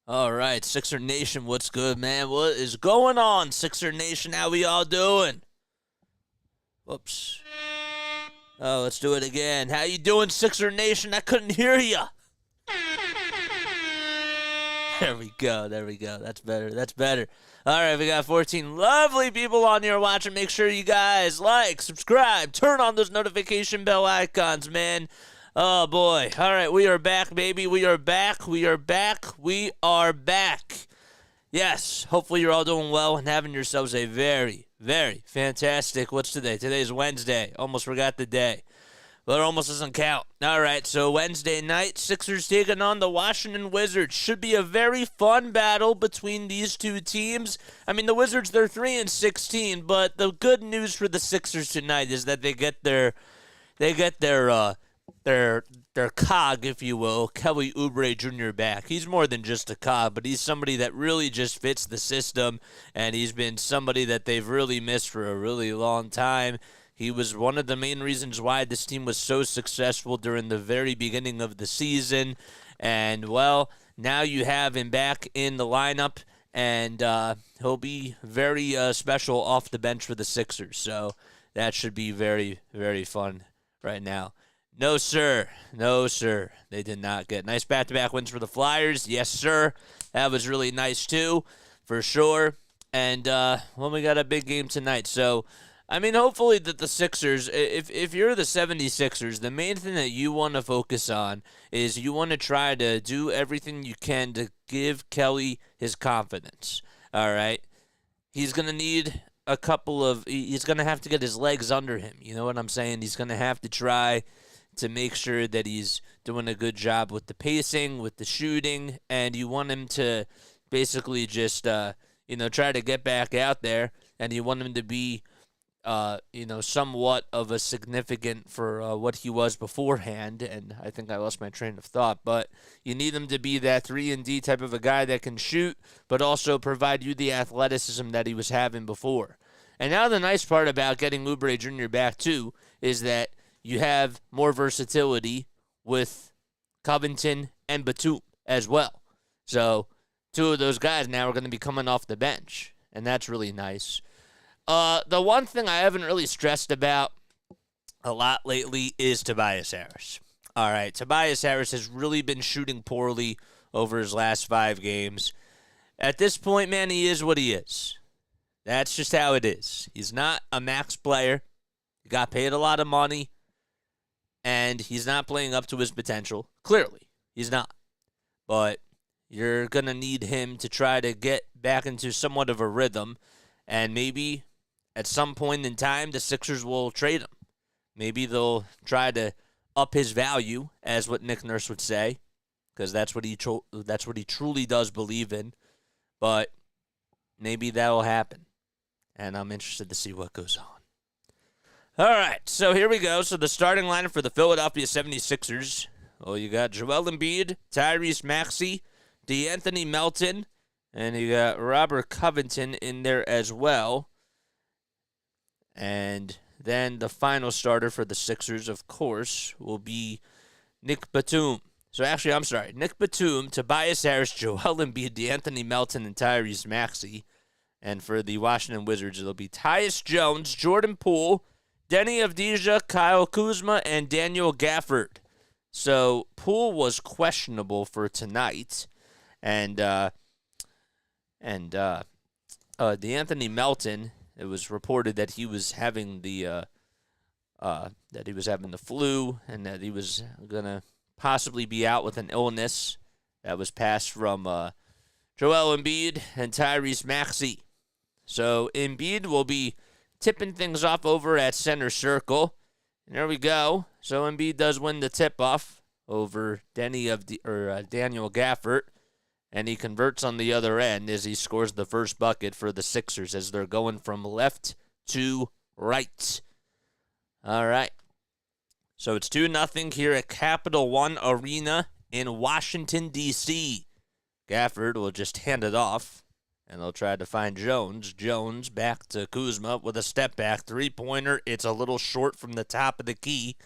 All right, Sixer Nation, what's good, man? What is going on, Sixer Nation? How we all doing? Whoops. Oh, let's do it again. How you doing, Sixer Nation? I couldn't hear you. There we go. There we go. That's better. That's better. All right, we got 14 lovely people on here watching. Make sure you guys like, subscribe, turn on those notification bell icons, man. Oh, boy. All right, we are back, baby. We are back. We are back. We are back. Yes, hopefully you're all doing well and having yourselves a very, very fantastic, what's today? Today's Wednesday. Almost forgot the day. But it almost doesn't count. All right, so Wednesday night, Sixers taking on the Washington Wizards. Should be a very fun battle between these two teams. I mean, the Wizards, they're 3-16, but the good news for the Sixers tonight is that they get their cog, if you will, Kelly Oubre Jr. back. He's more than just a cog, but he's somebody that really just fits the system, and he's been somebody that they've really missed for a really long time. He was one of the main reasons why this team was so successful during the very beginning of the season. And, well, now you have him back in the lineup, and he'll be very special off the bench for the Sixers. So that should be very, very fun right now. No, sir. No, sir. They did not get nice back-to-back wins for the Flyers. Yes, sir. That was really nice, too, for sure. And, well, we got a big game tonight. So, I mean, hopefully that the Sixers, if you're the 76ers, the main thing that you want to focus on is you want to try to do everything you can to give Kelly his confidence, all right? He's going to need he's going to have to get his legs under him. You know what I'm saying? He's going to have to try to make sure that he's doing a good job with the pacing, with the shooting, and you want him to basically just, try to get back out there, and you want him to be somewhat of a significant for what he was beforehand, and I think I lost my train of thought, but you need him to be that 3-and-D type of a guy that can shoot, but also provide you the athleticism that he was having before. And now the nice part about getting Oubre Jr. back, too, is that you have more versatility with Covington and Batum as well. So two of those guys now are going to be coming off the bench, and that's really nice. The one thing I haven't really stressed about a lot lately is Tobias Harris. All right, Tobias Harris has really been shooting poorly over his last 5 games. At this point, man, he is what he is. That's just how it is. He's not a max player. He got paid a lot of money, and he's not playing up to his potential. Clearly, he's not. But you're going to need him to try to get back into somewhat of a rhythm, and maybe at some point in time, the Sixers will trade him. Maybe they'll try to up his value, as what Nick Nurse would say, because that's what he truly does believe in. But maybe that'll happen, and I'm interested to see what goes on. All right, so here we go. So the starting lineup for the Philadelphia 76ers. Well, you got Joel Embiid, Tyrese Maxey, DeAnthony Melton, and you got Robert Covington in there as well. And then the final starter for the Sixers, of course, will be Nick Batum. So actually, I'm sorry. Nick Batum, Tobias Harris, Joel Embiid, DeAnthony Melton, and Tyrese Maxey. And for the Washington Wizards, it'll be Tyus Jones, Jordan Poole, Denny Avdija, Kyle Kuzma, and Daniel Gafford. So Poole was questionable for tonight. And DeAnthony Melton, it was reported that he was having the flu and that he was gonna possibly be out with an illness that was passed from Joel Embiid and Tyrese Maxey. So Embiid will be tipping things off over at center circle. And there we go. So Embiid does win the tip-off over Daniel Gafford. And he converts on the other end as he scores the first bucket for the Sixers as they're going from left to right. All right. So it's 2-0 here at Capital One Arena in Washington, D.C. Gafford will just hand it off, and they'll try to find Jones. Jones back to Kuzma with a step-back three-pointer. It's a little short from the top of the key.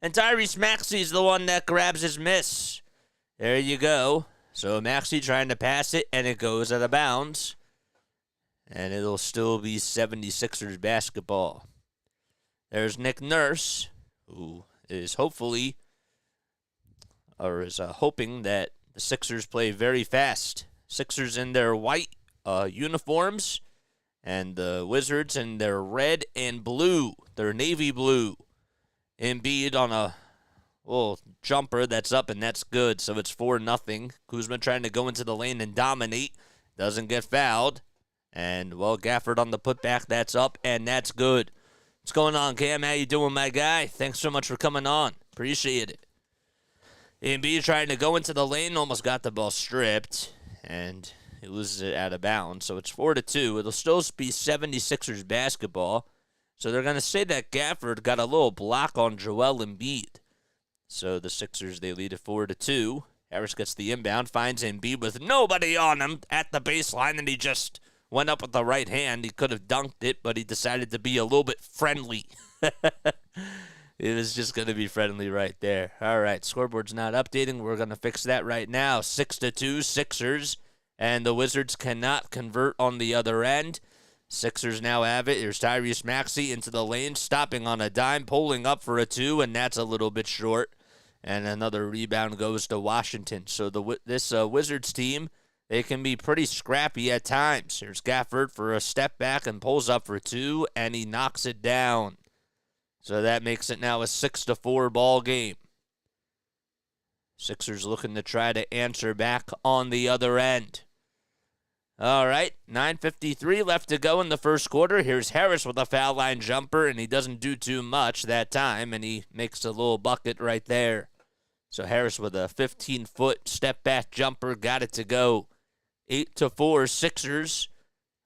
And Tyrese Maxey's the one that grabs his miss. There you go. So Maxey trying to pass it, and it goes out of bounds. And it'll still be 76ers basketball. There's Nick Nurse, who is hoping that the Sixers play very fast. Sixers in their white uniforms, and the Wizards in their red and blue, their navy blue. Embiid on a little jumper that's up, and that's good, so it's 4-0. Kuzma trying to go into the lane and dominate. Doesn't get fouled. And, well, Gafford on the putback, that's up, and that's good. What's going on, Cam? How you doing, my guy? Thanks so much for coming on. Appreciate it. Embiid trying to go into the lane, almost got the ball stripped, and he loses it out of bounds. So it's 4-2. It'll still be 76ers basketball. So they're going to say that Gafford got a little block on Joel Embiid. So the Sixers, they lead it 4-2. Harris gets the inbound, finds Embiid with nobody on him at the baseline, and he just went up with the right hand. He could have dunked it, but he decided to be a little bit friendly. It was just going to be friendly right there. All right, scoreboard's not updating. We're going to fix that right now. 6-2, Sixers, and the Wizards cannot convert on the other end. Sixers now have it. Here's Tyrese Maxey into the lane, stopping on a dime, pulling up for a 2, and that's a little bit short. And another rebound goes to Washington. So this Wizards team, they can be pretty scrappy at times. Here's Gafford for a step back and pulls up for 2, and he knocks it down. So that makes it now a 6-4 ball game. Sixers looking to try to answer back on the other end. All right, 9:53 left to go in the first quarter. Here's Harris with a foul line jumper, and he doesn't do too much that time, and he makes a little bucket right there. So Harris with a 15-foot step-back jumper got it to go. 8-4 Sixers.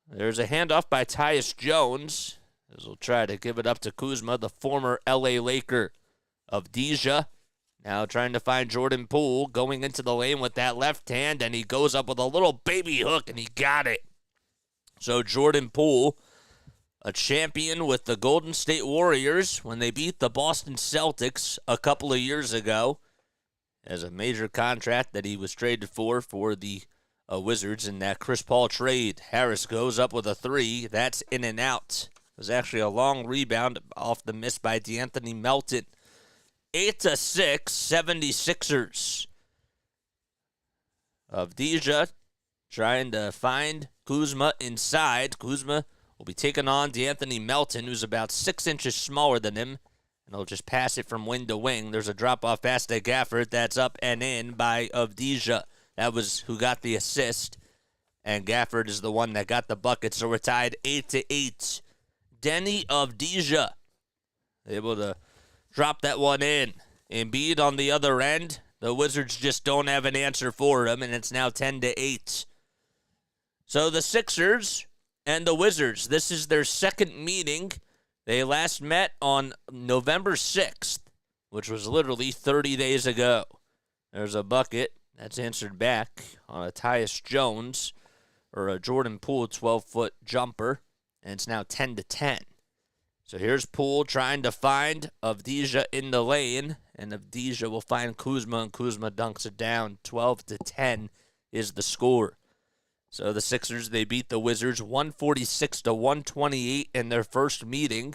There's a handoff by Tyus Jones, as we'll try to give it up to Kuzma, the former L.A. Laker of Deja. Now trying to find Jordan Poole, going into the lane with that left hand, and he goes up with a little baby hook, and he got it. So Jordan Poole, a champion with the Golden State Warriors when they beat the Boston Celtics a couple of years ago, as a major contract that he was traded for the Wizards in that Chris Paul trade. Harris goes up with a 3. That's in and out. It was actually a long rebound off the miss by D'Anthony Melton. 8-6, 76ers. Of Deja trying to find Kuzma inside. Kuzma will be taking on D'Anthony Melton, who's about 6 inches smaller than him. And he'll just pass it from wing to wing. There's a drop-off pass to Gafford. That's up and in by Avdija. That was who got the assist. And Gafford is the one that got the bucket. So we're tied 8-8. Denny Avdija able to drop that one in. Embiid on the other end. The Wizards just don't have an answer for him, and it's now 10-8. So the Sixers and the Wizards, this is their second meeting. They last met on November 6th, which was literally 30 days ago. There's a bucket that's answered back on a Tyus Jones, or a Jordan Poole 12-foot jumper, and it's now 10-10. So here's Poole trying to find Avdija in the lane, and Avdija will find Kuzma, and Kuzma dunks it down. 12-10 is the score. So the Sixers, they beat the Wizards 146-128 in their first meeting.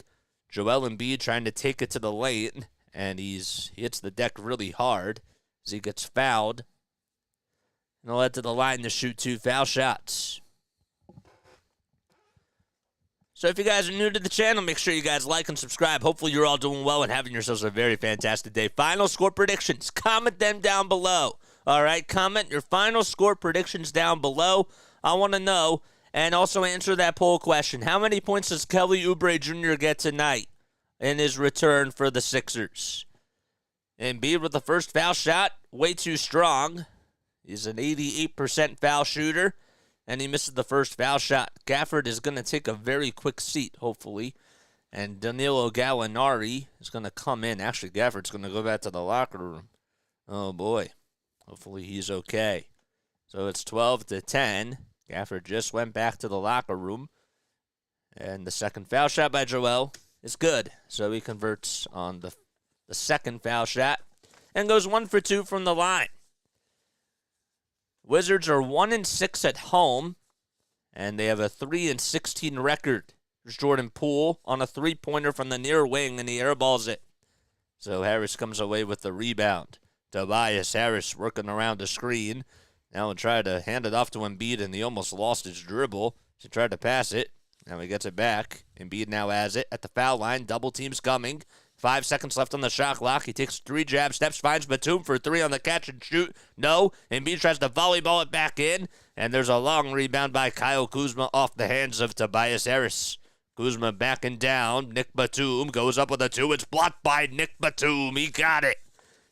Joel Embiid trying to take it to the lane, and he hits the deck really hard as he gets fouled. And he'll head to the line to shoot 2 foul shots. So if you guys are new to the channel, make sure you guys like and subscribe. Hopefully you're all doing well and having yourselves a very fantastic day. Final score predictions. Comment them down below. All right, comment your final score predictions down below. I want to know. And also answer that poll question. How many points does Kelly Oubre Jr. get tonight in his return for the Sixers? Embiid with the first foul shot. Way too strong. He's an 88% foul shooter. And he misses the first foul shot. Gafford is going to take a very quick seat, hopefully. And Danilo Gallinari is going to come in. Actually, Gafford's going to go back to the locker room. Oh, boy. Hopefully he's okay. So it's 12-10. Gafford just went back to the locker room. And the second foul shot by Joel is good. So he converts on the second foul shot and goes 1 for 2 from the line. Wizards are 1-6 at home, and they have a 3-16 record. There's Jordan Poole on a three-pointer from the near wing, and he airballs it. So Harris comes away with the rebound. Tobias Harris working around the screen. Now he'll try to hand it off to Embiid, and he almost lost his dribble. He tried to pass it. Now he gets it back. Embiid now has it at the foul line. Double team's coming. 5 seconds left on the shot clock. He takes 3 jab steps, finds Batum for 3 on the catch and shoot. No. Embiid tries to volleyball it back in, and there's a long rebound by Kyle Kuzma off the hands of Tobias Harris. Kuzma backing down. Nick Batum goes up with a 2. It's blocked by Nick Batum. He got it.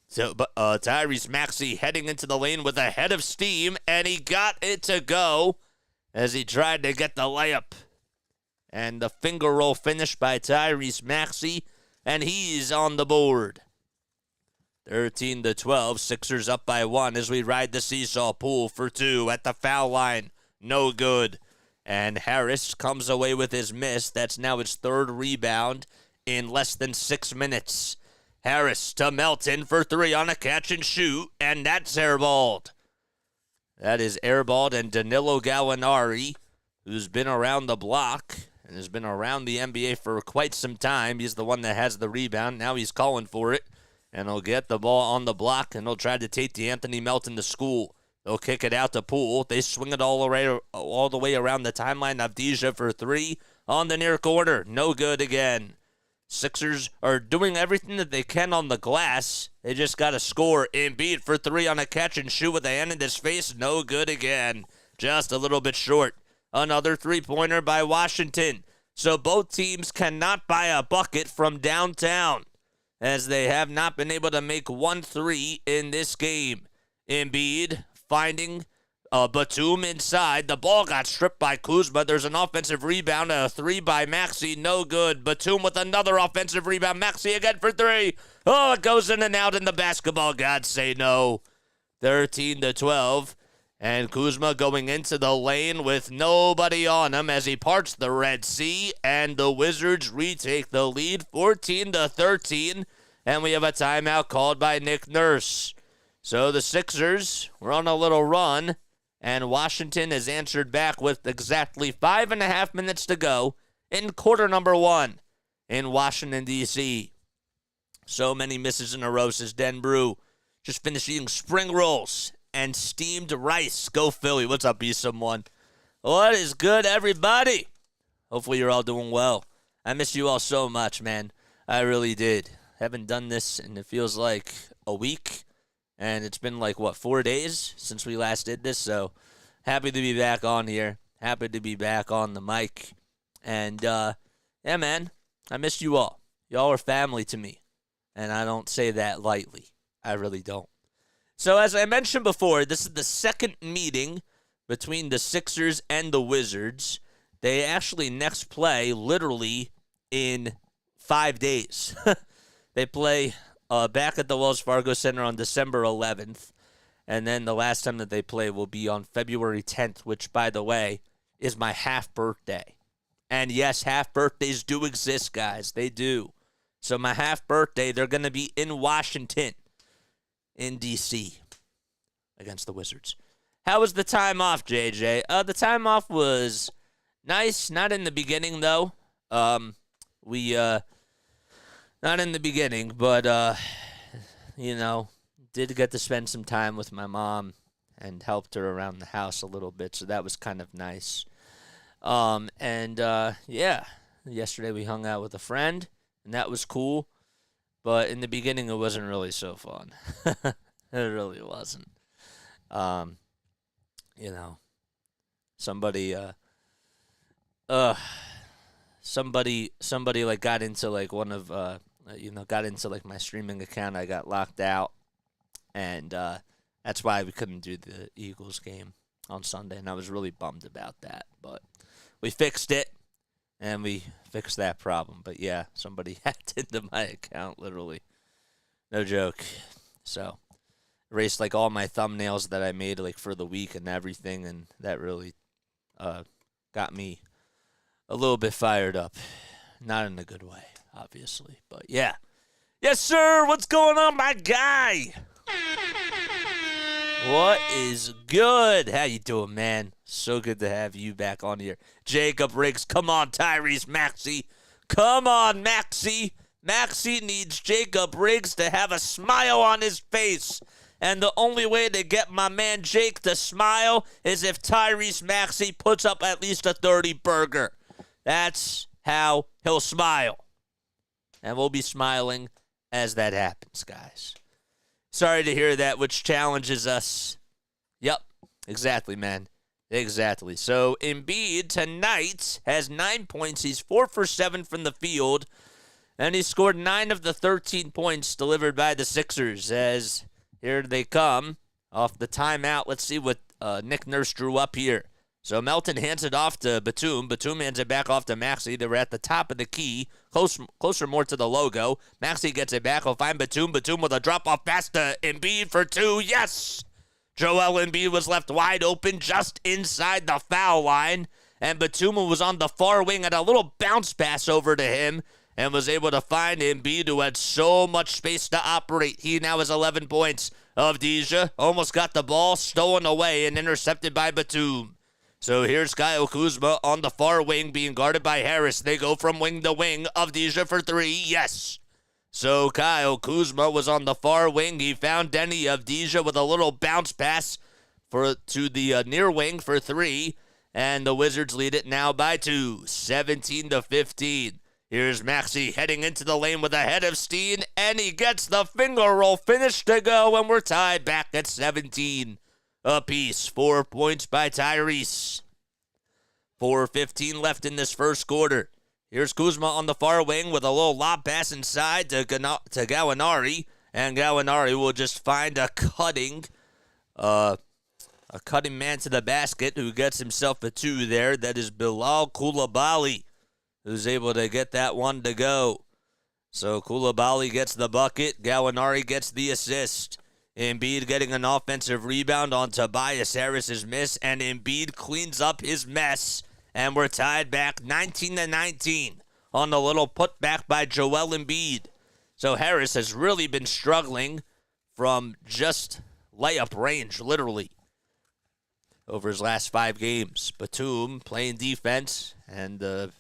So, Tyrese Maxey heading into the lane with a head of steam, and he got it to go as he tried to get the layup. And the finger roll finish by Tyrese Maxey, and he's on the board. 13-12, Sixers up by 1 as we ride the seesaw. Poole for 2 at the foul line. No good. And Harris comes away with his miss. That's now his 3rd rebound in less than 6 minutes. Harris to Melton for 3 on a catch and shoot, and that's airballed. That is airballed, and Danilo Gallinari, who's been around the block and has been around the NBA for quite some time. He's the one that has the rebound. Now he's calling for it, and he'll get the ball on the block, and he'll try to take D'Anthony Melton to school. They'll kick it out to Poole. They swing it all the way around the timeline. Avdija for 3 on the near corner. No good again. Sixers are doing everything that they can on the glass. They just got to score. Embiid for 3 on a catch and shoot with a hand in his face. No good again. Just a little bit short. Another three-pointer by Washington. So both teams cannot buy a bucket from downtown, as they have not been able to make 1 3 in this game. Embiid finding Batum inside. The ball got stripped by Kuzma. There's an offensive rebound, a 3 by Maxey. No good. Batum with another offensive rebound. Maxey again for 3. Oh, it goes in and out, and the basketball gods say no. 13-12. And Kuzma going into the lane with nobody on him as he parts the Red Sea. And the Wizards retake the lead 14-13. And we have a timeout called by Nick Nurse. So the Sixers were on a little run, and Washington has answered back with exactly 5.5 minutes to go in quarter number 1 in Washington, D.C. So many misses in a row, says Den Brew. Just finished eating spring rolls and steamed rice. Go Philly. What's up, B-Someone? What is good, everybody? Hopefully you're all doing well. I miss you all so much, man. I really did. Haven't done this, and it feels like a week. And it's been 4 days since we last did this, so happy to be back on here. Happy to be back on the mic. And, yeah, man, I missed you all. Y'all are family to me, and I don't say that lightly. I really don't. So as I mentioned before, this is the second meeting between the Sixers and the Wizards. They actually next play literally in 5 days. They play back at the Wells Fargo Center on December 11th. And then the last time that they play will be on February 10th, which, by the way, is my half birthday. And yes, half birthdays do exist, guys. They do. So my half birthday, they're going to be in Washington, in D.C., against the Wizards. How was the time off, JJ? The time off was nice. Not in the beginning, though. Not in the beginning, but, did get to spend some time with my mom and helped her around the house a little bit, so that was kind of nice. Yesterday we hung out with a friend, and that was cool, but in the beginning it wasn't really so fun. It really wasn't. Somebody got into one of got into my streaming account. I got locked out, and that's why we couldn't do the Eagles game on Sunday, and I was really bummed about that. But we fixed it, and we fixed that problem. But yeah, somebody hacked into my account, literally. No joke. So erased all my thumbnails that I made for the week and everything, and that really got me a little bit fired up. Not in a good way, obviously. But yeah. Yes, sir. What's going on, my guy? What is good? How you doing, man? So good to have you back on here. Jacob Riggs, come on, Tyrese Maxey. Come on, Maxey. Maxey needs Jacob Riggs to have a smile on his face. And the only way to get my man Jake to smile is if Tyrese Maxey puts up at least a 30 burger. That's how he'll smile. And we'll be smiling as that happens, guys. Sorry to hear that, which challenges us. Yep, exactly, man. Exactly. So Embiid tonight has 9 points. He's 4 for 7 from the field. And he scored 9 of the 13 points delivered by the Sixers. As here they come off the timeout. Let's see what Nick Nurse drew up here. So Melton hands it off to Batum. Batum hands it back off to Maxey. They were at the top of the key, closer more to the logo. Maxey gets it back. He'll find Batum. Batum with a drop-off pass to Embiid for 2. Yes! Joel Embiid was left wide open just inside the foul line. And Batum was on the far wing and a little bounce pass over to him and was able to find Embiid, who had so much space to operate. He now has 11 points. Avdija almost got the ball stolen away and intercepted by Batum. So here's Kyle Kuzma on the far wing being guarded by Harris. They go from wing to wing. Avdija for 3. Yes. So Kyle Kuzma was on the far wing. He found Denny Avdija with a little bounce pass to the near wing for 3. And the Wizards lead it now by 2, 17-15. Here's Maxey heading into the lane with a head of steam. And he gets the finger roll finish to go. And we're tied back at 17. Apiece. 4 points by Tyrese. 4:15 left in this first quarter. Here's Kuzma on the far wing with a little lob pass inside to Gallinari. And Gallinari will just find a cutting man to the basket who gets himself a 2 there. That is Bilal Coulibaly, who's able to get that one to go. So Coulibaly gets the bucket. Gallinari gets the assist. Embiid getting an offensive rebound on Tobias Harris's miss, and Embiid cleans up his mess, and we're tied back 19-19 on the little putback by Joel Embiid. So Harris has really been struggling from just layup range, literally, over his last 5 games. Batum playing defense, and the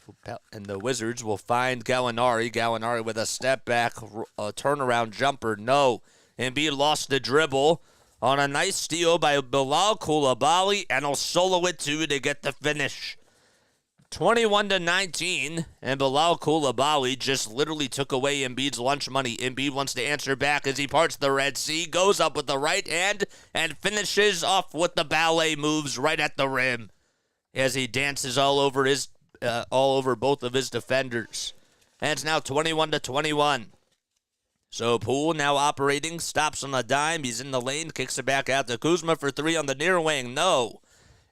Wizards will find Gallinari. Gallinari with a step back, a turnaround jumper. No. Embiid lost the dribble on a nice steal by Bilal Coulibaly, and he'll solo it too to get the finish. 21-19, and Bilal Coulibaly just literally took away Embiid's lunch money. Embiid wants to answer back as he parts the Red Sea, goes up with the right hand, and finishes off with the ballet moves right at the rim as he dances all over both of his defenders. And it's now 21-21. So Poole now operating, stops on a dime. He's in the lane, kicks it back out to Kuzma for 3 on the near wing. No.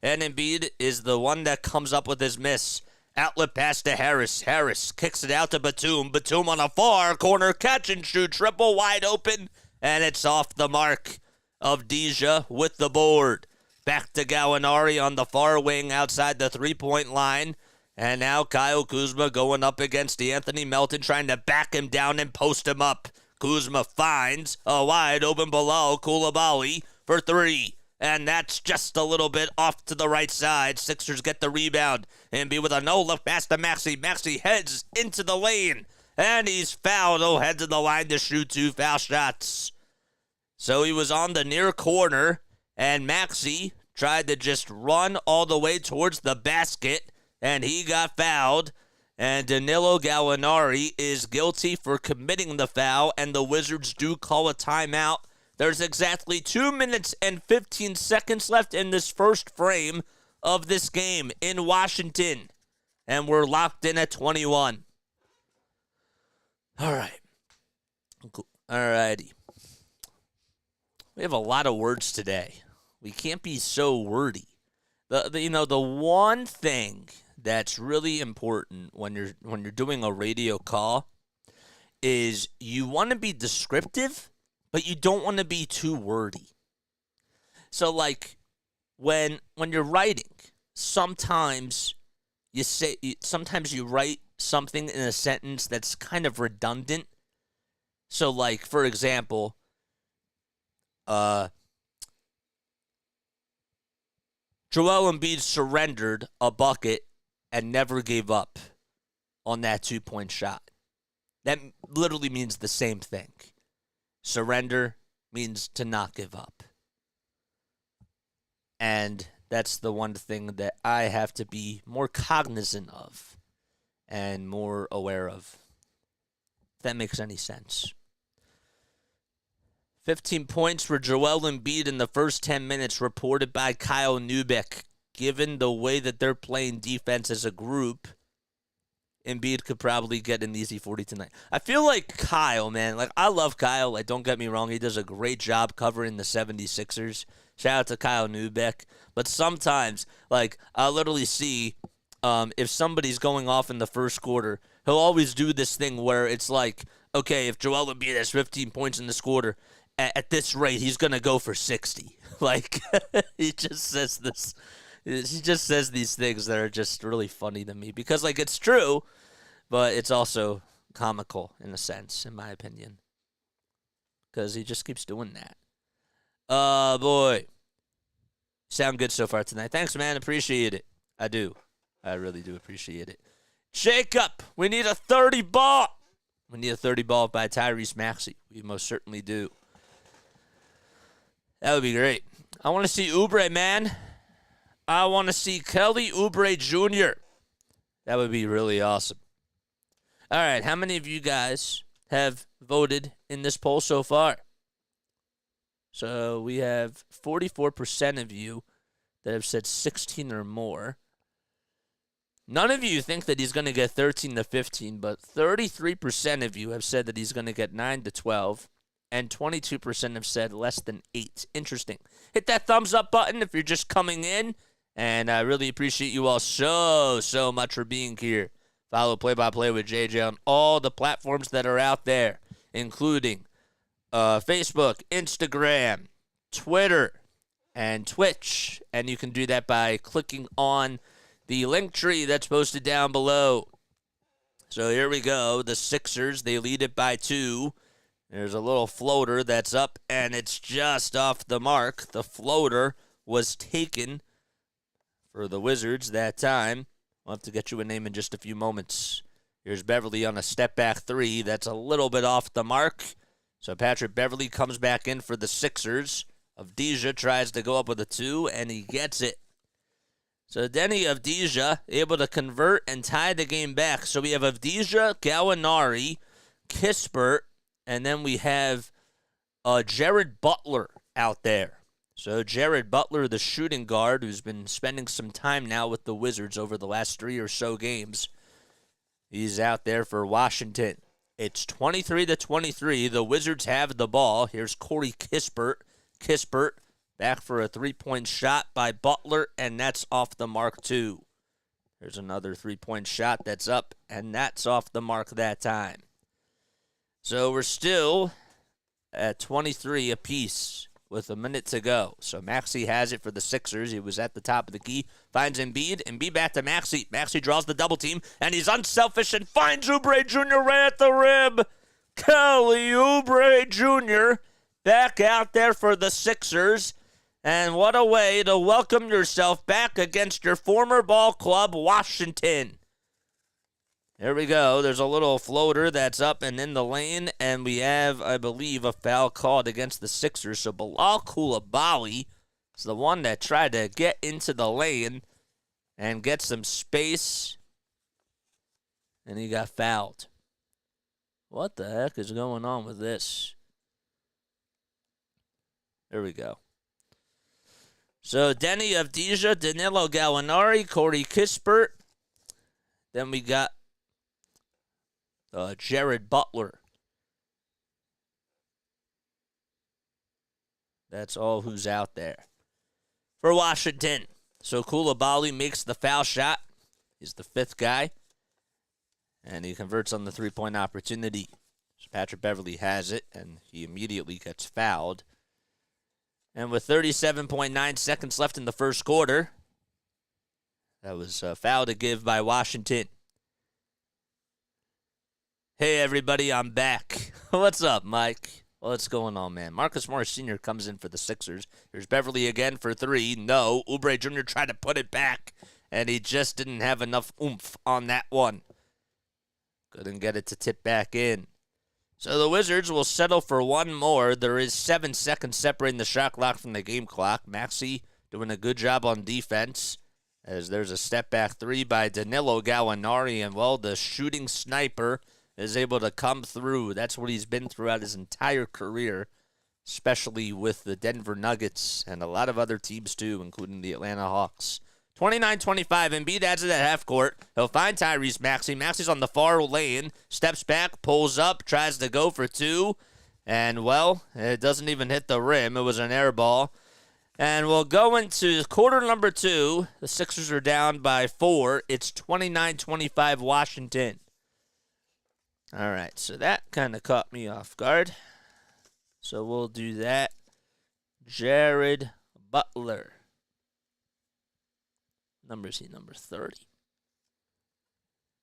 And Embiid is the one that comes up with his miss. Outlet pass to Harris. Harris kicks it out to Batum. Batum on a far corner, catch and shoot, triple wide open. And it's off the mark. Avdija with the board. Back to Gallinari on the far wing outside the 3-point line. And now Kyle Kuzma going up against Anthony Melton, trying to back him down and post him up. Kuzma finds a wide open Bilal Coulibaly for 3. And that's just a little bit off to the right side. Sixers get the rebound. Embiid with a no-look pass to Maxey. Maxey heads into the lane. And he's fouled. Oh, head to the line to shoot 2 foul shots. So he was on the near corner. And Maxey tried to just run all the way towards the basket. And he got fouled. And Danilo Gallinari is guilty for committing the foul, and the Wizards do call a timeout. There's exactly 2 minutes and 15 seconds left in this first frame of this game in Washington, and we're locked in at 21. All right. All righty. We have a lot of words today. We can't be so wordy. The one thing that's really important when you're doing a radio call is you want to be descriptive, but you don't want to be too wordy. So like when you're writing, sometimes you write something in a sentence that's kind of redundant. So like, for example, Joel Embiid surrendered a bucket and never gave up on that 2-point shot. That literally means the same thing. Surrender means to not give up. And that's the one thing that I have to be more cognizant of and more aware of. If that makes any sense. 15 points for Joel Embiid in the first 10 minutes, reported by Kyle Neubeck. Given the way that they're playing defense as a group, Embiid could probably get an easy 40 tonight. I feel like Kyle, man, like I love Kyle. Like, don't get me wrong. He does a great job covering the 76ers. Shout out to Kyle Neubeck. But sometimes, like, I literally see if somebody's going off in the first quarter, he'll always do this thing where it's like, okay, if Joel Embiid has 15 points in this quarter, at this rate, he's going to go for 60. Like, he just says this. He just says these things that are just really funny to me. Because, like, it's true, but it's also comical in a sense, in my opinion. Because he just keeps doing that. Oh, boy. Sound good so far tonight. Thanks, man. Appreciate it. I do. I really do appreciate it. Jacob, we need a 30 ball. We need a 30 ball by Tyrese Maxey. We most certainly do. That would be great. I want to see Oubre, man. I want to see Kelly Oubre Jr. That would be really awesome. All right, how many of you guys have voted in this poll so far? So we have 44% of you that have said 16 or more. None of you think that he's going to get 13 to 15, but 33% of you have said that he's going to get 9 to 12, and 22% have said less than 8. Interesting. Hit that thumbs up button if you're just coming in, and I really appreciate you all so much for being here. Follow Play by Play with JJ on all the platforms that are out there, including Facebook, Instagram, Twitter, and Twitch. And you can do that by clicking on the LINKTREE that's posted down below. So here we go. The Sixers, they lead it by 2. There's a little floater that's up, and it's just off the mark. The floater was taken for the Wizards that time. We'll have to get you a name in just a few moments. Here's Beverly on a step-back 3. That's a little bit off the mark. So Patrick Beverly comes back in for the Sixers. Avdija tries to go up with a 2, and he gets it. So Denny Avdija able to convert and tie the game back. So we have Avdija, Gallinari, Kispert, and then we have Jared Butler out there. So Jared Butler, the shooting guard, who's been spending some time now with the Wizards over the last 3 or so games. He's out there for Washington. It's 23 to 23. The Wizards have the ball. Here's Corey Kispert. Kispert back for a 3-point shot by Butler, and that's off the mark too. There's another 3-point shot that's up, and that's off the mark that time. So we're still at 23 apiece with a minute to go. So Maxey has it for the Sixers. He was at the top of the key. Finds Embiid. Embiid back to Maxey. Maxey draws the double team, and he's unselfish and finds Oubre Jr. right at the rim. Kelly Oubre Jr. back out there for the Sixers. And what a way to welcome yourself back against your former ball club, Washington. There we go. There's a little floater that's up and in the lane, and we have, I believe, a foul called against the Sixers. So Bilal Coulibaly is the one that tried to get into the lane and get some space, and he got fouled. What the heck is going on with this? There we go. So Denny Avdija, Danilo Gallinari, Corey Kispert. Then we got Jared Butler. That's all who's out there for Washington. So Coulibaly makes the foul shot. He's the 5th guy. And he converts on the 3-point opportunity. So Patrick Beverly has it, and he immediately gets fouled. And with 37.9 seconds left in the first quarter, that was a foul to give by Washington. Hey, everybody, I'm back. What's up, Mike? What's going on, man? Marcus Morris Sr. comes in for the Sixers. Here's Beverly again for three. No. Oubre Jr. tried to put it back, and he just didn't have enough oomph on that one. Couldn't get it to tip back in. So the Wizards will settle for one more. There is 7 seconds separating the shot clock from the game clock. Maxey doing a good job on defense, as there's a step-back three by Danilo Gallinari, and, well, the shooting sniper is able to come through. That's what he's been throughout his entire career, especially with the Denver Nuggets and a lot of other teams, too, including the Atlanta Hawks. 29-25, Embiid adds it at half court. He'll find Tyrese Maxey. Maxey's on the far lane, steps back, pulls up, tries to go for two, and, well, it doesn't even hit the rim. It was an air ball. And we'll go into quarter number 2. The Sixers are down by 4. It's 29-25 Washington. All right, so that kind of caught me off guard. So we'll do that. Jared Butler. Number is he? Number 30.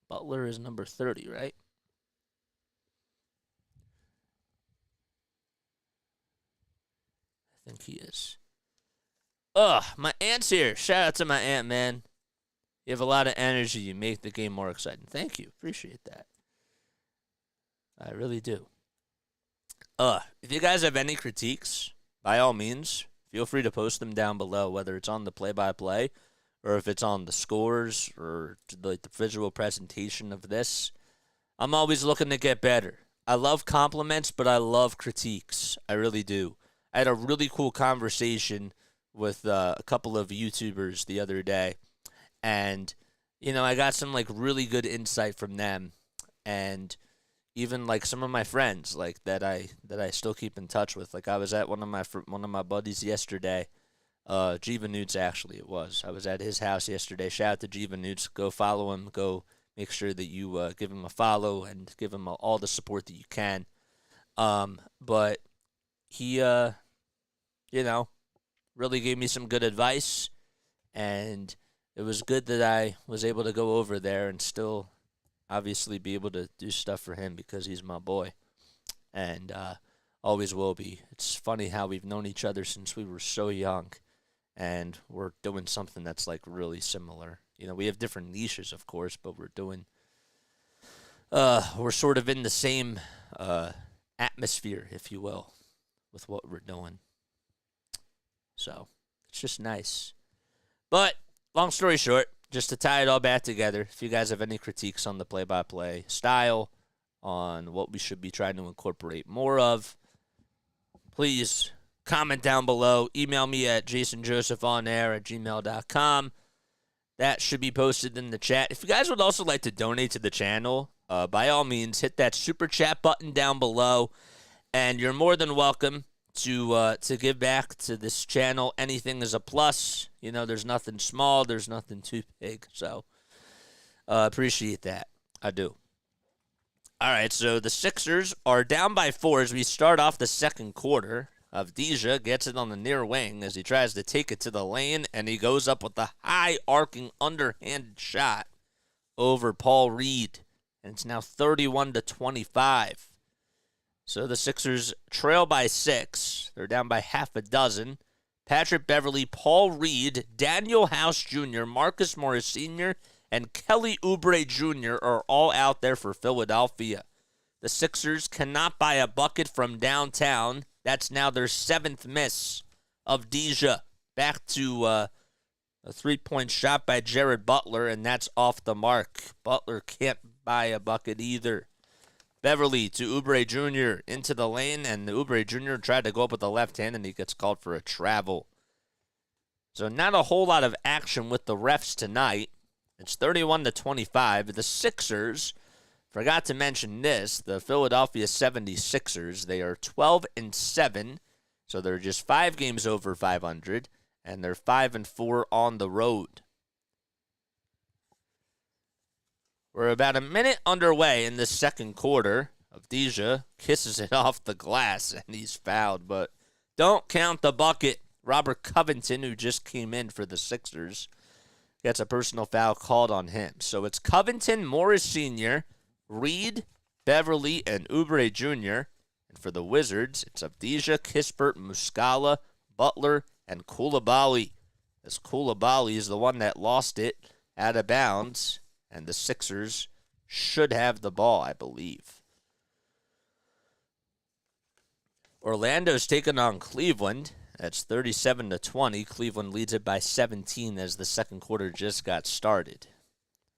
Butler is number 30, right? I think he is. My aunt's here. Shout out to my aunt, man. You have a lot of energy. You make the game more exciting. Thank you. Appreciate that. I really do. If you guys have any critiques, by all means, feel free to post them down below, whether it's on the play-by-play or if it's on the scores or like the visual presentation of this. I'm always looking to get better. I love compliments, but I love critiques. I really do. I had a really cool conversation with a couple of YouTubers the other day, and, you know, I got some, like, really good insight from them, and even, like, some of my friends, like, that I still keep in touch with. Like, I was at one of my buddies yesterday, Jiva Newts, actually, it was. I was at his house yesterday. Shout out to Jiva Newts. Go follow him. Go make sure that you give him a follow and give him all the support that you can. But he, you know, really gave me some good advice, and it was good that I was able to go over there and still obviously be able to do stuff for him because he's my boy, and always will be. It's funny how we've known each other since we were so young, and we're doing something that's, like, really similar. You know, we have different niches, of course, but we're sort of in the same atmosphere, if you will, with what we're doing. So, it's just nice. But, long story short, just to tie it all back together, if you guys have any critiques on the play-by-play style, on what we should be trying to incorporate more of, please comment down below. Email me at jasonjosephonair@gmail.com. That should be posted in the chat. If you guys would also like to donate to the channel, by all means, hit that super chat button down below, and you're more than welcome to give back to this channel. Anything is a plus. You know, there's nothing small, there's nothing too big. So, appreciate that. I do. All right, so the Sixers are down by 4 as we start off the second quarter. Avdija gets it on the near wing as he tries to take it to the lane, and he goes up with a high arcing underhanded shot over Paul Reed, and it's now 31-25. So the Sixers trail by 6. They're down by half a dozen. Patrick Beverly, Paul Reed, Daniel House Jr., Marcus Morris Sr., and Kelly Oubre Jr. are all out there for Philadelphia. The Sixers cannot buy a bucket from downtown. That's now their 7th miss of Deja. Back to a 3-point shot by Jared Butler, and that's off the mark. Butler can't buy a bucket either. Beverly to Oubre Jr. into the lane, and Oubre Jr. tried to go up with the left hand, and he gets called for a travel. So not a whole lot of action with the refs tonight. It's 31-25. The Sixers, forgot to mention this, the Philadelphia 76ers, they are 12-7, so they're just 5 games over 500, and they're 5-4 on the road. We're about a minute underway in the second quarter. Avdija kisses it off the glass, and he's fouled, but don't count the bucket. Robert Covington, who just came in for the Sixers, gets a personal foul called on him. So it's Covington, Morris Sr., Reed, Beverly, and Oubre Jr., And for the Wizards, it's Avdija, Kispert, Muscala, Butler, and Coulibaly. As Coulibaly is the one that lost it out of bounds, and the Sixers should have the ball, I believe. Orlando's taking on Cleveland. That's 37-20. Cleveland leads it by 17 as the second quarter just got started.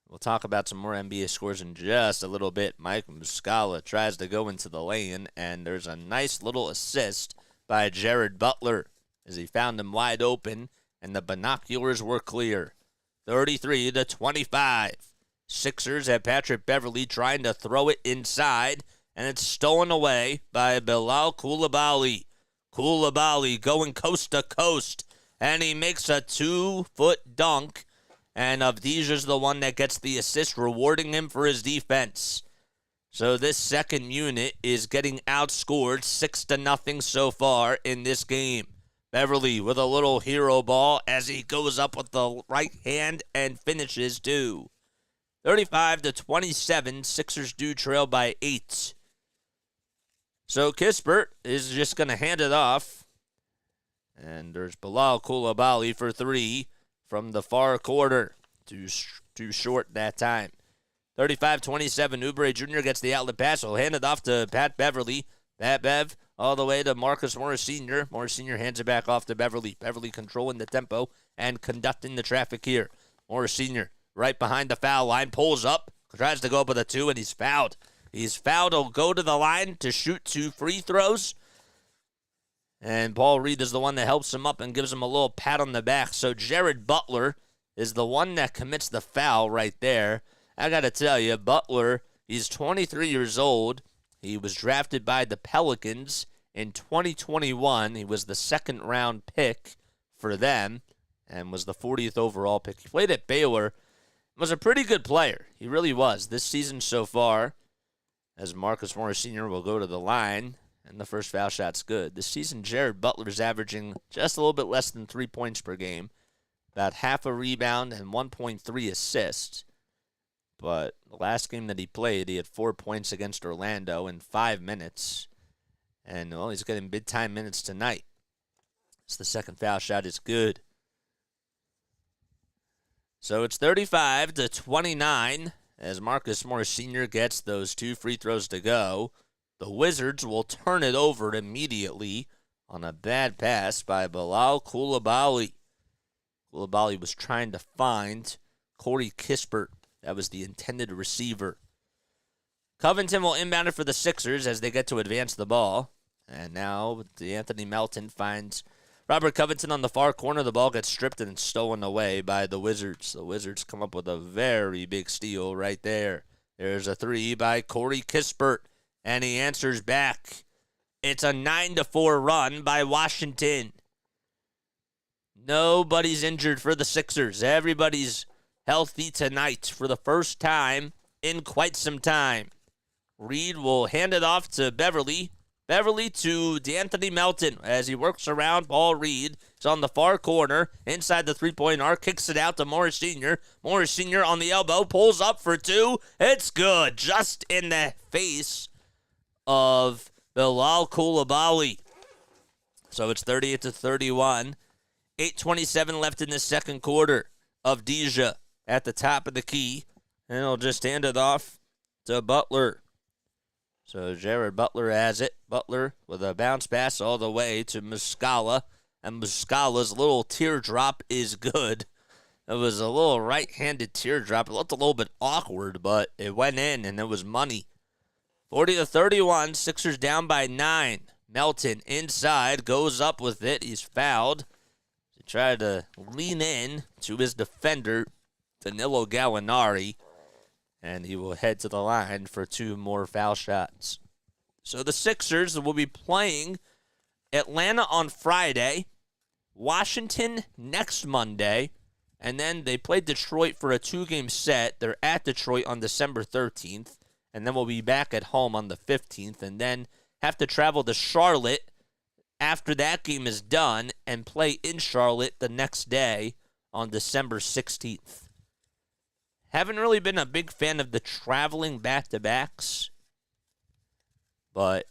We'll talk about some more NBA scores in just a little bit. Mike Muscala tries to go into the lane, and there's a nice little assist by Jared Butler as he found him wide open, and the binoculars were clear. 33-25. Sixers have Patrick Beverley trying to throw it inside, and it's stolen away by Bilal Coulibaly. Coulibaly going coast to coast, and he makes a 2-foot dunk, and Avdija's the one that gets the assist, rewarding him for his defense. So this second unit is getting outscored 6-0 so far in this game. Beverley with a little hero ball as he goes up with the right hand and finishes too. 35-27, Sixers do trail by 8. So Kispert is just going to hand it off. And there's Bilal Coulibaly for 3 from the far corner. Too short that time. 35-27, Oubre Jr. gets the outlet pass. He'll hand it off to Pat Beverley. Pat Bev all the way to Marcus Morris Sr. Morris Sr. hands it back off to Beverley. Beverley controlling the tempo and conducting the traffic here. Morris Sr. right behind the foul line, pulls up, tries to go up with a 2, and he's fouled. He's fouled. He'll go to the line to shoot 2 free throws. And Paul Reed is the one that helps him up and gives him a little pat on the back. So Jared Butler is the one that commits the foul right there. I got to tell you, Butler, he's 23 years old. He was drafted by the Pelicans in 2021. He was the second-round pick for them and was the 40th overall pick. He played at Baylor. Was a pretty good player. He really was. This season so far, as Marcus Morris Sr. will go to the line, and the first foul shot's good. This season, Jared Butler's averaging just a little bit less than 3 points per game, about half a rebound and 1.3 assists. But the last game that he played, he had 4 points against Orlando in 5 minutes. And, well, he's getting big-time minutes tonight. So the second foul shot is good. So it's 35-29 as Marcus Morris Sr. gets those 2 free throws to go. The Wizards will turn it over immediately on a bad pass by Bilal Coulibaly. Coulibaly was trying to find Corey Kispert. That was the intended receiver. Covington will inbound it for the Sixers as they get to advance the ball. And now Anthony Melton finds Robert Covington on the far corner. The ball gets stripped and stolen away by the Wizards. The Wizards come up with a very big steal right there. There's a 3 by Corey Kispert, and he answers back. It's a 9-4 run by Washington. Nobody's injured for the Sixers. Everybody's healthy tonight for the first time in quite some time. Reed will hand it off to Beverley. Beverley to D'Anthony Melton as he works around Paul Reed. He's on the far corner, inside the three-point arc, kicks it out to Morris Sr. Morris Sr. on the elbow, pulls up for 2. It's good, just in the face of Bilal Coulibaly. So it's 38-31. 8:27 left in the second quarter. Avdija at the top of the key, and he'll just hand it off to Butler. So Jared Butler has it. Butler with a bounce pass all the way to Muscala. And Muscala's little teardrop is good. It was a little right-handed teardrop. It looked a little bit awkward, but it went in, and it was money. 40-31, Sixers down by 9. Melton inside, goes up with it. He's fouled. He tried to lean in to his defender, Danilo Gallinari. And he will head to the line for 2 more foul shots. So the Sixers will be playing Atlanta on Friday, Washington next Monday, and then they play Detroit for a 2-game set. They're at Detroit on December 13th, and then we'll be back at home on the 15th, and then have to travel to Charlotte after that game is done and play in Charlotte the next day on December 16th. Haven't really been a big fan of the traveling back-to-backs, but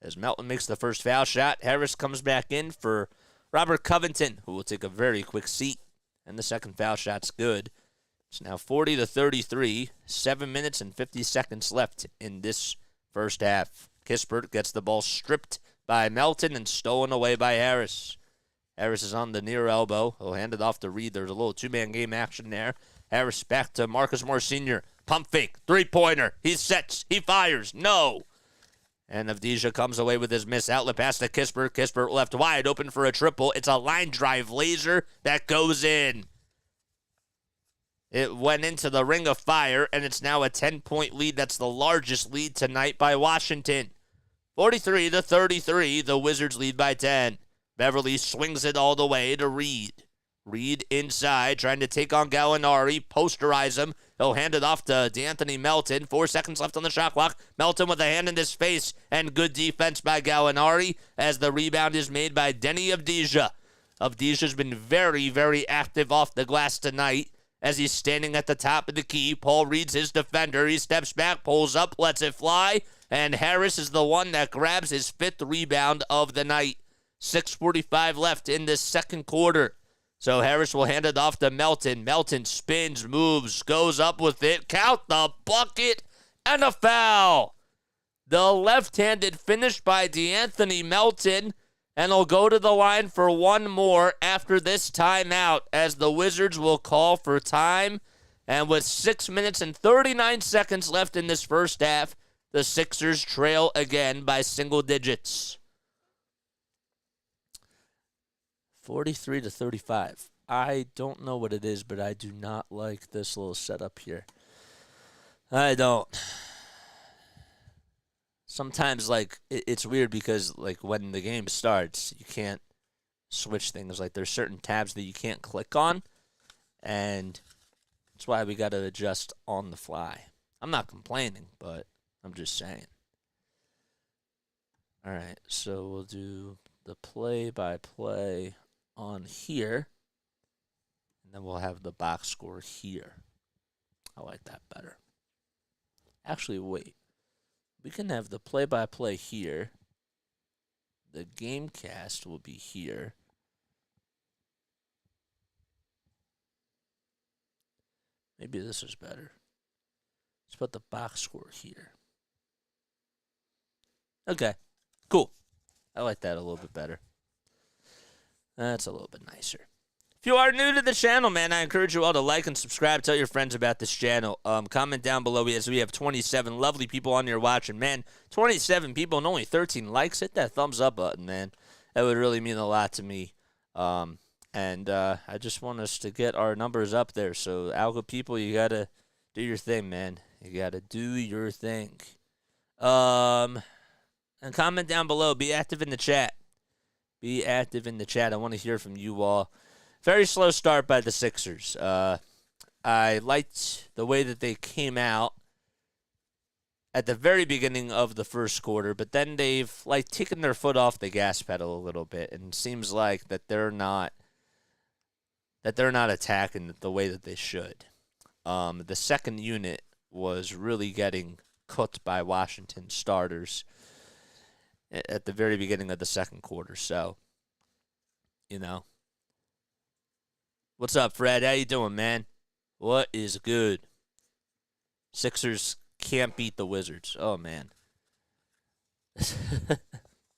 As Melton makes the first foul shot, Harris comes back in for Robert Covington, who will take a very quick seat. And the second foul shot's good. It's now 40-33, 7 minutes and 50 seconds left in this first half. Kispert gets the ball stripped by Melton and stolen away by Harris. Harris is on the near elbow. He'll hand it off to Reed. There's a little two-man game action there. Harris back to Marcus Moore Sr. Pump fake, three-pointer. He sets, he fires, no. And Avdija comes away with his miss. Outlet pass to Kispert. Kispert left wide open for a triple. It's a line drive laser that goes in. It went into the ring of fire, and it's now a 10-point lead. That's the largest lead tonight by Washington. 43-33, the Wizards lead by 10. Beverly swings it all the way to Reed. Reed inside, trying to take on Gallinari, posterize him. He'll hand it off to D'Anthony Melton. 4 seconds left on the shot clock. Melton with a hand in his face, and good defense by Gallinari as the rebound is made by Denny Avdija. Avdija's been very, very active off the glass tonight as he's standing at the top of the key. Paul Reed's his defender. He steps back, pulls up, lets it fly, and Harris is the one that grabs his 5th rebound of the night. 6:45 left in this second quarter. So Harris will hand it off to Melton. Melton spins, moves, goes up with it. Count the bucket and a foul. The left-handed finish by D'Anthony Melton, and he'll go to the line for one more after this timeout as the Wizards will call for time. And with 6 minutes and 39 seconds left in this first half, the Sixers trail again by single digits. 43-35. I don't know what it is, but I do not like this little setup here. I don't. Sometimes, it's weird because, when the game starts, you can't switch things. There's certain tabs that you can't click on, and that's why we got to adjust on the fly. I'm not complaining, but I'm just saying. All right, so we'll do the play-by-play on here, and then we'll have the box score here. I like that better. Actually, wait. We can have the play-by-play here. The Gamecast will be here. Maybe this is better. Let's put the box score here. Okay, cool. I like that a little bit better. That's a little bit nicer. If you are new to the channel, man, I encourage you all to like and subscribe. Tell your friends about this channel. Comment down below as we have 27 lovely people on here watching. Man, 27 people and only 13 likes. Hit that thumbs up button, man. That would really mean a lot to me. I just want us to get our numbers up there. So, Algo people, you got to do your thing, man. You got to do your thing. And comment down below. Be active in the chat. Be active in the chat. I want to hear from you all. Very slow start by the Sixers. I liked the way that they came out at the very beginning of the first quarter, but then they've taken their foot off the gas pedal a little bit, and it seems like that they're not attacking the way that they should. The second unit was really getting cooked by Washington starters at the very beginning of the second quarter. So, what's up, Fred? How you doing, man? What is good? Sixers can't beat the Wizards. Oh, man.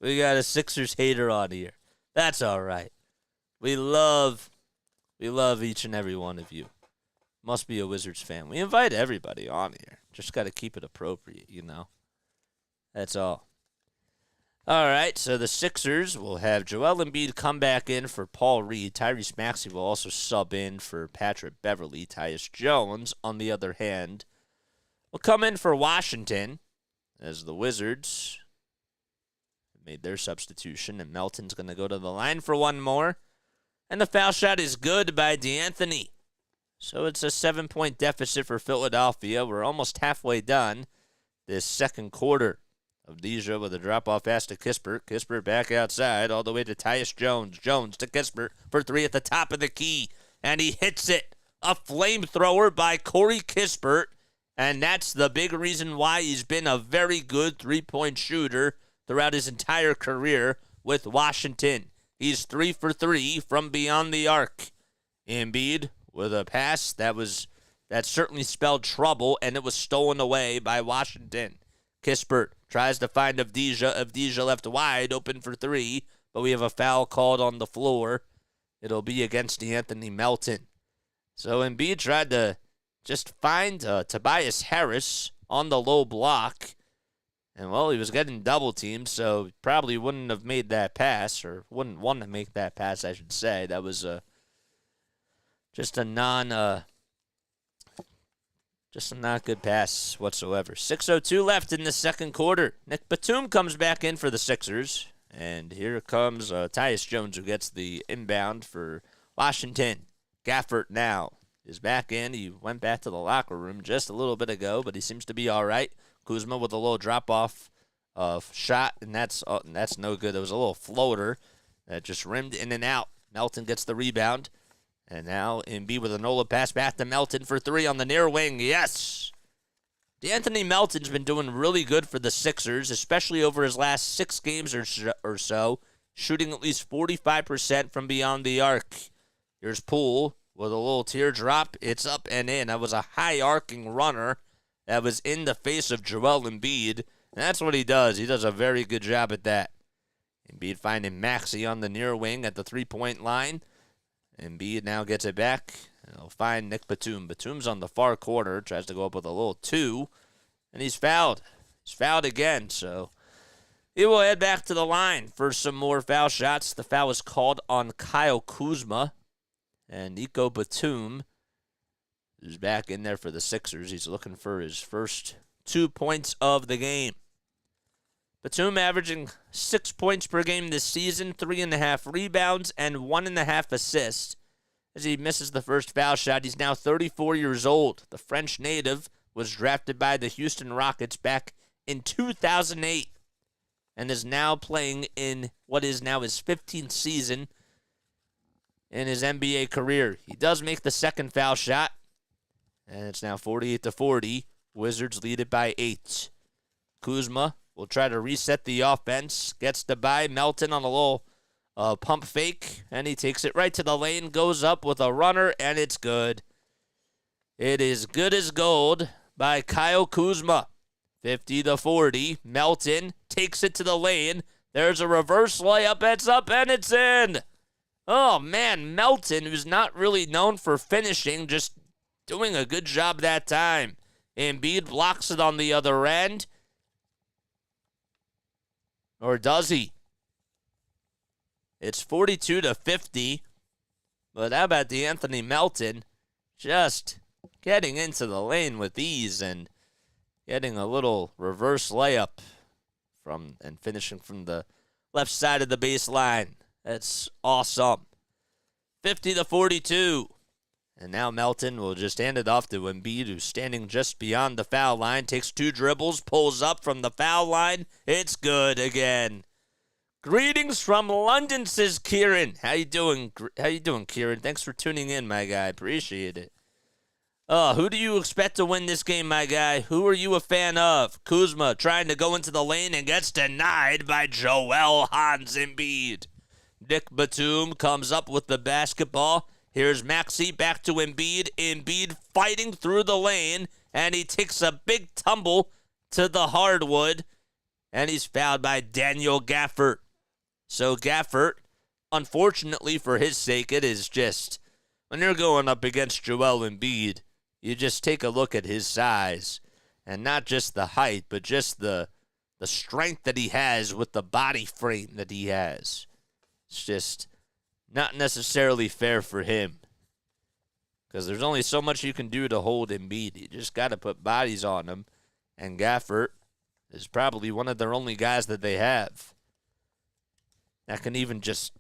We got a Sixers hater on here. That's all right. We love each and every one of you. Must be a Wizards fan. We invite everybody on here. Just got to keep it appropriate, That's all. All right, so the Sixers will have Joel Embiid come back in for Paul Reed. Tyrese Maxey will also sub in for Patrick Beverly. Tyus Jones, on the other hand, will come in for Washington as the Wizards made their substitution, and Melton's going to go to the line for one more. And the foul shot is good by D'Anthony. So it's a 7-point deficit for Philadelphia. We're almost halfway done this second quarter. Avdija with a drop-off pass to Kispert. Kispert back outside all the way to Tyus Jones. Jones to Kispert for three at the top of the key. And he hits it. A flamethrower by Corey Kispert. And that's the big reason why he's been a very good three-point shooter throughout his entire career with Washington. He's 3 for 3 from beyond the arc. Embiid with a pass that certainly spelled trouble, and it was stolen away by Washington. Kispert tries to find Avdija. Avdija left wide open for 3, but we have a foul called on the floor. It'll be against Anthony Melton. So Embiid tried to just find Tobias Harris on the low block. And, well, he was getting double-teamed, so probably wouldn't have made that pass, or wouldn't want to make that pass, I should say. That was just a not good pass whatsoever. 6:02 left in the second quarter. Nick Batum comes back in for the Sixers. And here comes Tyus Jones, who gets the inbound for Washington. Gafford now is back in. He went back to the locker room just a little bit ago, but he seems to be all right. Kuzma with a little drop-off shot, and that's no good. It was a little floater that just rimmed in and out. Melton gets the rebound. And now Embiid with a NOLA pass back to Melton for 3 on the near wing. Yes! D'Anthony Melton's been doing really good for the Sixers, especially over his last 6 games or so, shooting at least 45% from beyond the arc. Here's Poole with a little teardrop. It's up and in. That was a high-arcing runner that was in the face of Joel Embiid. And that's what he does. He does a very good job at that. Embiid finding Maxey on the near wing at the three-point line. Embiid now gets it back. And he'll find Nick Batum. Batum's on the far corner. Tries to go up with a little 2. And he's fouled. He's fouled again. So he will head back to the line for some more foul shots. The foul was called on Kyle Kuzma. And Nico Batum is back in there for the Sixers. He's looking for his first 2 points of the game. Batum averaging 6 points per game this season, 3.5 rebounds, and 1.5 assists. As he misses the first foul shot, he's now 34 years old. The French native was drafted by the Houston Rockets back in 2008 and is now playing in what is now his 15th season in his NBA career. He does make the second foul shot, and it's now 48-40. Wizards lead it by 8. Kuzma will try to reset the offense. Gets to by Melton on a little pump fake, and he takes it right to the lane, goes up with a runner, and it's good. It is good as gold by Kyle Kuzma. 50-40. Melton takes it to the lane. There's a reverse layup. It's up, and it's in. Oh, man, Melton, who's not really known for finishing, just doing a good job that time. Embiid blocks it on the other end. Or does he? It's 42-50. But how about D'Anthony Melton just getting into the lane with ease and getting a little reverse layup and finishing from the left side of the baseline. That's awesome. 50-42. And now Melton will just hand it off to Embiid, who's standing just beyond the foul line. Takes 2 dribbles, pulls up from the foul line. It's good again. Greetings from London, says Kieran. How you doing, Kieran? Thanks for tuning in, my guy. Appreciate it. Who do you expect to win this game, my guy? Who are you a fan of? Kuzma trying to go into the lane and gets denied by Joel Hans Embiid. Nick Batum comes up with the basketball. Here's Maxey back to Embiid. Embiid fighting through the lane, and he takes a big tumble to the hardwood, and he's fouled by Daniel Gafford. So Gafford, unfortunately for his sake, it is just, when you're going up against Joel Embiid, you just take a look at his size, and not just the height, but just the strength that he has with the body frame that he has. It's just not necessarily fair for him, because there's only so much you can do to hold Embiid. You just got to put bodies on him, and Gafford is probably one of their only guys that they have that can even just,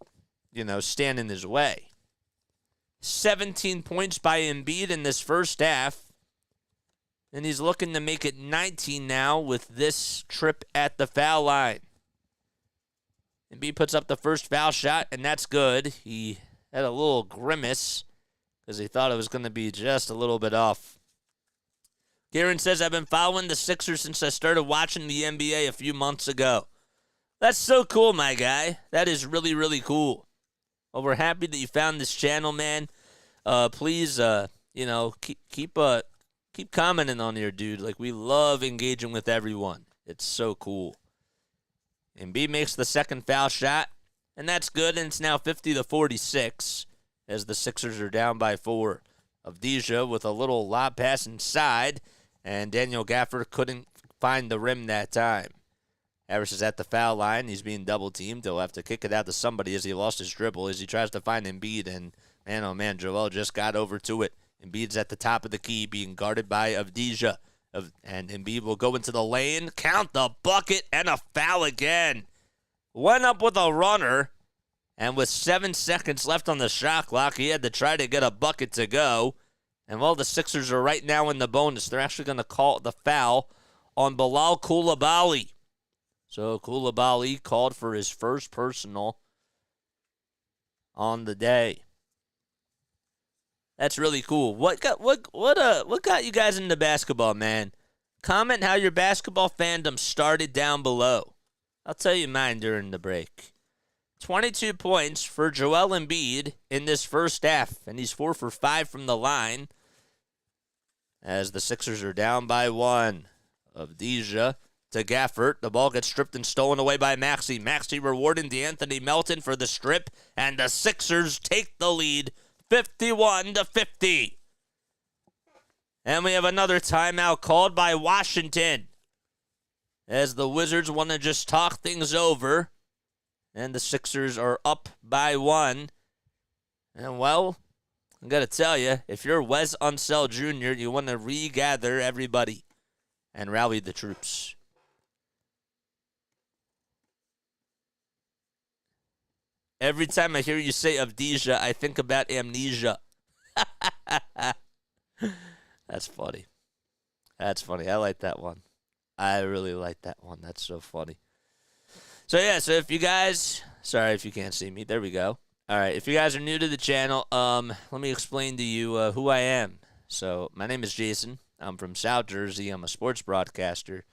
stand in his way. 17 points by Embiid in this first half, and he's looking to make it 19 now with this trip at the foul line. Embiid puts up the first foul shot, and that's good. He had a little grimace because he thought it was going to be just a little bit off. Kieran says, I've been following the Sixers since I started watching the NBA a few months ago. That's so cool, my guy. That is really, really cool. Well, we're happy that you found this channel, man. Please, keep commenting on here, dude. Like, we love engaging with everyone. It's so cool. Embiid makes the second foul shot, and that's good, and it's now 50-46 as the Sixers are down by 4. Avdija with a little lob pass inside, and Daniel Gafford couldn't find the rim that time. Harris is at the foul line. He's being double-teamed. He'll have to kick it out to somebody as he lost his dribble as he tries to find Embiid, and man, oh man, Joel just got over to it. Embiid's at the top of the key being guarded by Avdija. And Embiid will go into the lane, count the bucket, and a foul again. Went up with a runner, and with 7 seconds left on the shot clock, he had to try to get a bucket to go. And while the Sixers are right now in the bonus, they're actually going to call the foul on Bilal Coulibaly. So Coulibaly called for his first personal on the day. That's really cool. What got you guys into basketball, man? Comment how your basketball fandom started down below. I'll tell you mine during the break. 22 points for Joel Embiid in this first half, and he's 4 for 5 from the line as the Sixers are down by 1. Avdija to Gafford. The ball gets stripped and stolen away by Maxey. Maxey rewarding DeAnthony Melton for the strip, and the Sixers take the lead 51-50. And we have another timeout called by Washington as the Wizards want to just talk things over. And the Sixers are up by 1. And, well, I got to tell you, if you're Wes Unseld Jr., you want to regather everybody and rally the troops. Every time I hear you say Avdija, I think about amnesia. That's funny. That's funny. I like that one. I really like that one. That's so funny. So, yeah, so if you guys, sorry if you can't see me. There we go. All right, if you guys are new to the channel, let me explain to you who I am. So, my name is Jason. I'm from South Jersey. I'm a sports broadcaster.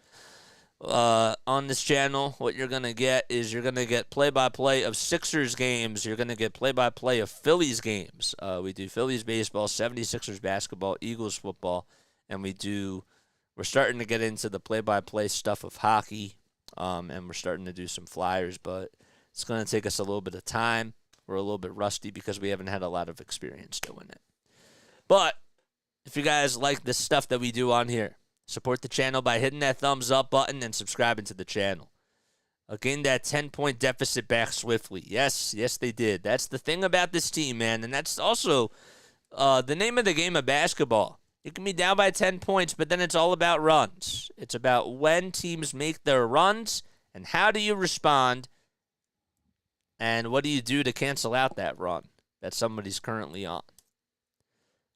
On this channel, what you're going to get is you're going to get play-by-play of Sixers games. You're going to get play-by-play of Phillies games. We do Phillies baseball, 76ers basketball, Eagles football, and we're starting to get into the play-by-play stuff of hockey, and we're starting to do some Flyers, but it's going to take us a little bit of time. We're a little bit rusty because we haven't had a lot of experience doing it. But if you guys like the stuff that we do on here, support the channel by hitting that thumbs up button and subscribing to the channel. Gain that 10-point deficit back swiftly. Yes, they did. That's the thing about this team, man. And that's also the name of the game of basketball. You can be down by 10 points, but then it's all about runs. It's about when teams make their runs and how do you respond and what do you do to cancel out that run that somebody's currently on.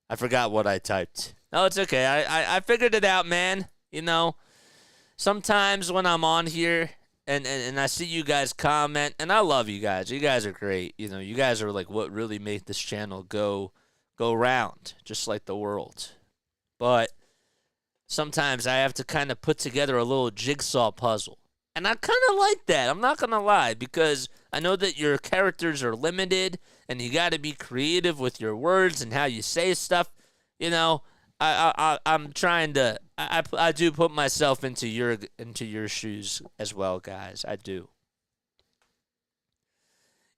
I forgot what I typed. No, it's okay. I figured it out, man. You know, sometimes when I'm on here and I see you guys comment, and I love you guys. You guys are great. You know, you guys are like what really made this channel go round, just like the world. But sometimes I have to kind of put together a little jigsaw puzzle. And I kind of like that. I'm not going to lie, because I know that your characters are limited and you got to be creative with your words and how you say stuff. You know, I'm trying to. I do put myself into your shoes as well, guys. I do.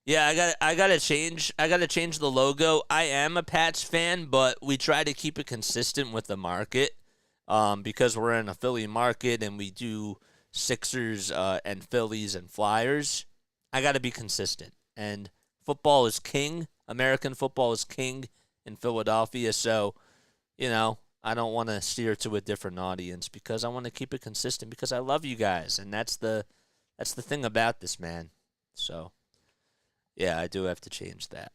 Yeah, I gotta change the logo. I am a Pats fan, but we try to keep it consistent with the market, because we're in a Philly market and we do Sixers and Phillies and Flyers. I gotta be consistent, and football is king. American football is king in Philadelphia, so you know I don't want to steer to a different audience because I want to keep it consistent because I love you guys, and that's the thing about this, man. So. Yeah, I do have to change that.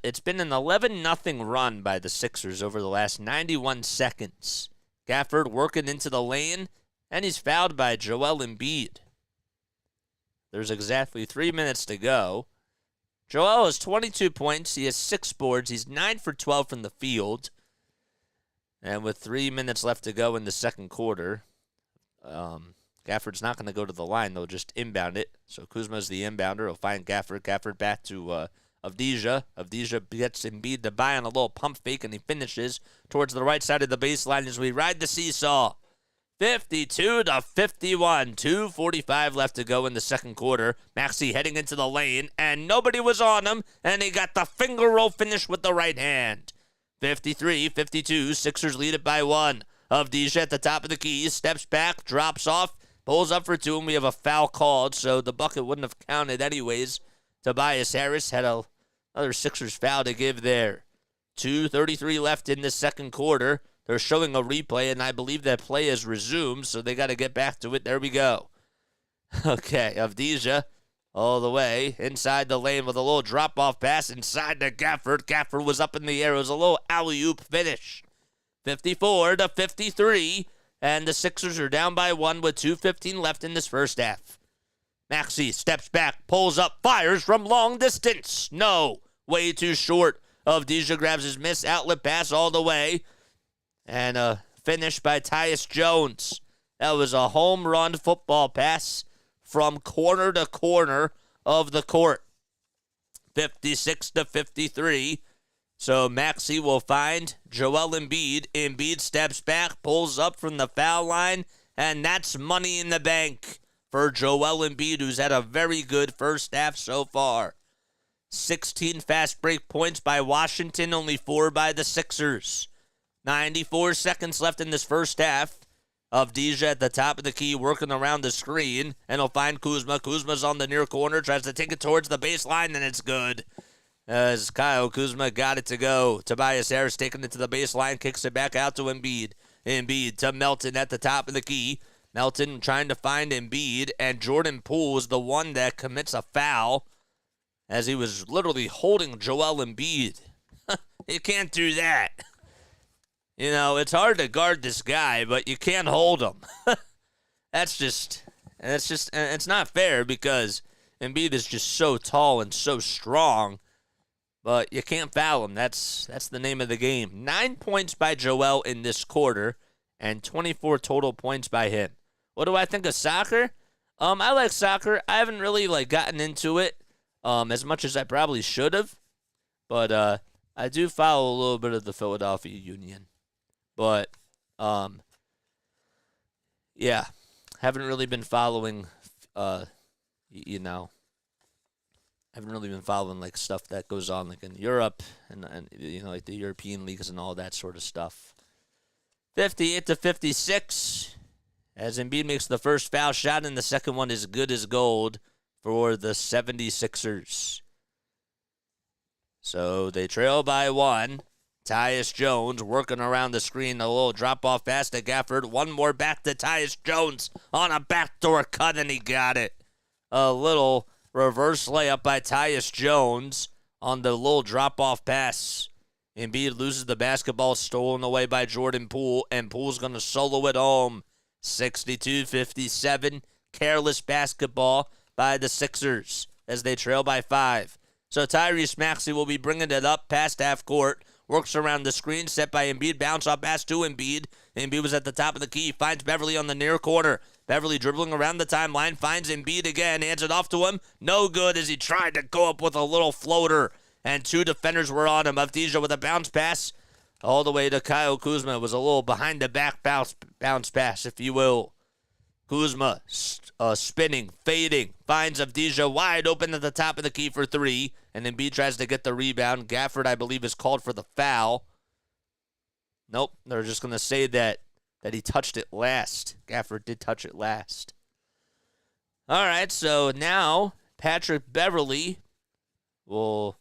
It's been an 11-0 run by the Sixers over the last 91 seconds. Gafford working into the lane, and he's fouled by Joel Embiid. There's exactly 3 minutes to go. Joel has 22 points. He has 6 boards. He's 9 for 12 from the field. And with 3 minutes left to go in the second quarter, Gafford's not going to go to the line. They'll just inbound it. So Kuzma's the inbounder. He'll find Gafford. Gafford back to Avdija. Avdija gets Embiid to buy on a little pump fake, and he finishes towards the right side of the baseline as we ride the seesaw. 52-51. 2:45 left to go in the second quarter. Maxey heading into the lane, and nobody was on him, and he got the finger roll finish with the right hand. 53-52. Sixers lead it by 1. Avdija at the top of the key, steps back, drops off, pulls up for 2, and we have a foul called, so the bucket wouldn't have counted anyways. Tobias Harris had another Sixers foul to give there. 2:33 left in the second quarter. They're showing a replay, and I believe that play has resumed, so they got to get back to it. There we go. Okay, Avdija all the way inside the lane with a little drop-off pass inside to Gafford. Gafford was up in the air. It was a little alley-oop finish. 54-53, and the Sixers are down by 1 with 2:15 left in this first half. Maxey steps back, pulls up, fires from long distance. No, way too short. Avdija grabs his missed outlet pass all the way, and a finish by Tyus Jones. That was a home run football pass from corner to corner of the court. 56-53. So Maxey will find Joel Embiid. Embiid steps back, pulls up from the foul line, and that's money in the bank for Joel Embiid, who's had a very good first half so far. 16 fast break points by Washington, only 4 by the Sixers. 94 seconds left in this first half. Avdija at the top of the key working around the screen, and he'll find Kuzma. Kuzma's on the near corner, tries to take it towards the baseline, and it's good. As Kyle Kuzma got it to go. Tobias Harris taking it to the baseline, kicks it back out to Embiid. Embiid to Melton at the top of the key. Melton trying to find Embiid, and Jordan Poole is the one that commits a foul as he was literally holding Joel Embiid. You can't do that. You know, it's hard to guard this guy, but you can't hold him. It's not fair because Embiid is just so tall and so strong. But you can't foul him. That's the name of the game. 9 points by Joel in this quarter, and 24 total points by him. What do I think of soccer? I like soccer. I haven't really gotten into it as much as I probably should have. But I do follow a little bit of the Philadelphia Union. But yeah, haven't really been following. Haven't really been following stuff that goes on in Europe and the European leagues and all that sort of stuff. 58-56 as Embiid makes the first foul shot, and the second one is good as gold for the 76ers. So they trail by 1. Tyus Jones working around the screen, a little drop-off pass to Gafford. One more back to Tyus Jones on a backdoor cut, and he got it. A little reverse layup by Tyus Jones on the little drop-off pass. Embiid loses the basketball, stolen away by Jordan Poole, and Poole's going to solo it home. 62-57, careless basketball by the Sixers as they trail by 5. So Tyrese Maxey will be bringing it up past half court. Works around the screen, set by Embiid. Bounce off pass to Embiid. Embiid was at the top of the key. Finds Beverly on the near corner. Beverly dribbling around the timeline. Finds Embiid again. Hands it off to him. No good as he tried to go up with a little floater. And 2 defenders were on him. Avdija with a bounce pass all the way to Kyle Kuzma. It was a little behind the back bounce pass, if you will. Kuzma spinning, fading. Finds Avdija wide open at the top of the key for 3. And Embiid tries to get the rebound. Gafford, I believe, is called for the foul. Nope, they're just going to say that he touched it last. Gafford did touch it last. All right, so now Patrick Beverly will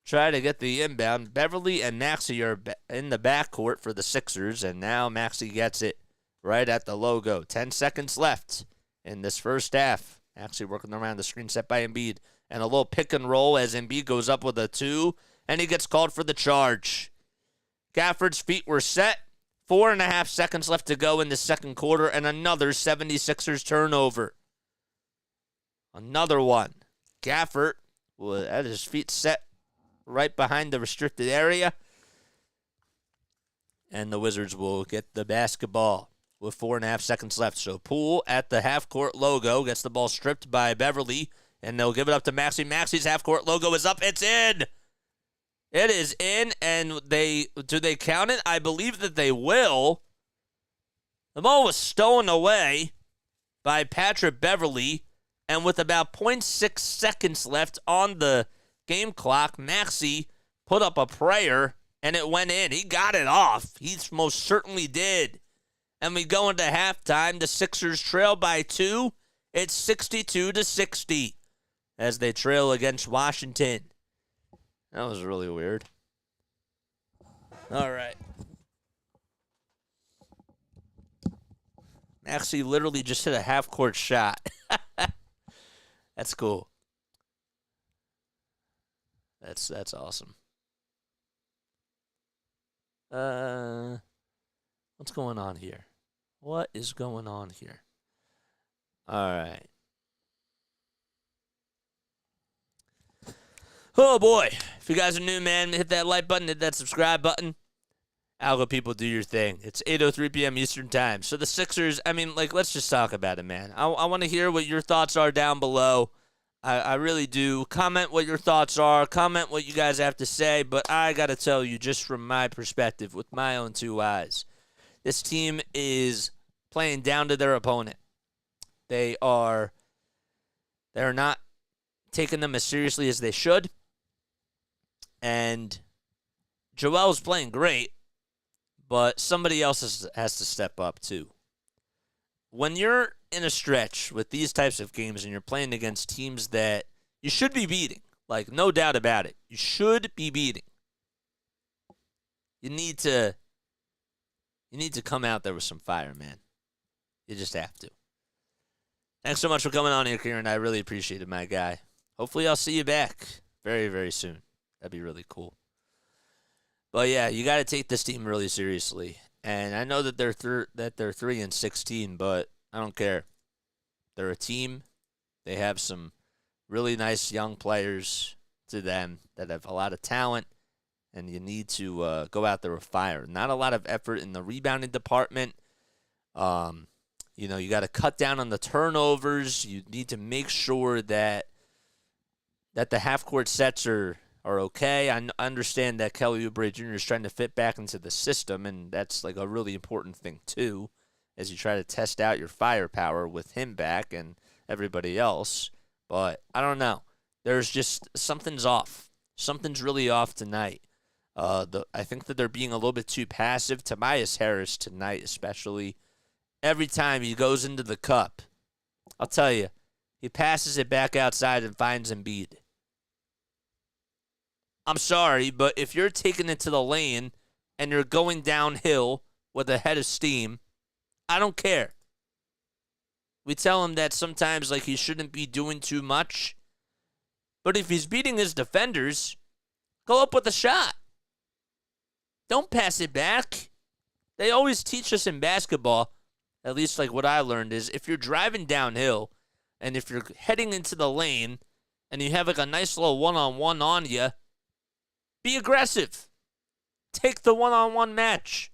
try to get the inbound. Beverly and Maxey are in the backcourt for the Sixers, and now Maxey gets it right at the logo. 10 seconds left in this first half. Maxey working around the screen set by Embiid. And a little pick and roll as Embiid goes up with a 2, and he gets called for the charge. Gafford's feet were set. 4.5 seconds left to go in the second quarter, and another 76ers turnover. Another one. Gafford had his feet set right behind the restricted area. And the Wizards will get the basketball. with 4.5 seconds left. So Poole at the half-court logo gets the ball stripped by Beverly, and they'll give it up to Maxey. Maxey's half-court logo is up. It's in. It is in, and do they count it? I believe that they will. The ball was stolen away by Patrick Beverly, and with about 0.6 seconds left on the game clock, Maxey put up a prayer, and it went in. He got it off. He most certainly did. And we go into halftime. The Sixers trail by 2. It's 62-60 as they trail against Washington. That was really weird. All right. Maxey literally just hit a half-court shot. That's cool. That's awesome. What's going on here? What is going on here? All right. Oh, boy. If you guys are new, man, hit that like button, hit that subscribe button. Algo people, do your thing. It's 8:03 p.m. Eastern Time. So the Sixers, let's just talk about it, man. I want to hear what your thoughts are down below. I really do. Comment what your thoughts are. Comment what you guys have to say. But I got to tell you, just from my perspective, with my own two eyes, this team is playing down to their opponent. They're not taking them as seriously as they should. And Joel's playing great, but somebody else has to step up too. When you're in a stretch with these types of games and you're playing against teams that you should be beating, like no doubt about it, you should be beating. You need to come out there with some fire, man. You just have to. Thanks so much for coming on here, Kieran. I really appreciate it, my guy. Hopefully I'll see you back very, very soon. That'd be really cool. But yeah, you got to take this team really seriously. And I know that they're 3-16, but I don't care. They're a team. They have some really nice young players to them that have a lot of talent, and you need to go out there with fire. Not a lot of effort in the rebounding department. You got to cut down on the turnovers. You need to make sure that the half-court sets are okay. I understand that Kelly Oubre Jr. is trying to fit back into the system, and that's like a really important thing too, as you try to test out your firepower with him back and everybody else. But I don't know. There's just something's off. Something's really off tonight. I think that they're being a little bit too passive. Tobias Harris tonight especially. Every time he goes into the cup, I'll tell you, he passes it back outside and finds Embiid. I'm sorry, but if you're taking it to the lane and you're going downhill with a head of steam, I don't care. We tell him that sometimes he shouldn't be doing too much. But if he's beating his defenders, go up with a shot. Don't pass it back. They always teach us in basketball, at least what I learned, is if you're driving downhill and if you're heading into the lane and you have a nice little one-on-one on you, be aggressive. Take the one-on-one match.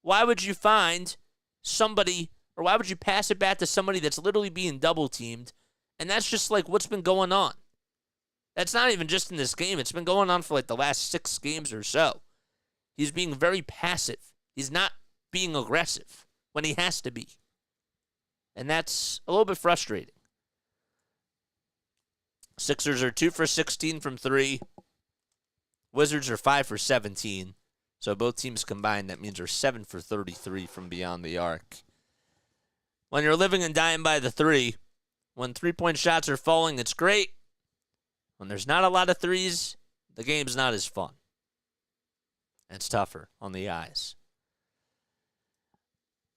Why would you find somebody, or why would you pass it back to somebody that's literally being double-teamed? And that's just what's been going on. That's not even just in this game. It's been going on for the last 6 games or so. He's being very passive. He's not being aggressive when he has to be. And that's a little bit frustrating. Sixers are 2 for 16 from 3. Wizards are 5 for 17. So both teams combined, that means they're 7 for 33 from beyond the arc. When you're living and dying by the 3, when 3-point shots are falling, it's great. When there's not a lot of threes, the game's not as fun. It's tougher on the eyes.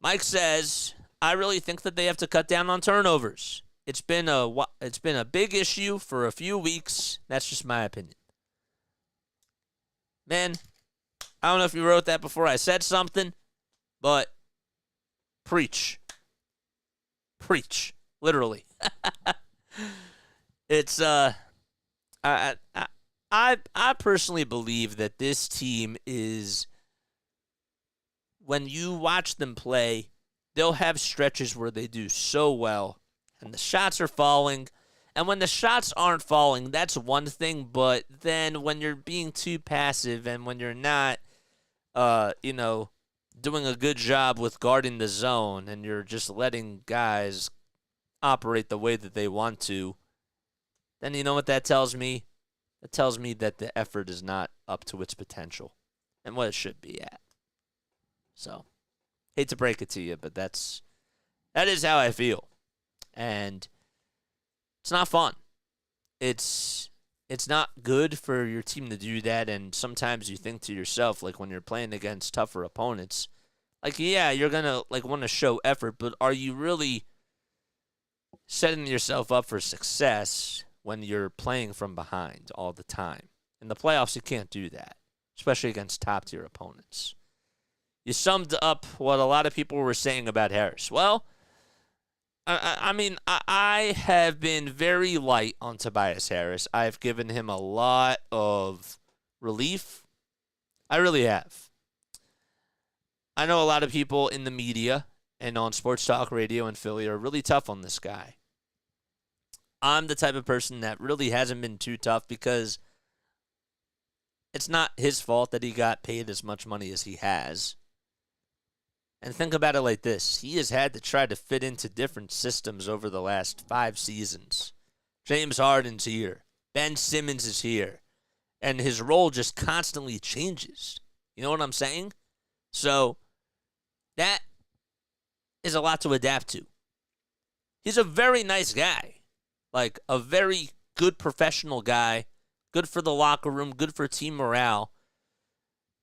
Mike says, I really think that they have to cut down on turnovers. It's been a big issue for a few weeks. That's just my opinion. Man, I don't know if you wrote that before I said something, but preach. Preach. Literally. It's I personally believe that this team is, when you watch them play, they'll have stretches where they do so well, and the shots are falling. And when the shots aren't falling, that's one thing. But then when you're being too passive and when you're not, doing a good job with guarding the zone and you're just letting guys operate the way that they want to, then you know what that tells me? It tells me that the effort is not up to its potential and what it should be at. So, hate to break it to you, but that is how I feel. And it's not fun. It's not good for your team to do that, and sometimes you think to yourself, like when you're playing against tougher opponents, like, yeah, you're going to want to show effort, but are you really setting yourself up for success when you're playing from behind all the time? In the playoffs, you can't do that, especially against top-tier opponents. You summed up what a lot of people were saying about Harris. Well, I have been very light on Tobias Harris. I've given him a lot of relief. I really have. I know a lot of people in the media and on sports talk radio in Philly are really tough on this guy. I'm the type of person that really hasn't been too tough because it's not his fault that he got paid as much money as he has. And think about it like this. He has had to try to fit into different systems over the last 5 seasons. James Harden's here. Ben Simmons is here. And his role just constantly changes. You know what I'm saying? So, that is a lot to adapt to. He's a very nice guy. Like, a very good professional guy. Good for the locker room. Good for team morale.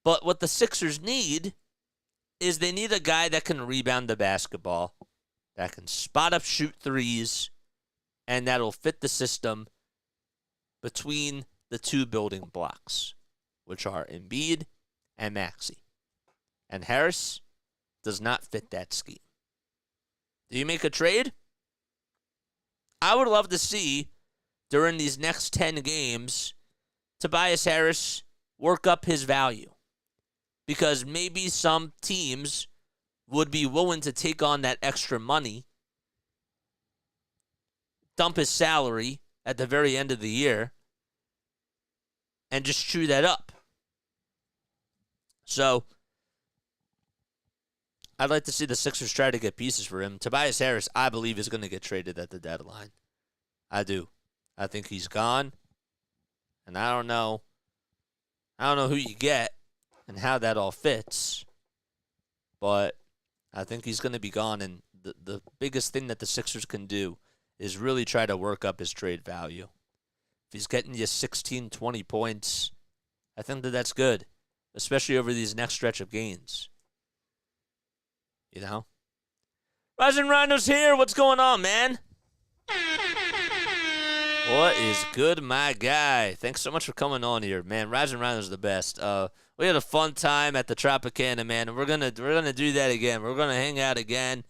But what the Sixers need is they need a guy that can rebound the basketball, that can spot up, shoot threes, and that'll fit the system between the 2 building blocks, which are Embiid and Maxey. And Harris does not fit that scheme. Do you make a trade? I would love to see, during these next 10 games, Tobias Harris work up his value. Because maybe some teams would be willing to take on that extra money, dump his salary at the very end of the year, and just chew that up. So, I'd like to see the Sixers try to get pieces for him. Tobias Harris, I believe, is going to get traded at the deadline. I do. I think he's gone. And I don't know who you get and how that all fits. But I think he's going to be gone. And the biggest thing that the Sixers can do is really try to work up his trade value. If he's getting you 16, 20 points, I think that's good, especially over these next stretch of games. You know? Rising Rhino's here. What's going on, man? What is good, my guy? Thanks so much for coming on here, man. Rising Rhino's the best. We had a fun time at the Tropicana, man, and we're gonna do that again. We're gonna hang out again.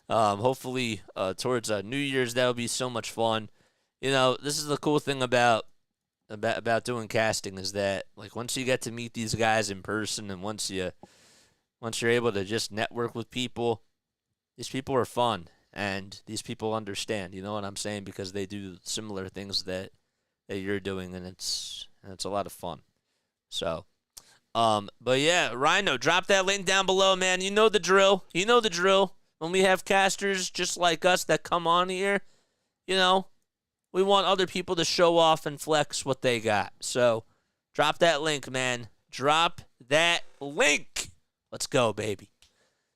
Hopefully, towards New Year's, that'll be so much fun. You know, this is the cool thing about doing casting is that, like, once you get to meet these guys in person, and once you're able to just network with people, these people are fun. And these people understand, you know what I'm saying? Because they do similar things that you're doing, and it's a lot of fun. So, but yeah, Rhino, drop that link down below, man. You know the drill. You know the drill. When we have casters just like us that come on here, you know, we want other people to show off and flex what they got. So, drop that link, man. Drop that link. Let's go, baby.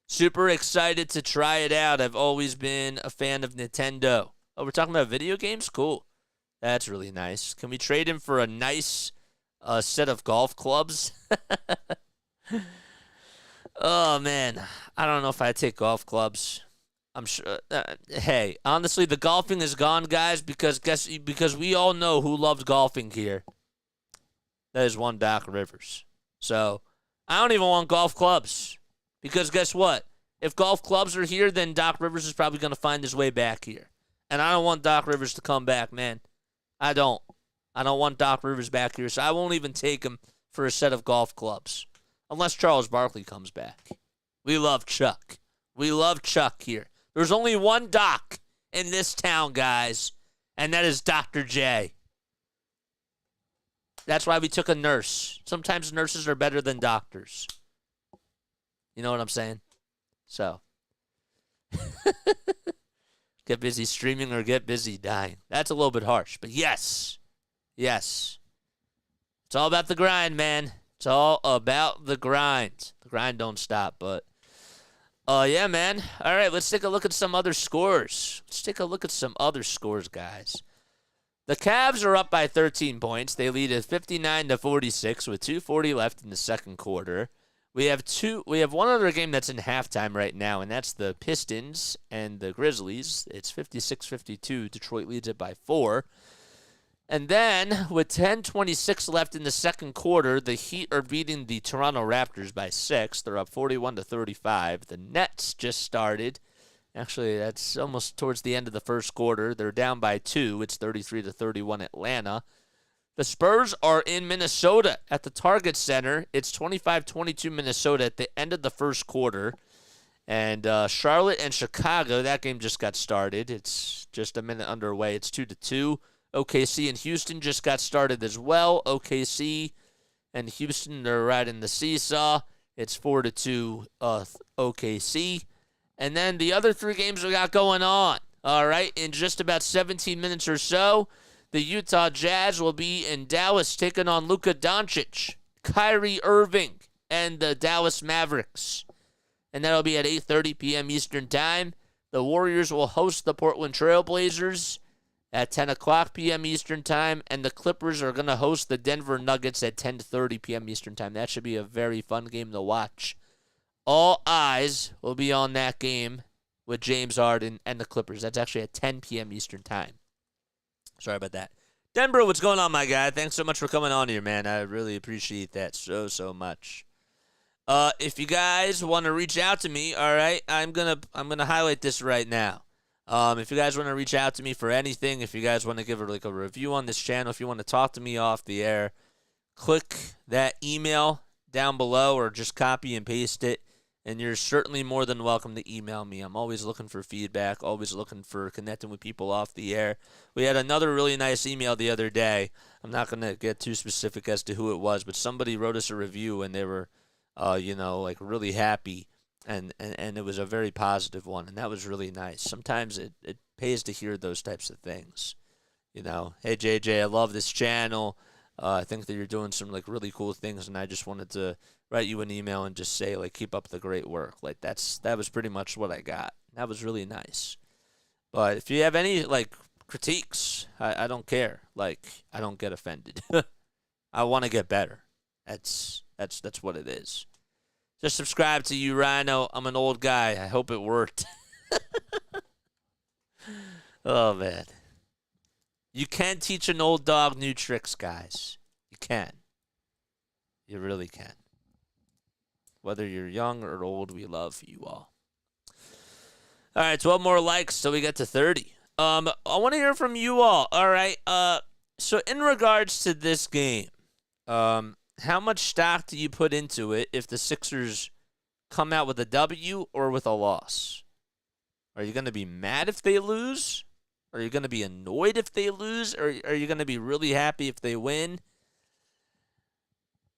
Super excited to try it out. I've always been a fan of Nintendo. Oh, we're talking about video games? Cool. That's really nice. Can we trade him for a nice set of golf clubs? Oh, man. I don't know if I'd take golf clubs. I'm sure. Hey, honestly, the golfing is gone, guys, because we all know who loves golfing here. That is one Doc Rivers. So, I don't even want golf clubs. Because guess what? If golf clubs are here, then Doc Rivers is probably going to find his way back here. And I don't want Doc Rivers to come back, man. I don't want Doc Rivers back here, so I won't even take him for a set of golf clubs. Unless Charles Barkley comes back. We love Chuck. We love Chuck here. There's only one doc in this town, guys, and that is Dr. J. That's why we took a nurse. Sometimes nurses are better than doctors. You know what I'm saying? So, get busy streaming or get busy dying. That's a little bit harsh, but yes. Yes. It's all about the grind, man. It's all about the grind. The grind don't stop, but yeah, man. All right, let's take a look at some other scores. Guys. The Cavs are up by 13 points. They lead at 59-46 with 2:40 left in the second quarter. We have one other game that's in halftime right now, and that's the Pistons and the Grizzlies. It's 56-52. Detroit leads it by 4. And then, with 10:26 left in the second quarter, the Heat are beating the Toronto Raptors by 6. They're up 41-35. The Nets just started. Actually, that's almost towards the end of the first quarter. They're down by 2. It's 33-31 Atlanta. The Spurs are in Minnesota at the Target Center. It's 25-22 Minnesota at the end of the first quarter. And Charlotte and Chicago, that game just got started. It's just a minute underway. It's 2-2. OKC and Houston just got started as well. OKC and Houston, they're right in the seesaw. It's 4-2 OKC. And then the other 3 games we got going on. All right, in just about 17 minutes or so, the Utah Jazz will be in Dallas taking on Luka Doncic, Kyrie Irving, and the Dallas Mavericks. And that'll be at 8:30 p.m. Eastern Time. The Warriors will host the Portland Trail Blazers at 10 o'clock p.m. Eastern Time, and the Clippers are going to host the Denver Nuggets at 10:30 p.m. Eastern Time. That should be a very fun game to watch. All eyes will be on that game with James Harden and the Clippers. That's actually at 10 p.m. Eastern Time. Sorry about that. Denver, what's going on, my guy? Thanks so much for coming on here, man. I really appreciate that so much. If you guys want to reach out to me, all right, I'm gonna highlight this right now. If you guys want to reach out to me for anything, if you guys want to give a review on this channel, if you want to talk to me off the air, click that email down below or just copy and paste it, and you're certainly more than welcome to email me. I'm always looking for feedback, always looking for connecting with people off the air. We had another really nice email the other day. I'm not going to get too specific as to who it was, but somebody wrote us a review, and they were, really happy. And it was a very positive one, and that was really nice. Sometimes it pays to hear those types of things. Hey, JJ, I love this channel. I think that you're doing some, really cool things, and I just wanted to write you an email and just say, keep up the great work. That was pretty much what I got. That was really nice. But if you have any, critiques, I don't care. I don't get offended. I want to get better. That's what it is. Just subscribe to you, Rhino. I'm an old guy. I hope it worked. Oh, man. You can teach an old dog new tricks, guys. You can. You really can. Whether you're young or old, we love you all. All right, 12 more likes so we get to 30. I want to hear from you all. All right. So in regards to this game, how much stock do you put into it if the Sixers come out with a W or with a loss? Are you going to be mad if they lose? Are you going to be annoyed if they lose? Or are you going to be really happy if they win?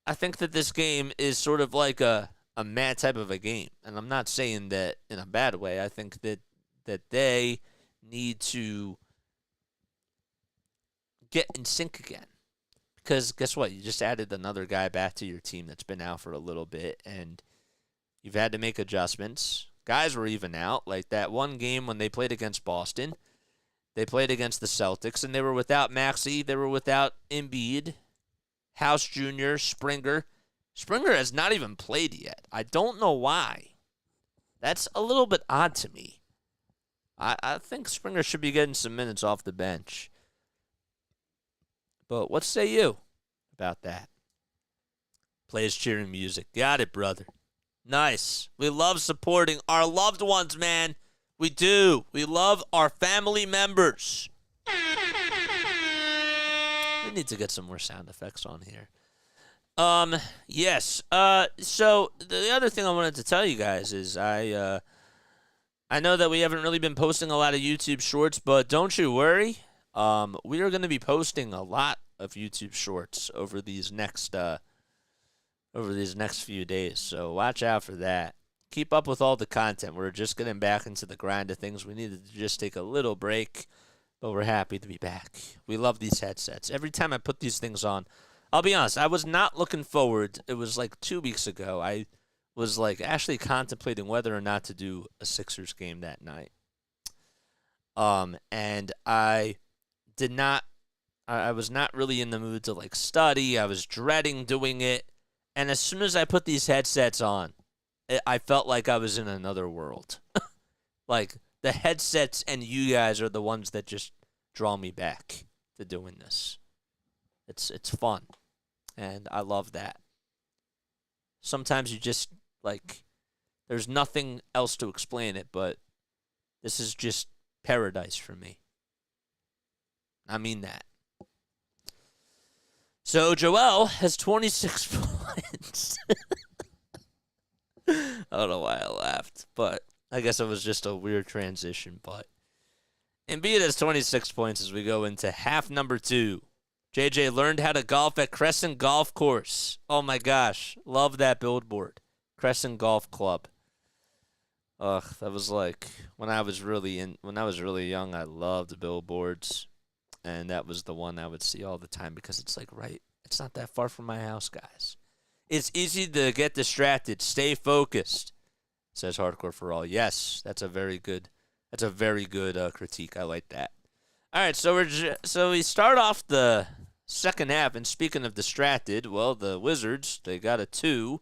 I think that this game is sort of like a mad type of a game. And I'm not saying that in a bad way. I think that they need to get in sync again. Because guess what? You just added another guy back to your team that's been out for a little bit, and you've had to make adjustments. Guys were even out. Like that one game when they played against Boston, they played against the Celtics, and they were without Maxey. They were without Embiid, House Jr., Springer. Springer has not even played yet. I don't know why. That's a little bit odd to me. I think Springer should be getting some minutes off the bench. But what say you about that? Plays cheering music. Got it, brother. Nice. We love supporting our loved ones, man. We do. We love our family members. We need to get some more sound effects on here. Yes. So the other thing I wanted to tell you guys is I I know that we haven't really been posting a lot of YouTube shorts, but don't you worry. We are going to be posting a lot of YouTube shorts over these next few days. So watch out for that. Keep up with all the content. We're just getting back into the grind of things. We needed to just take a little break, but we're happy to be back. We love these headsets. Every time I put these things on, I'll be honest, I was not looking forward. It was like 2 weeks ago. I was like actually contemplating whether or not to do a Sixers game that night. And I did not, I was not really in the mood to like study. I was dreading doing it. And as soon as I put these headsets on, I felt like I was in another world. Like the headsets and you guys are the ones that just draw me back to doing this. It's fun. And I love that. Sometimes you just like, there's nothing else to explain it, but this is just paradise for me. I mean that. So Joel has 26 points. I don't know why I laughed, but I guess it was just a weird transition. But Embiid has 26 points as we go into half number 2. JJ learned how to golf at Crescent Golf Course. Oh my gosh, love that billboard. Crescent Golf Club. Ugh, that was like when I was really young, I loved billboards. And that was the one I would see all the time because it's like it's not that far from my house, guys. It's easy to get distracted. Stay focused, says Hardcore for All. Yes, that's a very good critique. I like that. All right, so we start off the second half, and speaking of distracted, well, the Wizards, they got a 2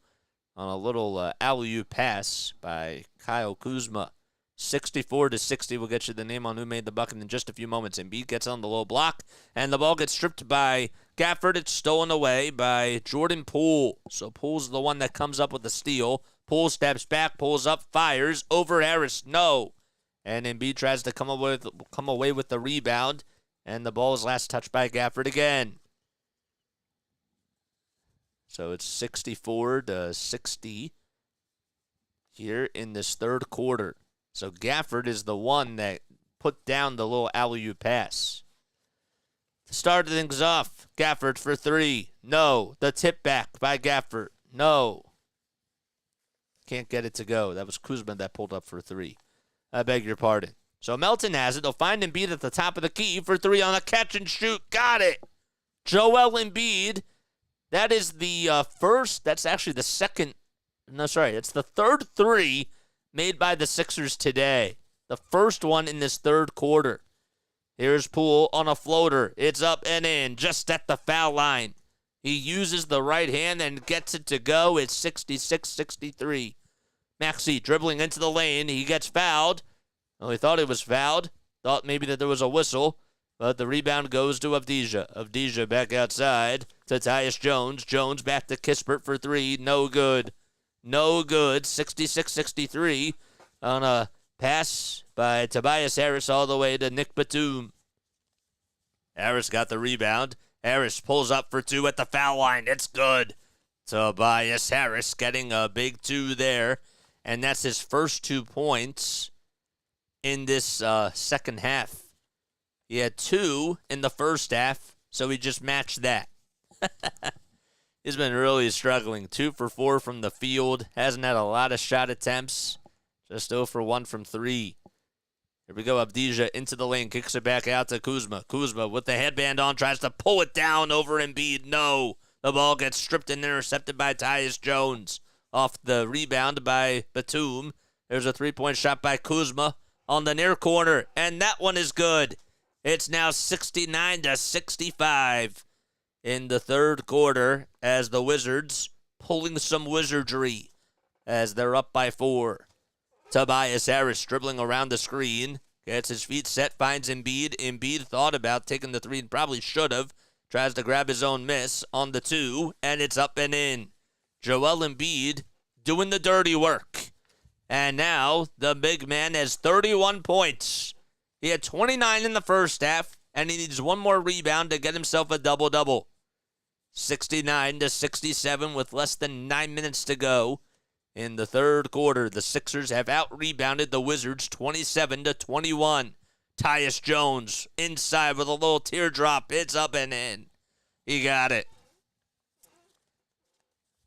on a little alley-oop pass by Kyle Kuzma. 64-60 will get you the name on who made the bucket in just a few moments. Embiid gets on the low block, and the ball gets stripped by Gafford. It's stolen away by Jordan Poole. So Poole's the one that comes up with the steal. Poole steps back, pulls up, fires over Harris. No. And Embiid tries to come away with the rebound, and the ball is last touched by Gafford again. So it's 64-60 here in this third quarter. So Gafford is the one that put down the little alley-oop pass. To start things off, Gafford for 3. No. The tip back by Gafford. No. Can't get it to go. That was Kuzma that pulled up for 3. I beg your pardon. So Melton has it. They'll find Embiid at the top of the key for 3 on a catch and shoot. Got it. Joel Embiid. That is the first. That's actually the second. No, sorry. It's the third 3 made by the Sixers today. The first one in this third quarter. Here's Poole on a floater. It's up and in, just at the foul line. He uses the right hand and gets it to go. It's 66-63. Maxey dribbling into the lane. He gets fouled. Well, he thought he was fouled. Thought maybe that there was a whistle. But the rebound goes to Avdija. Avdija back outside to Tyus Jones. Jones back to Kispert for 3. No good. No good. 66-63 on a pass by Tobias Harris all the way to Nick Batum. Harris got the rebound. Harris pulls up for 2 at the foul line. It's good. Tobias Harris getting a big 2 there. And that's his first 2 points in this second half. He had 2 in the first half, so he just matched that. He's been really struggling. 2 for 4 from the field. Hasn't had a lot of shot attempts. Just 0 for 1 from 3. Here we go. Avdija into the lane. Kicks it back out to Kuzma. Kuzma with the headband on. Tries to pull it down over Embiid. No. The ball gets stripped and intercepted by Tyus Jones. Off the rebound by Batum. There's a 3-point shot by Kuzma on the near corner. And that one is good. It's now 69-65 in the third quarter as the Wizards pulling some wizardry as they're up by 4. Tobias Harris dribbling around the screen. Gets his feet set, finds Embiid. Embiid thought about taking the 3 and probably should have. Tries to grab his own miss on the 2, and it's up and in. Joel Embiid doing the dirty work. And now the big man has 31 points. He had 29 in the first half, and he needs one more rebound to get himself a double-double. 69-67 with less than 9 minutes to go in the third quarter. The Sixers have out-rebounded the Wizards 27-21. Tyus Jones inside with a little teardrop. It's up and in. He got it.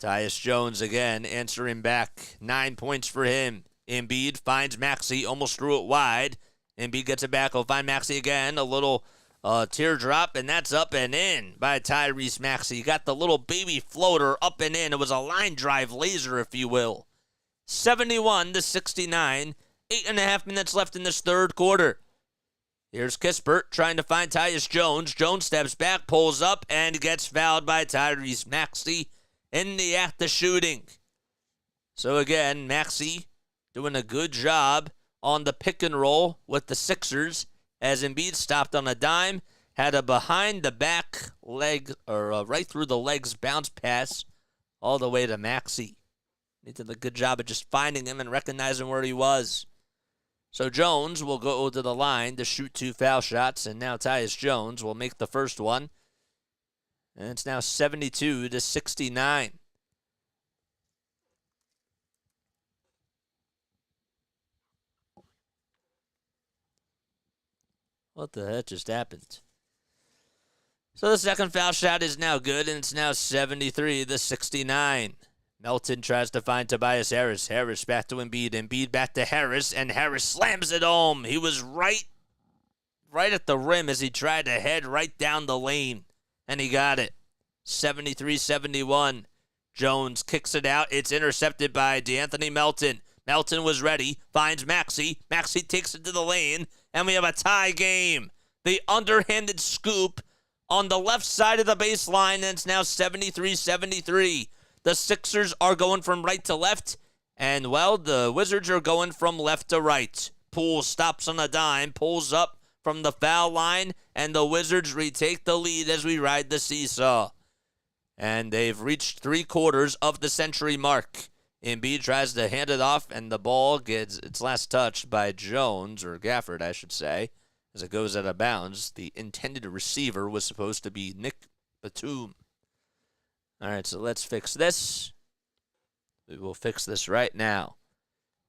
Tyus Jones again answering back. 9 points for him. Embiid finds Maxey, almost threw it wide. Embiid gets it back. He'll find Maxey again. A little teardrop, and that's up and in by Tyrese Maxey. Got the little baby floater up and in. It was a line drive laser, if you will. 71-69. 8.5 minutes left in this third quarter. Here's Kispert trying to find Tyus Jones. Jones steps back, pulls up, and gets fouled by Tyrese Maxey in the act of shooting. So again, Maxey doing a good job on the pick and roll with the Sixers as Embiid stopped on a dime, had a behind-the-back leg, or right through the legs bounce pass all the way to Maxey. He did a good job of just finding him and recognizing where he was. So Jones will go to the line to shoot 2 foul shots, and now Tyus Jones will make the first one. And it's now 72-69. What the heck just happened? So the second foul shot is now good, and it's now 73-69. Melton tries to find Tobias Harris. Harris back to Embiid. Embiid back to Harris, and Harris slams it home. He was right at the rim as he tried to head right down the lane, and he got it. 73-71. Jones kicks it out. It's intercepted by DeAnthony Melton. Melton was ready, finds Maxey. Maxey takes it to the lane, and we have a tie game. The underhanded scoop on the left side of the baseline, and it's now 73-73. The Sixers are going from right to left, and, well, the Wizards are going from left to right. Poole stops on a dime, pulls up from the foul line, and the Wizards retake the lead as we ride the seesaw. And they've reached 3/4 of the century mark. Embiid tries to hand it off, and the ball gets its last touch by Jones, or Gafford, I should say, as it goes out of bounds. The intended receiver was supposed to be Nick Batum. All right, so let's fix this. We will fix this right now.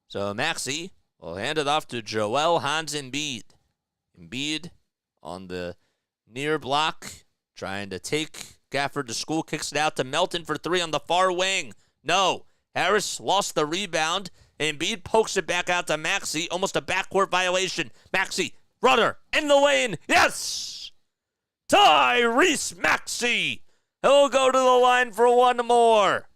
So Maxey will hand it off to Joel Hans Embiid. Embiid on the near block, trying to take Gafford to school, kicks it out to Melton for 3 on the far wing. No. Harris lost the rebound. Embiid pokes it back out to Maxey. Almost a backcourt violation. Maxey, runner, in the lane. Yes! Tyrese Maxey. He'll go to the line for one more.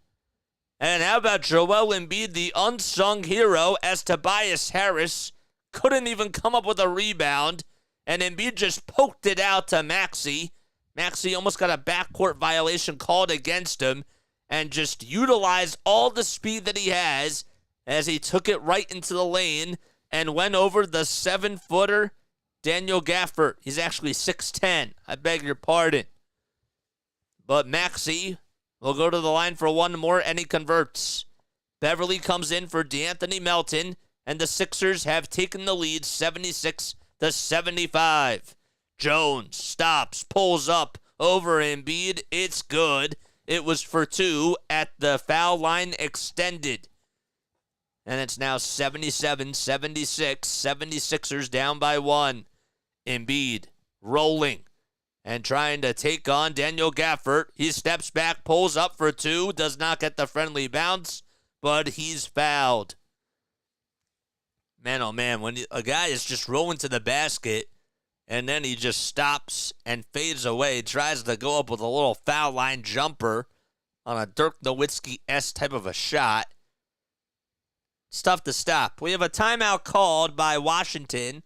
And how about Joel Embiid, the unsung hero, as Tobias Harris couldn't even come up with a rebound, and Embiid just poked it out to Maxey. Maxey almost got a backcourt violation called against him, and just utilized all the speed that he has as he took it right into the lane and went over the 7-footer Daniel Gafford. He's actually 6'10". I beg your pardon. But Maxey will go to the line for one more, and he converts. Beverly comes in for DeAnthony Melton, and the Sixers have taken the lead 76-75. Jones stops, pulls up over Embiid. It's good. It was for 2 at the foul line extended. And it's now 77-76. 76ers down by 1. Embiid rolling and trying to take on Daniel Gafford. He steps back, pulls up for 2, does not get the friendly bounce, but he's fouled. Man, oh man, when a guy is just rolling to the basket and then he just stops and fades away, tries to go up with a little foul line jumper on a Dirk Nowitzki-esque type of a shot, it's tough to stop. We have a timeout called by Washington.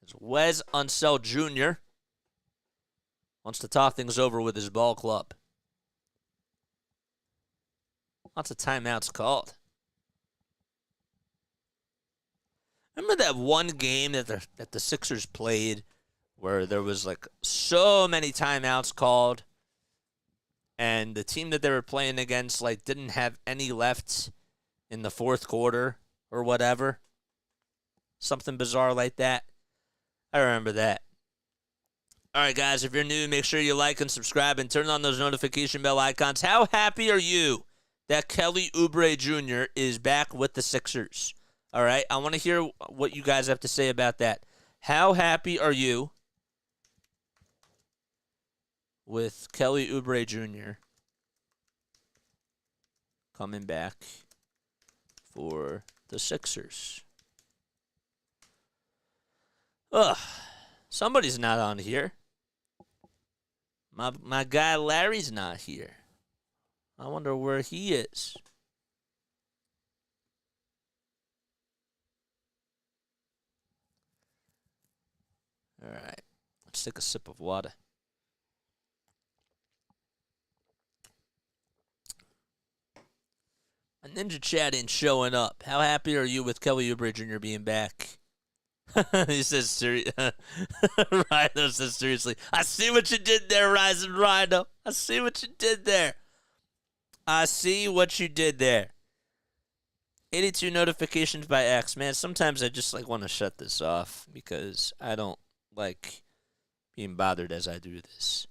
It's Wes Unseld Jr. wants to talk things over with his ball club. Lots of timeouts called. Remember that one game that the Sixers played where there was like so many timeouts called, and the team that they were playing against like didn't have any left in the fourth quarter or whatever? Something bizarre like that. I remember that. All right, guys, if you're new, make sure you like and subscribe and turn on those notification bell icons. How happy are you that Kelly Oubre Jr. is back with the Sixers. All right, I want to hear what you guys have to say about that. How happy are you with Kelly Oubre Jr. coming back for the Sixers? Ugh, somebody's not on here. My guy Larry's not here. I wonder where he is. All right, let's take a sip of water. A Ninja Chat ain't showing up. How happy are you with Kelly Oubre Jr. being back? He says, Rhino says, seriously, I see what you did there, Rising Rhino. I see what you did there. I see what you did there. 82 notifications by X. Man, sometimes I just want to shut this off because I don't like being bothered as I do this.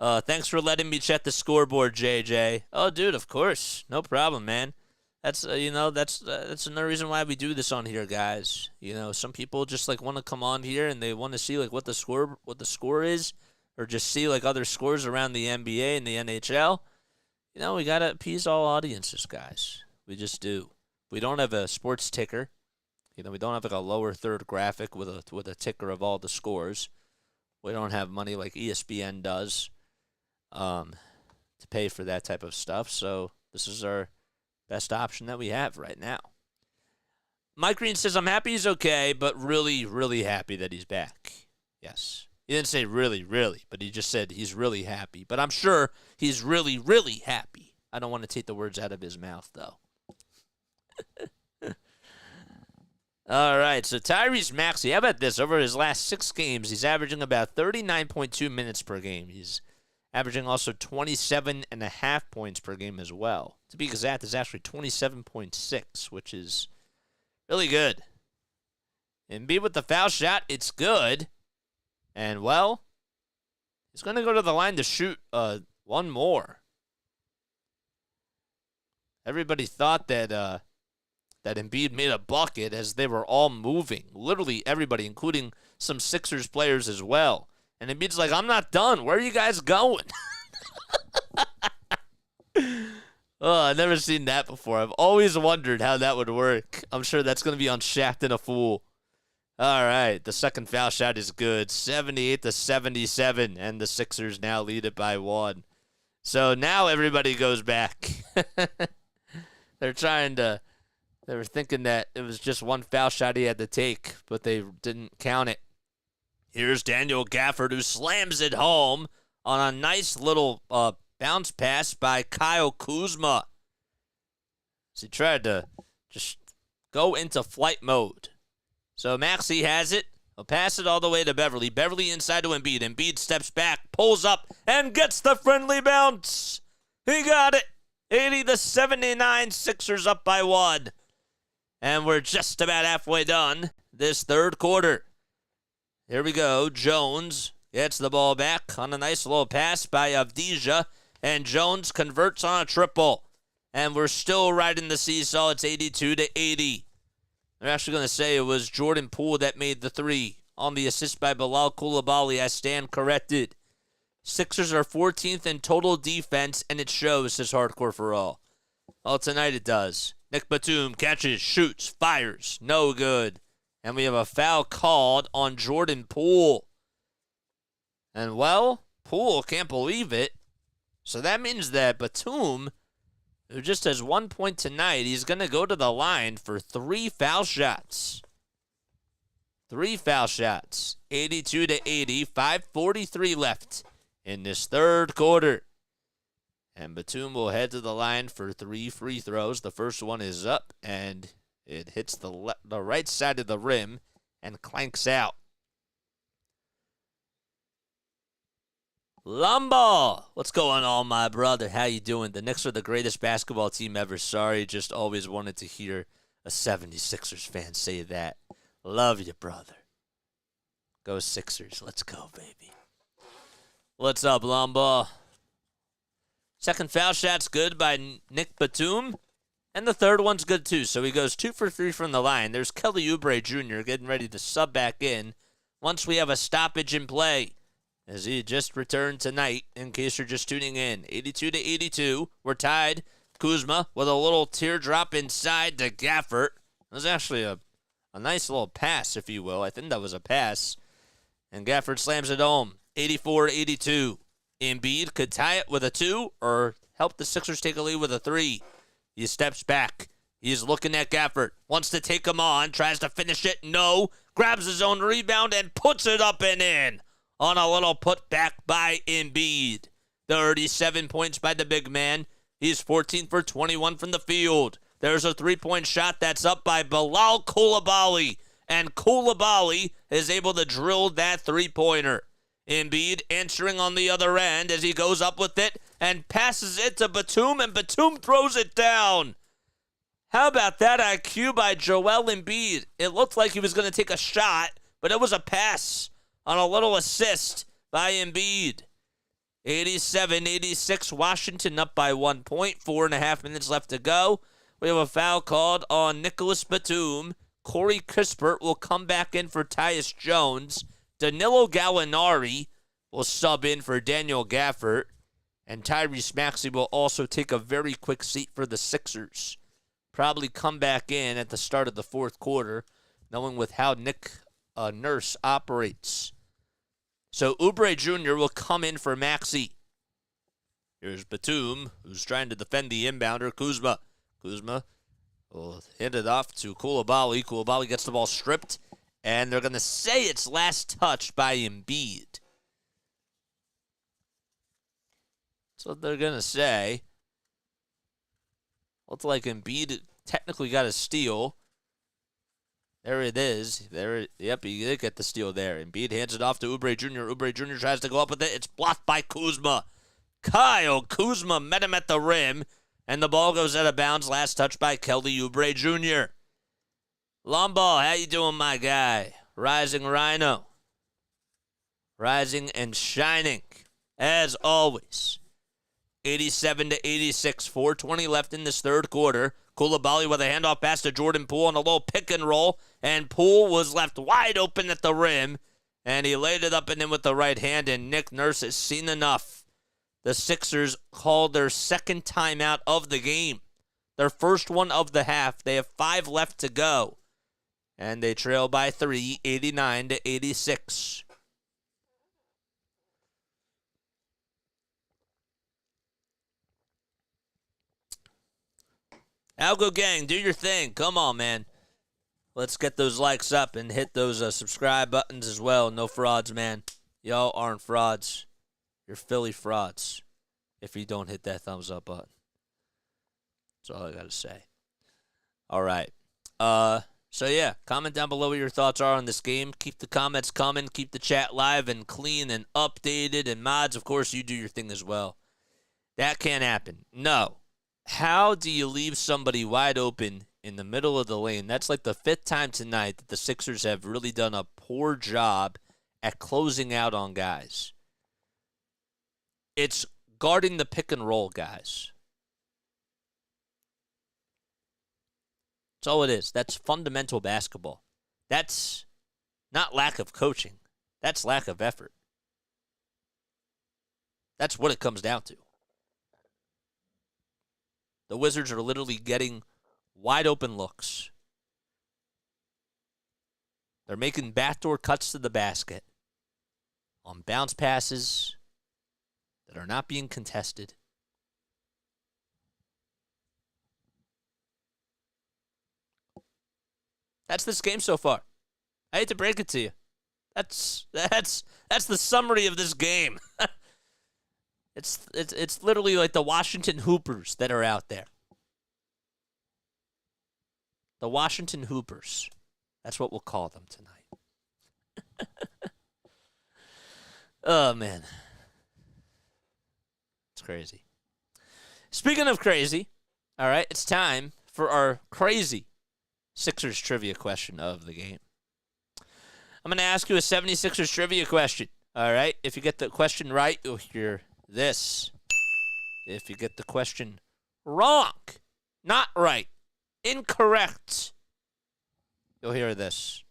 Thanks for letting me check the scoreboard, JJ. Oh, dude, of course. No problem, man. That's that's another reason why we do this on here, guys. Some people just want to come on here and they want to see what the score is, or just see other scores around the NBA and the NHL. We gotta appease all audiences, guys. We just do. We don't have a sports ticker. We don't have a lower third graphic with a ticker of all the scores. We don't have money like ESPN does to pay for that type of stuff. So this is our best option that we have right now. Mike Green says, I'm happy he's okay, but really, really happy that he's back. Yes. He didn't say really, really, but he just said he's really happy. But I'm sure he's really, really happy. I don't want to take the words out of his mouth, though. All right, so Tyrese Maxey, how about this? Over his last 6 games, he's averaging about 39.2 minutes per game. He's averaging also 27.5 points per game as well. To be exact, it's actually 27.6, which is really good. And be with the foul shot, it's good. And, well, he's going to go to the line to shoot one more. Everybody thought that that Embiid made a bucket as they were all moving. Literally everybody, including some Sixers players as well. And Embiid's like, I'm not done. Where are you guys going? Oh, I've never seen that before. I've always wondered how that would work. I'm sure that's going to be on Shaft and a Fool. All right, the second foul shot is good. 78-77, and the Sixers now lead it by 1. So now everybody goes back. They were thinking that it was just one foul shot he had to take, but they didn't count it. Here's Daniel Gafford, who slams it home on a nice little bounce pass by Kyle Kuzma. So he tried to just go into flight mode. So Maxey has it. He'll pass it all the way to Beverly. Beverly inside to Embiid. Embiid steps back, pulls up, and gets the friendly bounce. He got it. 80-79, Sixers up by 1. And we're just about halfway done this third quarter. Here we go. Jones gets the ball back on a nice little pass by Avdija. And Jones converts on a triple. And we're still riding the seesaw. It's 82-80. They're actually going to say it was Jordan Poole that made the 3 on the assist by Bilal Coulibaly. I stand corrected. Sixers are 14th in total defense, and it shows, says Hardcore for All. Well, tonight it does. Nick Batum catches, shoots, fires. No good. And we have a foul called on Jordan Poole. And, well, Poole can't believe it. So that means that Batum, who just has 1 point tonight, he's going to go to the line for 3 foul shots. 3 foul shots. 82-80, 5:43 left in this third quarter. And Batum will head to the line for 3 free throws. The first one is up, and it hits the right side of the rim and clanks out. Lumbo, what's going on, my brother? How you doing? The Knicks are the greatest basketball team ever. Sorry, just always wanted to hear a 76ers fan say that. Love you, brother. Go Sixers. Let's go, baby. What's up, Lumbo? Second foul shot's good by Nick Batum. And the third one's good too. So he goes 2 for 3 from the line. There's Kelly Oubre Jr. getting ready to sub back in once we have a stoppage in play, as he just returned tonight, in case you're just tuning in. 82-82. We're tied. Kuzma with a little teardrop inside to Gafford. It was actually a nice little pass, if you will. I think that was a pass. And Gafford slams it home. 84-82. Embiid could tie it with a 2 or help the Sixers take a lead with a 3. He steps back. He's looking at Gafford. Wants to take him on. Tries to finish it. No. Grabs his own rebound and puts it up and in on a little put back by Embiid. 37 points by the big man. He's 14 for 21 from the field. There's a three-point shot that's up by Bilal Coulibaly. And Coulibaly is able to drill that three-pointer. Embiid answering on the other end as he goes up with it and passes it to Batum, and Batum throws it down. How about that IQ by Joel Embiid? It looked like he was going to take a shot, but it was a pass on a little assist by Embiid. 87-86, Washington up by 1 point, 4.5 minutes left to go. We have a foul called on Nicholas Batum. Corey Kispert will come back in for Tyus Jones. Danilo Gallinari will sub in for Daniel Gafford. And Tyrese Maxey will also take a very quick seat for the Sixers. Probably come back in at the start of the fourth quarter, knowing with how Nick Nurse operates. So Oubre Jr. will come in for Maxey. Here's Batum, who's trying to defend the inbounder, Kuzma. Kuzma will hand it off to Coulibaly. Coulibaly gets the ball stripped, and they're going to say it's last touched by Embiid. That's what they're going to say. Looks like Embiid technically got a steal. There it is. Yep, he did get the steal there. Embiid hands it off to Oubre Jr. Oubre Jr. tries to go up with it. It's blocked by Kuzma. Kyle Kuzma met him at the rim, and the ball goes out of bounds. Last touch by Kelly Oubre Jr. Lomball, how you doing, my guy? Rising Rhino. Rising and shining, as always. 87-86, 4:20 left in this third quarter. Coulibaly with a handoff pass to Jordan Poole on a little pick and roll, and Poole was left wide open at the rim, and he laid it up and in with the right hand, and Nick Nurse has seen enough. The Sixers called their second timeout of the game, their first one of the half. They have 5 left to go, and they trail by 3, 89-86. Algo Gang, do your thing. Come on, man. Let's get those likes up and hit those subscribe buttons as well. No frauds, man. Y'all aren't frauds. You're Philly frauds if you don't hit that thumbs up button. That's all I got to say. All right. So, yeah, comment down below what your thoughts are on this game. Keep the comments coming. Keep the chat live and clean and updated. And mods, of course, you do your thing as well. That can't happen. No. How do you leave somebody wide open in the middle of the lane? That's like the 5th time tonight that the Sixers have really done a poor job at closing out on guys. It's guarding the pick and roll guys. That's all it is. That's fundamental basketball. That's not lack of coaching. That's lack of effort. That's what it comes down to. The Wizards are literally getting wide open looks. They're making backdoor cuts to the basket on bounce passes that are not being contested. That's this game so far. I hate to break it to you. That's the summary of this game. It's literally like the Washington Hoopers that are out there. The Washington Hoopers. That's what we'll call them tonight. Oh, man. It's crazy. Speaking of crazy, all right, it's time for our crazy Sixers trivia question of the game. I'm going to ask you a 76ers trivia question, all right? If you get the question right, you'll hear this. if you get the question wrong. Not right. Incorrect. You'll hear this.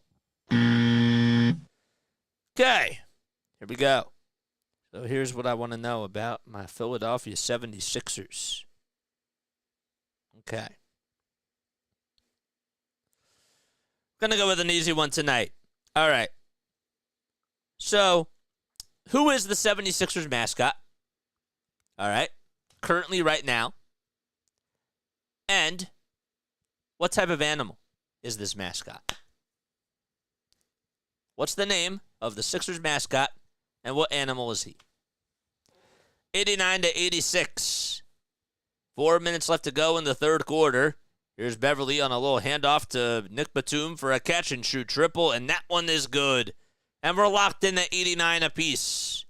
Okay, here we go. So here's what I want to know about my Philadelphia 76ers. Okay. Gonna go with an easy one tonight. All right. So, who is the 76ers mascot? All right. Currently, right now. And what type of animal is this mascot? What's the name of the Sixers mascot, and what animal is he? 89-86. 4 minutes left to go in the third quarter. Here's Beverly on a little handoff to Nick Batum for a catch-and-shoot triple, and that one is good. And we're locked in at 89 apiece.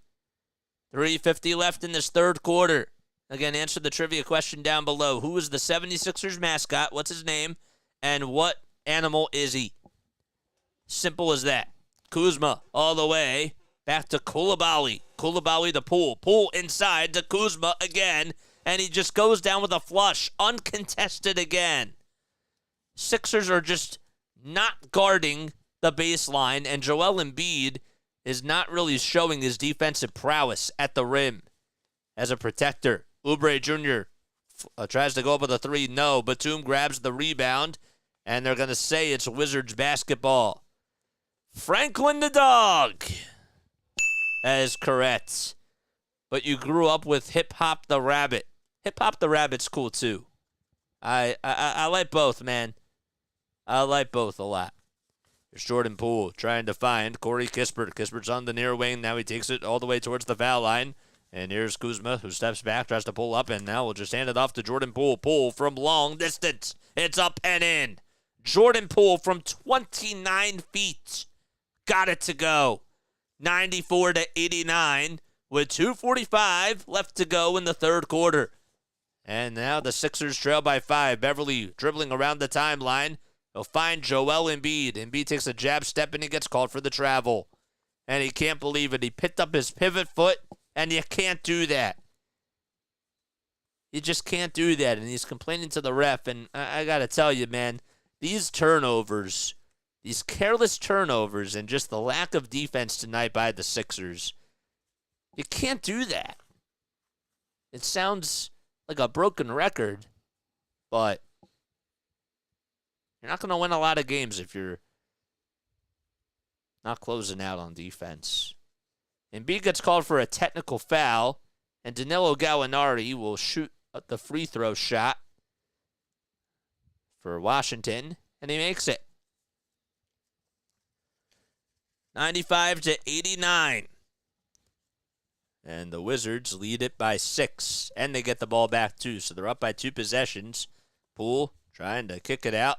3:50 left in this third quarter. Again, answer the trivia question down below. Who is the 76ers mascot? What's his name? And what animal is he? Simple as that. Kuzma all the way back to Coulibaly. Coulibaly to Poole. Poole inside to Kuzma again. And he just goes down with a flush. Uncontested again. Sixers are just not guarding the baseline. And Joel Embiid is not really showing his defensive prowess at the rim as a protector. Oubre Jr. Tries to go up with a three. No. Batum grabs the rebound. And they're going to say it's Wizards basketball. Franklin the dog. That is correct. But you grew up with Hip Hop the Rabbit. Hip Hop the Rabbit's cool too. I like both, man. I like both a lot. There's Jordan Poole trying to find Corey Kispert. Kispert's on the near wing. Now he takes it all the way towards the foul line. And here's Kuzma, who steps back, tries to pull up, and now we'll just hand it off to Jordan Poole. Poole from long distance. It's up and in. Jordan Poole from 29 feet. Got it to go. 94-89 with 2:45 left to go in the third quarter. And now the Sixers trail by 5. Beverly dribbling around the timeline. He'll find Joel Embiid. Embiid takes a jab step and he gets called for the travel. And he can't believe it. He picked up his pivot foot, and you can't do that. You just can't do that. And he's complaining to the ref. And I got to tell you, man, these turnovers, these careless turnovers, and just the lack of defense tonight by the Sixers, you can't do that. It sounds like a broken record, but you're not going to win a lot of games if you're not closing out on defense. Embiid gets called for a technical foul, and Danilo Gallinari will shoot the free throw shot for Washington, and he makes it. 95-89. And the Wizards lead it by 6, and they get the ball back too, so they're up by 2 possessions. Poole trying to kick it out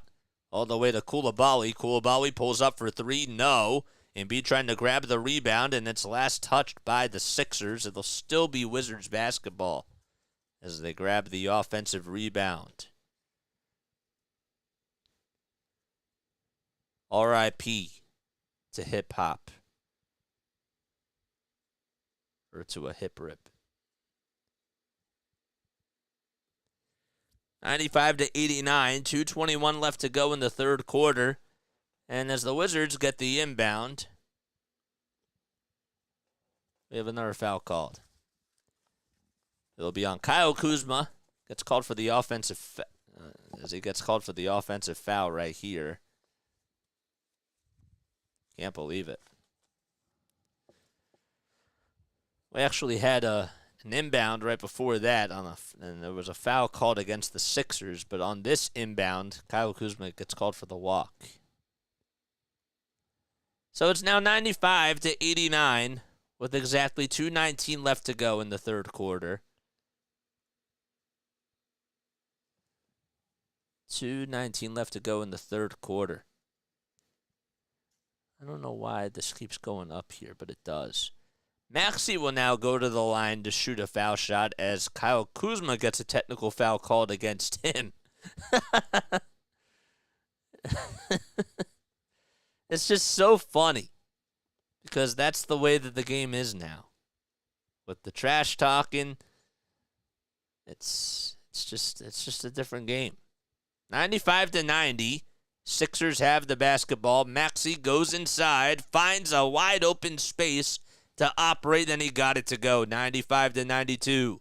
all the way to Coulibaly. Coulibaly pulls up for 3. No. Embiid trying to grab the rebound, and it's last touched by the Sixers. It'll still be Wizards basketball as they grab the offensive rebound. R.I.P. to hip-hop. Or to a hip rip. 95-89, 2:21 left to go in the third quarter. And as the Wizards get the inbound, we have another foul called. It'll be on Kyle Kuzma. Gets called for the offensive as he gets called for the offensive foul right here. Can't believe it. We actually had an inbound right before that, and there was a foul called against the Sixers. But on this inbound, Kyle Kuzma gets called for the walk. So it's now 95-89 with exactly 2:19 left to go in the third quarter. 2:19 left to go in the third quarter. I don't know why this keeps going up here, but it does. Maxey will now go to the line to shoot a foul shot as Kyle Kuzma gets a technical foul called against him. It's just so funny because that's the way that the game is now. With the trash talking It's just a different game. 95-90. Sixers have the basketball. Maxey goes inside, finds a wide open space to operate, and he got it to go. 95-92.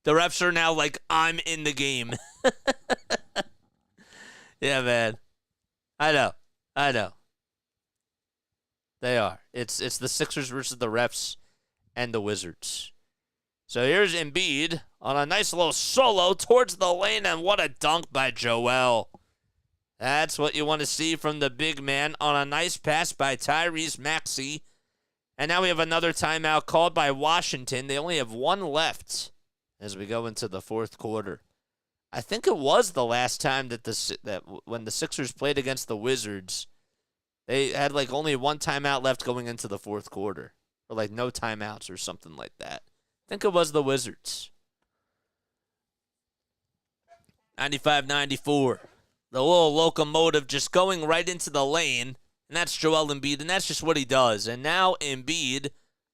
The refs are now like, I'm in the game. Yeah, man. I know. They are. It's the Sixers versus the refs and the Wizards. So here's Embiid on a nice little solo towards the lane, and what a dunk by Joel. That's what you want to see from the big man on a nice pass by Tyrese Maxey. And now we have another timeout called by Washington. They only have one left as we go into the fourth quarter. I think it was the last time that when the Sixers played against the Wizards, they had like only one timeout left going into the fourth quarter, or like no timeouts or something like that. I think it was the Wizards. 95-94. The little locomotive just going right into the lane, and that's Joel Embiid, and that's just what he does. And now Embiid,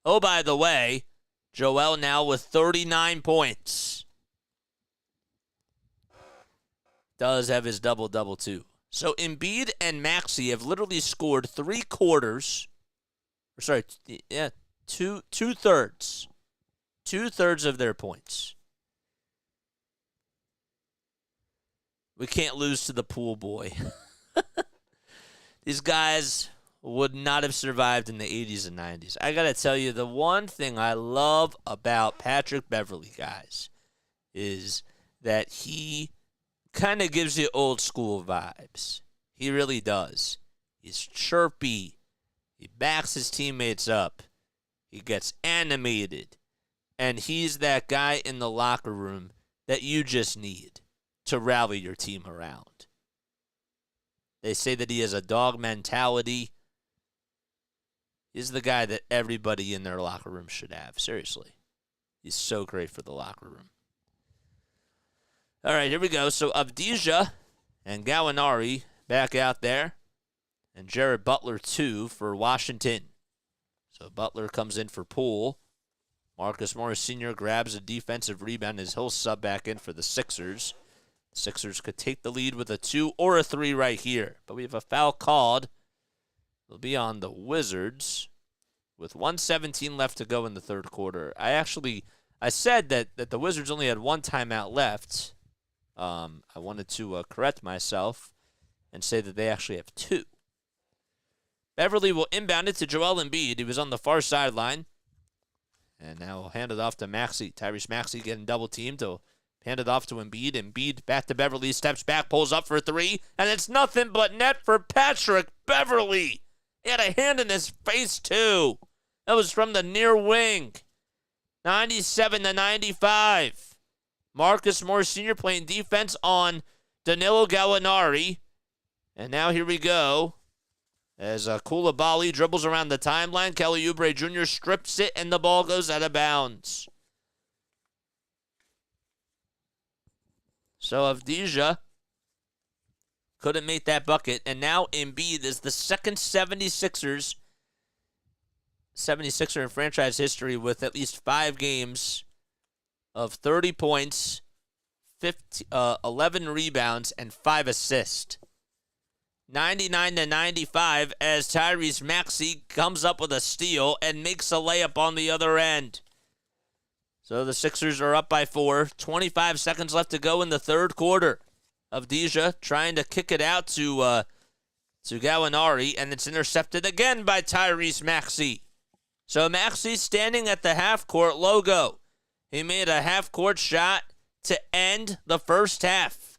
oh, by the way, Joel now with 39 points. Does have his double-double, too. So Embiid and Maxey have literally scored two-thirds. Two-thirds of their points. We can't lose to the pool boy. These guys would not have survived in the 80s and 90s. I got to tell you, the one thing I love about Patrick Beverley, guys, is that he kind of gives you old school vibes. He really does. He's chirpy. He backs his teammates up. He gets animated. And he's that guy in the locker room that you just need to rally your team around. They say that he has a dog mentality. He's the guy that everybody in their locker room should have. Seriously. He's so great for the locker room. All right, here we go. So Avdija and Gallinari back out there. And Jared Butler, too, for Washington. So Butler comes in for Poole. Marcus Morris Sr. grabs a defensive rebound as he'll sub back in for the Sixers. The Sixers could take the lead with a 2 or a 3 right here. But we have a foul called. It'll be on the Wizards with 1:17 left to go in the third quarter. I said that the Wizards only had one timeout left. I wanted to correct myself and say that they actually have 2. Beverly will inbound it to Joel Embiid. He was on the far sideline. And now he'll hand it off to Maxey. Tyrese Maxey getting double-teamed. He'll hand it off to Embiid. Embiid back to Beverly. Steps back, pulls up for 3. And it's nothing but net for Patrick Beverly. He had a hand in his face, too. That was from the near wing. 97-95. Marcus Morris Sr. playing defense on Danilo Gallinari. And now here we go. As Coulibaly dribbles around the timeline, Kelly Oubre Jr. strips it, and the ball goes out of bounds. So Avdija couldn't make that bucket, and now Embiid is the second 76er in franchise history with at least 5 games of 30 points, 11 rebounds, and 5 assists. 99-95 as Tyrese Maxey comes up with a steal and makes a layup on the other end. So the Sixers are up by 4. 25 seconds left to go in the third quarter. Avdija trying to kick it out to Gallinari, and it's intercepted again by Tyrese Maxey. So Maxey standing at the half-court logo. He made a half-court shot to end the first half.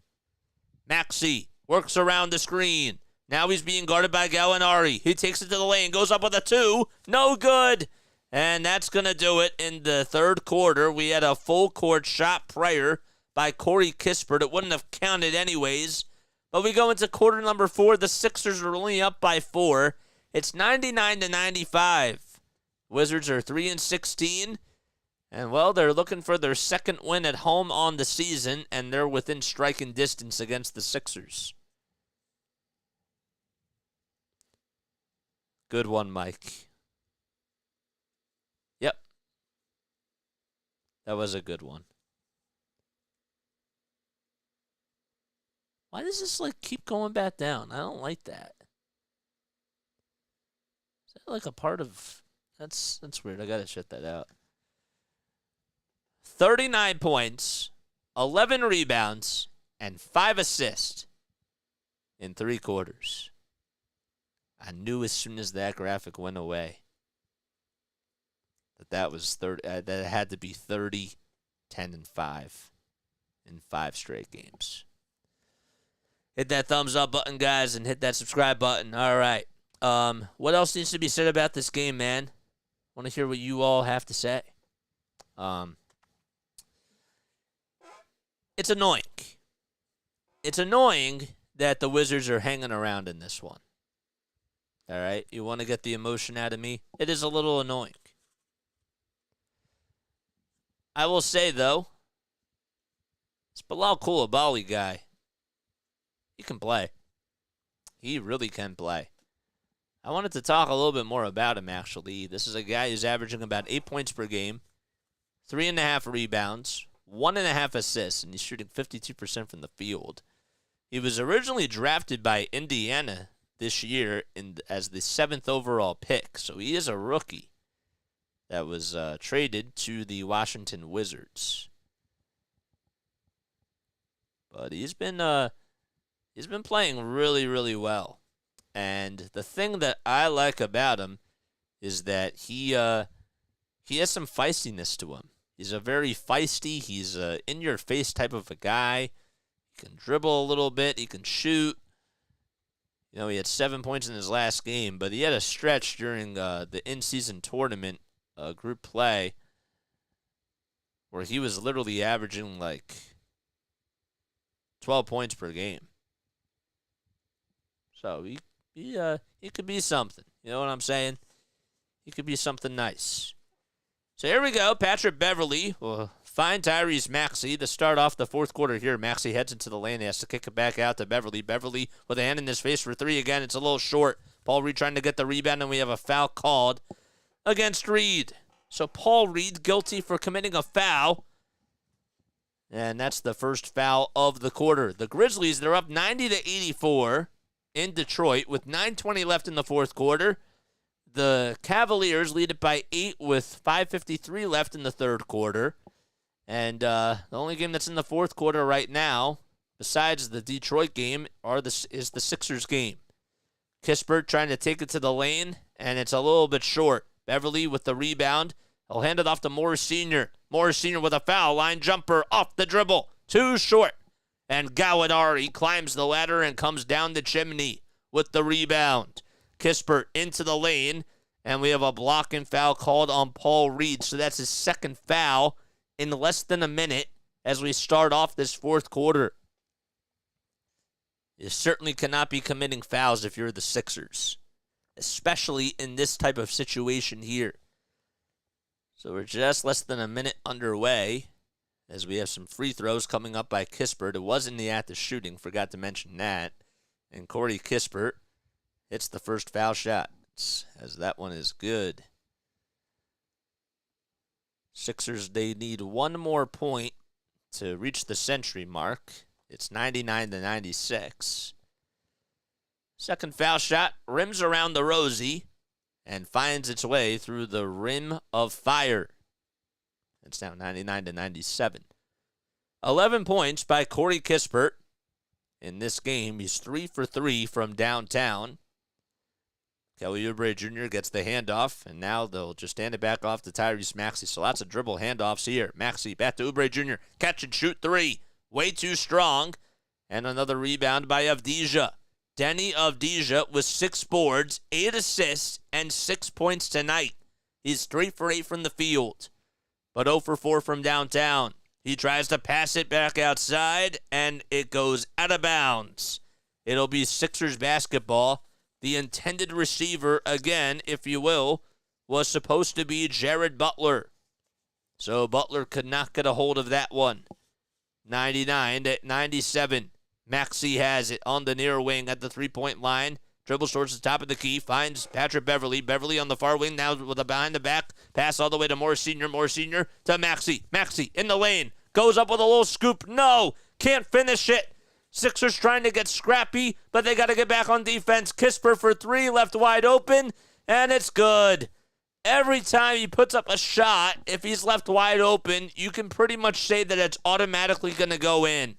Maxey works around the screen. Now he's being guarded by Gallinari. He takes it to the lane, goes up with a 2. No good. And that's going to do it in the third quarter. We had a full court shot prior by Corey Kispert. It wouldn't have counted anyways. But we go into quarter number 4. The Sixers are only up by 4. It's 99-95. Wizards are 3-16. And, well, they're looking for their second win at home on the season, and they're within striking distance against the Sixers. Good one, Mike. Yep. That was a good one. Why does this like keep going back down? I don't like that. Is that like a part of that's weird. I gotta shut that out. 39 points, 11 rebounds, and 5 assists in 3 quarters. I knew as soon as that graphic went away that was 30. That it had to be 30, 10, and 5 in 5 straight games. Hit that thumbs up button, guys, and hit that subscribe button. All right. What else needs to be said about this game, man? Want to hear what you all have to say. It's annoying. It's annoying that the Wizards are hanging around in this one. All right? You want to get the emotion out of me? It is a little annoying. I will say, though, this Bilal Coulibaly guy, he can play. He really can play. I wanted to talk a little bit more about him, actually. This is a guy who's averaging about 8 points per game, 3.5 rebounds, 1.5 assists, and he's shooting 52% from the field. He was originally drafted by Indiana this year as the 7th overall pick, so he is a rookie that was traded to the Washington Wizards. But he's been playing really, really well. And the thing that I like about him is that he has some feistiness to him. He's a very feisty, he's a in-your-face type of a guy. He can dribble a little bit, he can shoot. You know, he had 7 points in his last game, but he had a stretch during the in-season tournament group play where he was literally averaging like 12 points per game. So he could be something. You know what I'm saying? He could be something nice. So here we go. Patrick Beverley will find Tyrese Maxey to start off the fourth quarter here. Maxey heads into the lane. He has to kick it back out to Beverley. Beverley with a hand in his face for 3 again. It's a little short. Paul Reed trying to get the rebound, and we have a foul called against Reed. So Paul Reed guilty for committing a foul. And that's the first foul of the quarter. The Grizzlies, they're up 90-84 in Detroit with 9:20 left in the fourth quarter. The Cavaliers lead it by 8 with 5:53 left in the third quarter. And the only game that's in the fourth quarter right now, besides the Detroit game, is the Sixers game. Kispert trying to take it to the lane, and it's a little bit short. Beverley with the rebound. He'll hand it off to Morris Sr. Morris Sr. with a foul line jumper off the dribble. Too short. And Gallinari climbs the ladder and comes down the chimney with the rebound. Kispert into the lane, and we have a block and foul called on Paul Reed. So that's his second foul in less than a minute as we start off this fourth quarter. You certainly cannot be committing fouls if you're the Sixers, especially in this type of situation here. So we're just less than a minute underway as we have some free throws coming up by Kispert. It was in the act of shooting, forgot to mention that. And Corey Kispert hits the first foul shot, as that one is good. Sixers, they need one more point to reach the century mark. It's 99-96. Second foul shot rims around the rosy and finds its way through the rim of fire. It's now 99-97. 11 points by Corey Kispert. In this game, he's 3 for 3 from downtown. Kelly Oubre Jr. gets the handoff, and now they'll just hand it back off to Tyrese Maxey. So lots of dribble handoffs here. Maxey back to Oubre Jr. Catch and shoot 3. Way too strong. And another rebound by Avdija. Denny Avdija with 6 boards, 8 assists, and 6 points tonight. He's 3 for 8 from the field, but 0 for 4 from downtown. He tries to pass it back outside, and it goes out of bounds. It'll be Sixers basketball. The intended receiver, again, if you will, was supposed to be Jared Butler. So Butler could not get a hold of that one. 99-97. Maxey has it on the near wing at the three-point line. Dribbles towards the top of the key. Finds Patrick Beverley. Beverley on the far wing now with a behind-the-back pass all the way to Morris Sr. Morris Sr. to Maxey. Maxey in the lane. Goes up with a little scoop. No! Can't finish it. Sixers trying to get scrappy, but they got to get back on defense. Kispert for three, left wide open, and it's good. Every time he puts up a shot, if he's left wide open, you can pretty much say that it's automatically going to go in.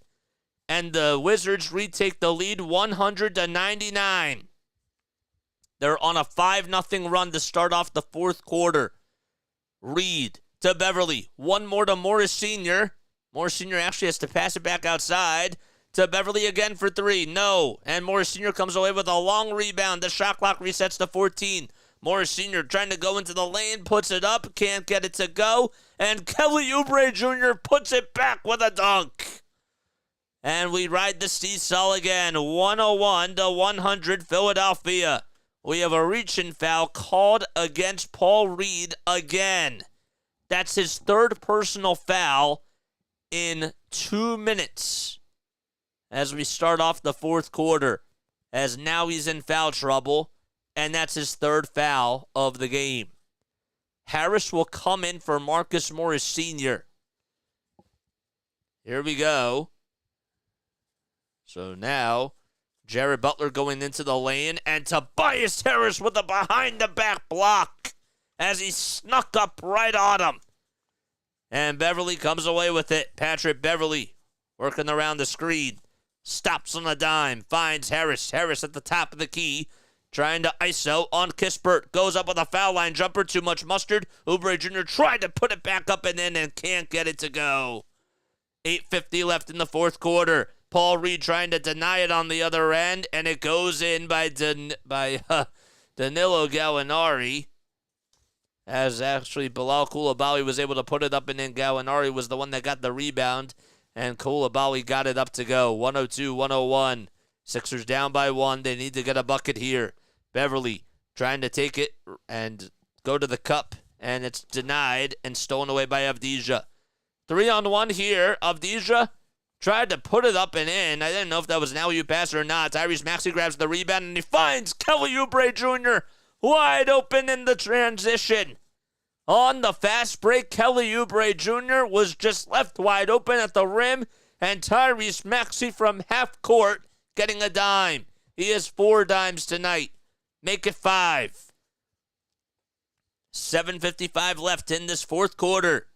And the Wizards retake the lead 100-99. They're on a 5-0 run to start off the fourth quarter. Reed to Beverly. One more to Morris Sr. Morris Sr. actually has to pass it back outside to Beverly again for three. No. And Morris Sr. comes away with a long rebound. The shot clock resets to 14. Morris Sr. trying to go into the lane, puts it up, can't get it to go. And Kelly Oubre Jr. puts it back with a dunk. And we ride the seesaw again. 101-100 Philadelphia. We have a reach-in foul called against Paul Reed again. That's his third personal foul in 2 minutes as we start off the fourth quarter, as now he's in foul trouble, and that's his third foul of the game. Harris will come in for Marcus Morris Sr. Here we go. So now, Jared Butler going into the lane, and Tobias Harris with a behind-the-back block as he snuck up right on him. And Beverly comes away with it. Patrick Beverly working around the screen. Stops on a dime. Finds Harris. Harris at the top of the key. Trying to ISO on Kispert. Goes up with a foul line jumper. Too much mustard. Oubre Jr. tried to put it back up and in and can't get it to go. 8:50 left in the fourth quarter. Paul Reed trying to deny it on the other end, and it goes in by Danilo Gallinari. As actually Bilal Coulibaly was able to put it up and in. Gallinari was the one that got the rebound, and Coulibaly got it up to go. 102-101. Sixers down by one. They need to get a bucket here. Beverly trying to take it and go to the cup, and it's denied and stolen away by Avdija. 3-on-1 here. Avdija tried to put it up and in. I didn't know if that was an alley-oop pass or not. Tyrese Maxey grabs the rebound, and he finds Kelly Oubre Jr. wide open in the transition. On the fast break, Kelly Oubre Jr. was just left wide open at the rim, and Tyrese Maxey from half court getting a dime. He has 4 dimes tonight. Make it 5. 7:55 left in this fourth quarter.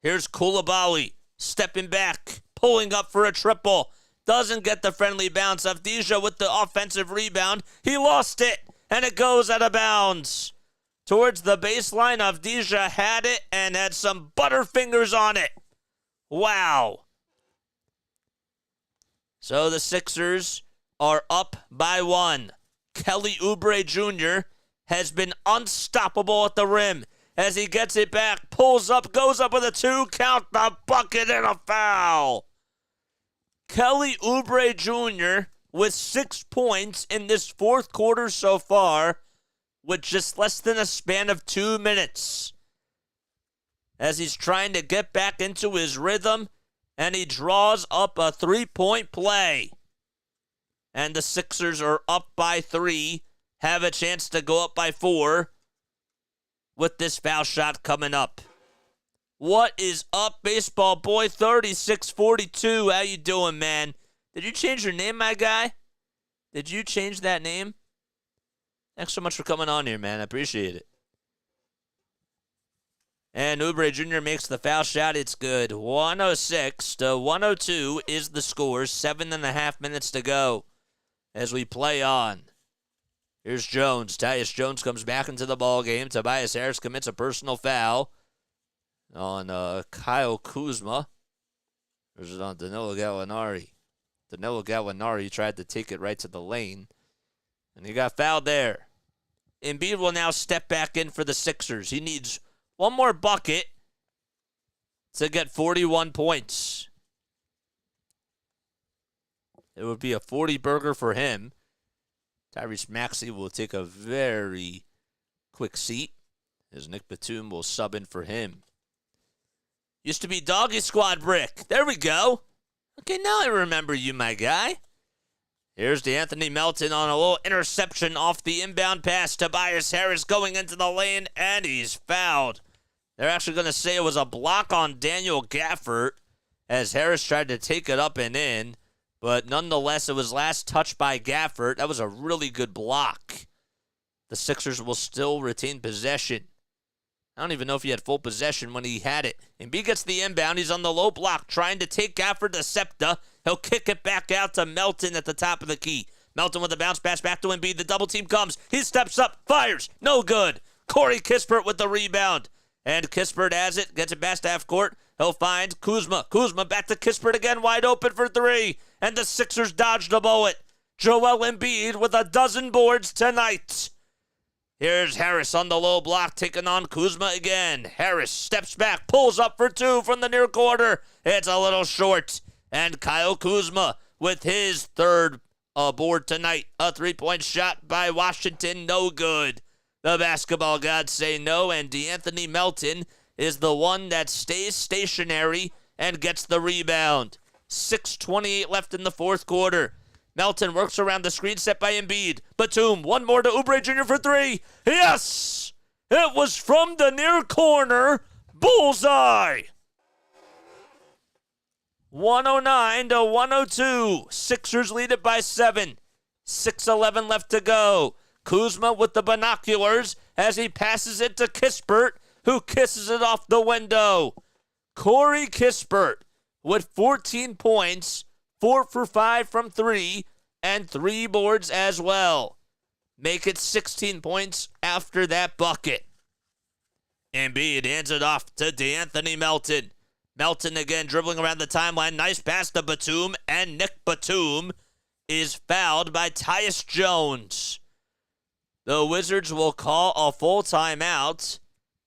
Here's Coulibaly stepping back, pulling up for a triple. Doesn't get the friendly bounce. Avdija with the offensive rebound. He lost it, and it goes out of bounds. Towards the baseline, Avdija had it and had some butterfingers on it. Wow. So the Sixers are up by 1. Kelly Oubre Jr. has been unstoppable at the rim. As he gets it back, pulls up, goes up with a 2, count the bucket, and a foul. Kelly Oubre Jr. with 6 points in this fourth quarter so far, with just less than a span of 2 minutes. As he's trying to get back into his rhythm, and he draws up a 3-point play. And the Sixers are up by 3, have a chance to go up by 4 with this foul shot coming up. What is up, baseball boy? 3642. How you doing, man? Did you change your name, my guy? Did you change that name? Thanks so much for coming on here, man. I appreciate it. And Oubre Jr. makes the foul shot. It's good. 106-102 is the score. 7.5 minutes to go as we play on. Here's Jones. Tyus Jones comes back into the ball game. Tobias Harris commits a personal foul on Kyle Kuzma. Or is it on Danilo Gallinari? Danilo Gallinari tried to take it right to the lane, and he got fouled there. Embiid will now step back in for the Sixers. He needs one more bucket to get 41 points. It would be a 40-burger for him. Tyrese Maxey will take a very quick seat as Nick Batum will sub in for him. Used to be Doggy Squad Brick. There we go. Okay, now I remember you, my guy. Here's DeAnthony Melton on a little interception off the inbound pass. Tobias Harris going into the lane, and he's fouled. They're actually going to say it was a block on Daniel Gafford as Harris tried to take it up and in. But nonetheless, it was last touched by Gafford. That was a really good block. The Sixers will still retain possession. I don't even know if he had full possession when he had it. Embiid gets the inbound. He's on the low block, trying to take Gafford to Septa. He'll kick it back out to Melton at the top of the key. Melton with a bounce pass back to Embiid. The double team comes. He steps up, fires. No good. Corey Kispert with the rebound. And Kispert has it, gets it back to half court. He'll find Kuzma. Kuzma back to Kispert again, wide open for three. And the Sixers dodged a bullet. Joel Embiid with a dozen boards tonight. Here's Harris on the low block, taking on Kuzma again. Harris steps back, pulls up for two from the near corner. It's a little short. And Kyle Kuzma with his third board tonight. A three-point shot by Washington, no good. The basketball gods say no, and DeAnthony Melton is the one that stays stationary and gets the rebound. 6:28 left in the fourth quarter. Melton works around the screen set by Embiid. Batum, one more to Oubre Jr. for three. Yes! It was from the near corner. Bullseye! 109 to 102. Sixers lead it by 7. 6:11 left to go. Kuzma with the binoculars as he passes it to Kispert, who kisses it off the window. Corey Kispert with 14 points, 4 for 5 from 3, and 3 boards as well. Make it 16 points after that bucket. Embiid hands it off to DeAnthony Melton. Melton again dribbling around the timeline. Nice pass to Batum, and Nick Batum is fouled by Tyus Jones. The Wizards will call a full timeout.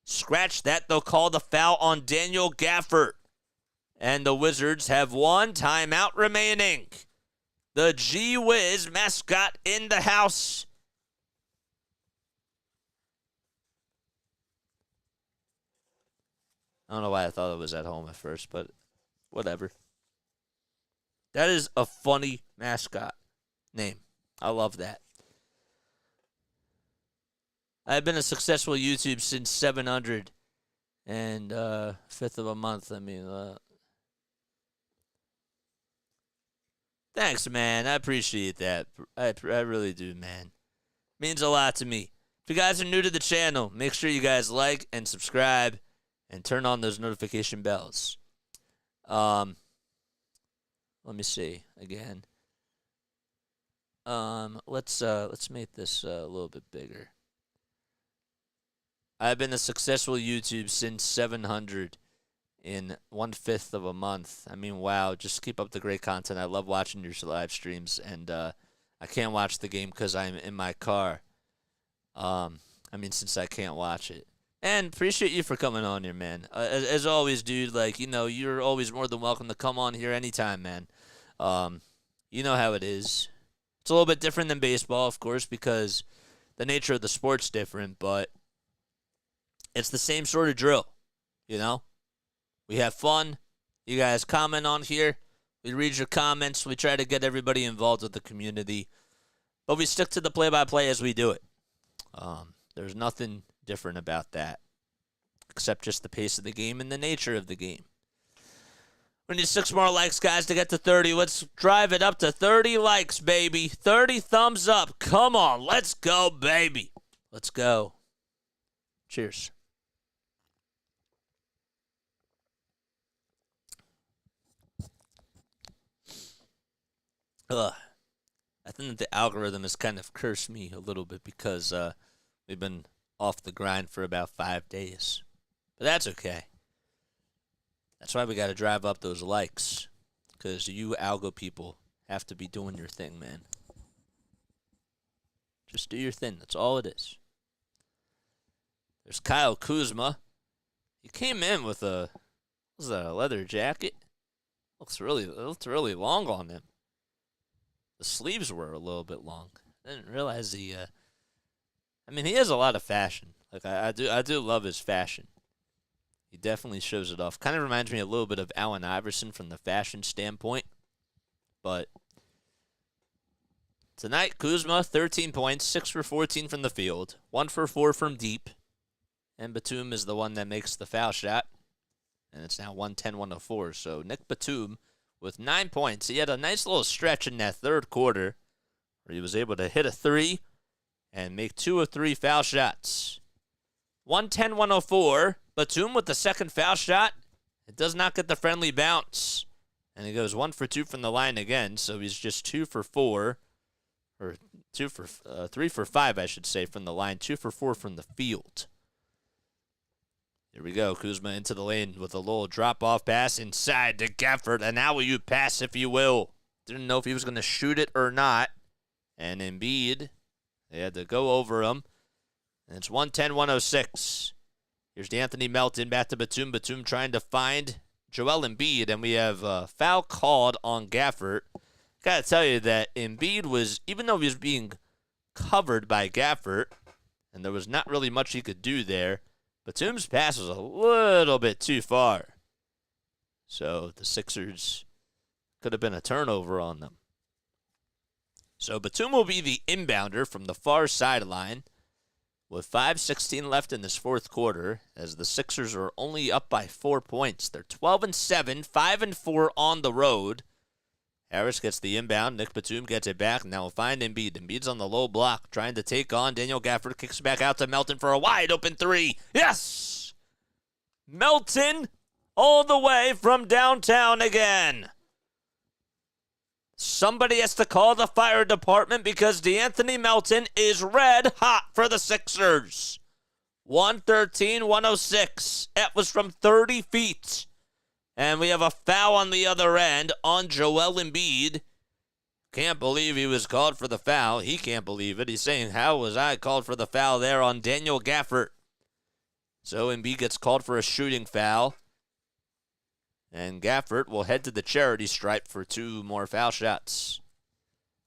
Scratch that, they'll call the foul on Daniel Gafford. And the Wizards have one timeout remaining. The Gee Whiz mascot in the house. I don't know why I thought it was at home at first, but whatever. That is a funny mascot name. I love that. I've been a successful YouTube since 700 and fifth of a month. I mean, thanks, man. I appreciate that. I really do, man. Means a lot to me. If you guys are new to the channel, make sure you guys like and subscribe and turn on those notification bells. Let me see again. Let's make this a little bit bigger. I've been a successful YouTube since 700 in 1/5 of a month. I mean, wow, just keep up the great content. I love watching your live streams, and I can't watch the game because I'm in my car. Since I can't watch it. And appreciate you for coming on here, man. As always, dude, you're always more than welcome to come on here anytime, man. You know how it is. It's a little bit different than baseball, of course, because the nature of the sport's different, but it's the same sort of drill, you know? We have fun. You guys comment on here. We read your comments. We try to get everybody involved with the community. But we stick to the play-by-play as we do it. There's nothing different about that, except just the pace of the game and the nature of the game. We need 6 more likes, guys, to get to 30. Let's drive it up to 30 likes, baby. 30 thumbs up. Come on, let's go, baby. Let's go. Cheers. I think that the algorithm has kind of cursed me a little bit because we've been off the grind for about 5 days. But that's okay. That's why we got to drive up those likes, because you algo people have to be doing your thing, man. Just do your thing. That's all it is. There's Kyle Kuzma. He came in with a leather jacket? Looked really long on him. The sleeves were a little bit long. I didn't realize he has a lot of fashion. I do love his fashion. He definitely shows it off. Kind of reminds me a little bit of Allen Iverson from the fashion standpoint. But tonight, Kuzma, 13 points, 6 for 14 from the field, 1 for 4 from deep. And Batum is the one that makes the foul shot. And it's now 110-104. So Nick Batum with 9 points. He had a nice little stretch in that third quarter where he was able to hit a three and make 2 of 3 foul shots. 110-104. Batum with the second foul shot. It does not get the friendly bounce. And he goes 1 for 2 from the line again, so he's just 2 for 4. Or 3 for 5, I should say, from the line. 2 for 4 from the field. Here we go. Kuzma into the lane with a little drop-off pass inside to Gafford. An alley-oop pass, if you will. Didn't know if he was going to shoot it or not. And Embiid, they had to go over him. And it's 110-106. Here's D'Anthony Melton back to Batum. Batum trying to find Joel Embiid. And we have a foul called on Gafford. Got to tell you that Embiid was, even though he was being covered by Gafford, and there was not really much he could do there, Batum's pass was a little bit too far. So the Sixers could have been a turnover on them. So Batum will be the inbounder from the far sideline with 5:16 left in this fourth quarter as the Sixers are only up by 4 points. They're 12-7, 5-4 on the road. Harris gets the inbound. Nick Batum gets it back. Now we'll find Embiid. Embiid's on the low block, trying to take on Daniel Gafford. Kicks back out to Melton for a wide-open three. Yes! Melton all the way from downtown again. Somebody has to call the fire department because D'Anthony Melton is red hot for the Sixers. 113-106. That was from 30 feet. And we have a foul on the other end on Joel Embiid. Can't believe he was called for the foul. He can't believe it. He's saying, how was I called for the foul there on Daniel Gafford? So Embiid gets called for a shooting foul. And Gafford will head to the charity stripe for 2 more foul shots.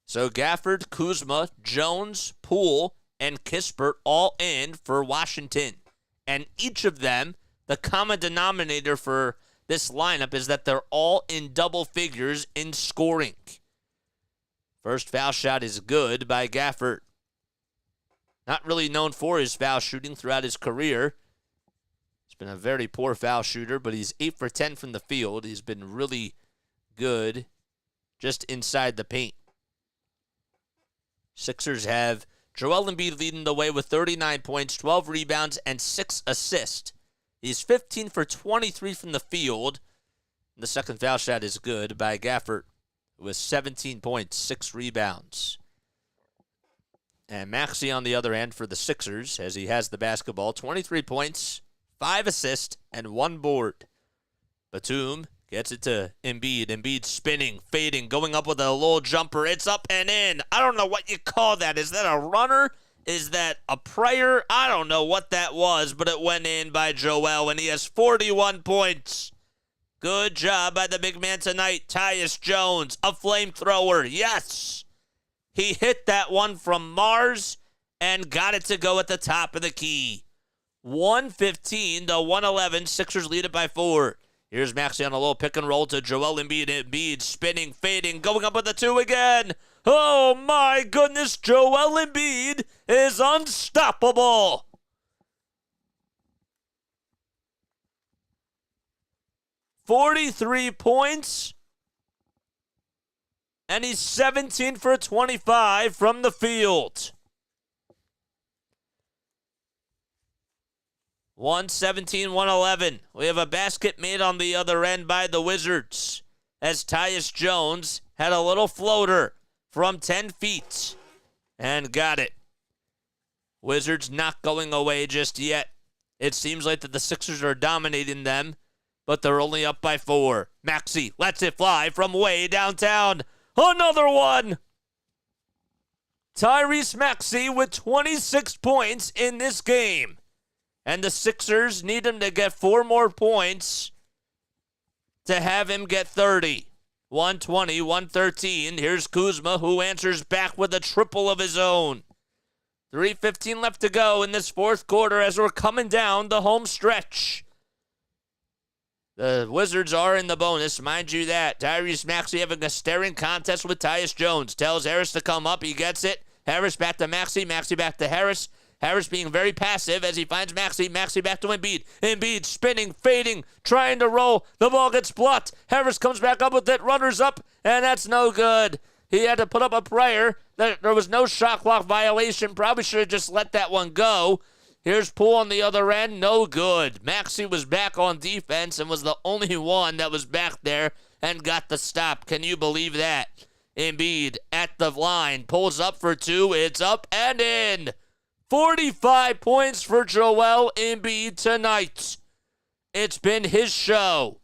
So Gafford, Kuzma, Jones, Poole, and Kispert all in for Washington. And each of them, the common denominator for this lineup is that they're all in double figures in scoring. First foul shot is good by Gafford. Not really known for his foul shooting throughout his career. He's been a very poor foul shooter, but he's 8 for 10 from the field. He's been really good just inside the paint. Sixers have Joel Embiid leading the way with 39 points, 12 rebounds, and 6 assists. He's 15 for 23 from the field. The second foul shot is good by Gafford with 17 points, 6 rebounds. And Maxey on the other end for the Sixers as he has the basketball. 23 points, 5 assists, and 1 board. Batum gets it to Embiid. Embiid spinning, fading, going up with a little jumper. It's up and in. I don't know what you call that. Is that a runner? Is that a prayer? I don't know what that was, but it went in by Joel, and he has 41 points. Good job by the big man tonight, Tyus Jones, a flamethrower. Yes! He hit that one from Mars and got it to go at the top of the key. 115-111, Sixers lead it by 4. Here's Maxey on a little pick and roll to Joel Embiid. Embiid spinning, fading, going up with the 2 again. Oh my goodness, Joel Embiid is unstoppable. $43 points, and he's 17 for 25 from the field. 117-111. We have a basket made on the other end by the Wizards as Tyus Jones had a little floater from 10 feet and got it. Wizards not going away just yet. It seems like that the Sixers are dominating them, but they're only up by 4. Maxey lets it fly from way downtown. Another one! Tyrese Maxey with 26 points in this game. And the Sixers need him to get 4 more points to have him get 30. 120-113. Here's Kuzma, who answers back with a triple of his own. 3:15 left to go in this fourth quarter as we're coming down the home stretch. The Wizards are in the bonus, mind you that. Tyrese Maxey having a staring contest with Tyus Jones. Tells Harris to come up. He gets it. Harris back to Maxey. Maxey back to Harris. Harris being very passive as he finds Maxey. Maxey back to Embiid. Embiid spinning, fading, trying to roll. The ball gets blocked. Harris comes back up with it, runners up, and that's no good. He had to put up a prayer that there was no shot clock violation. Probably should have just let that one go. Here's Poole on the other end. No good. Maxey was back on defense and was the only one that was back there and got the stop. Can you believe that? Embiid at the line. Pulls up for two. It's up and in. 45 points for Joel Embiid tonight. It's been his show.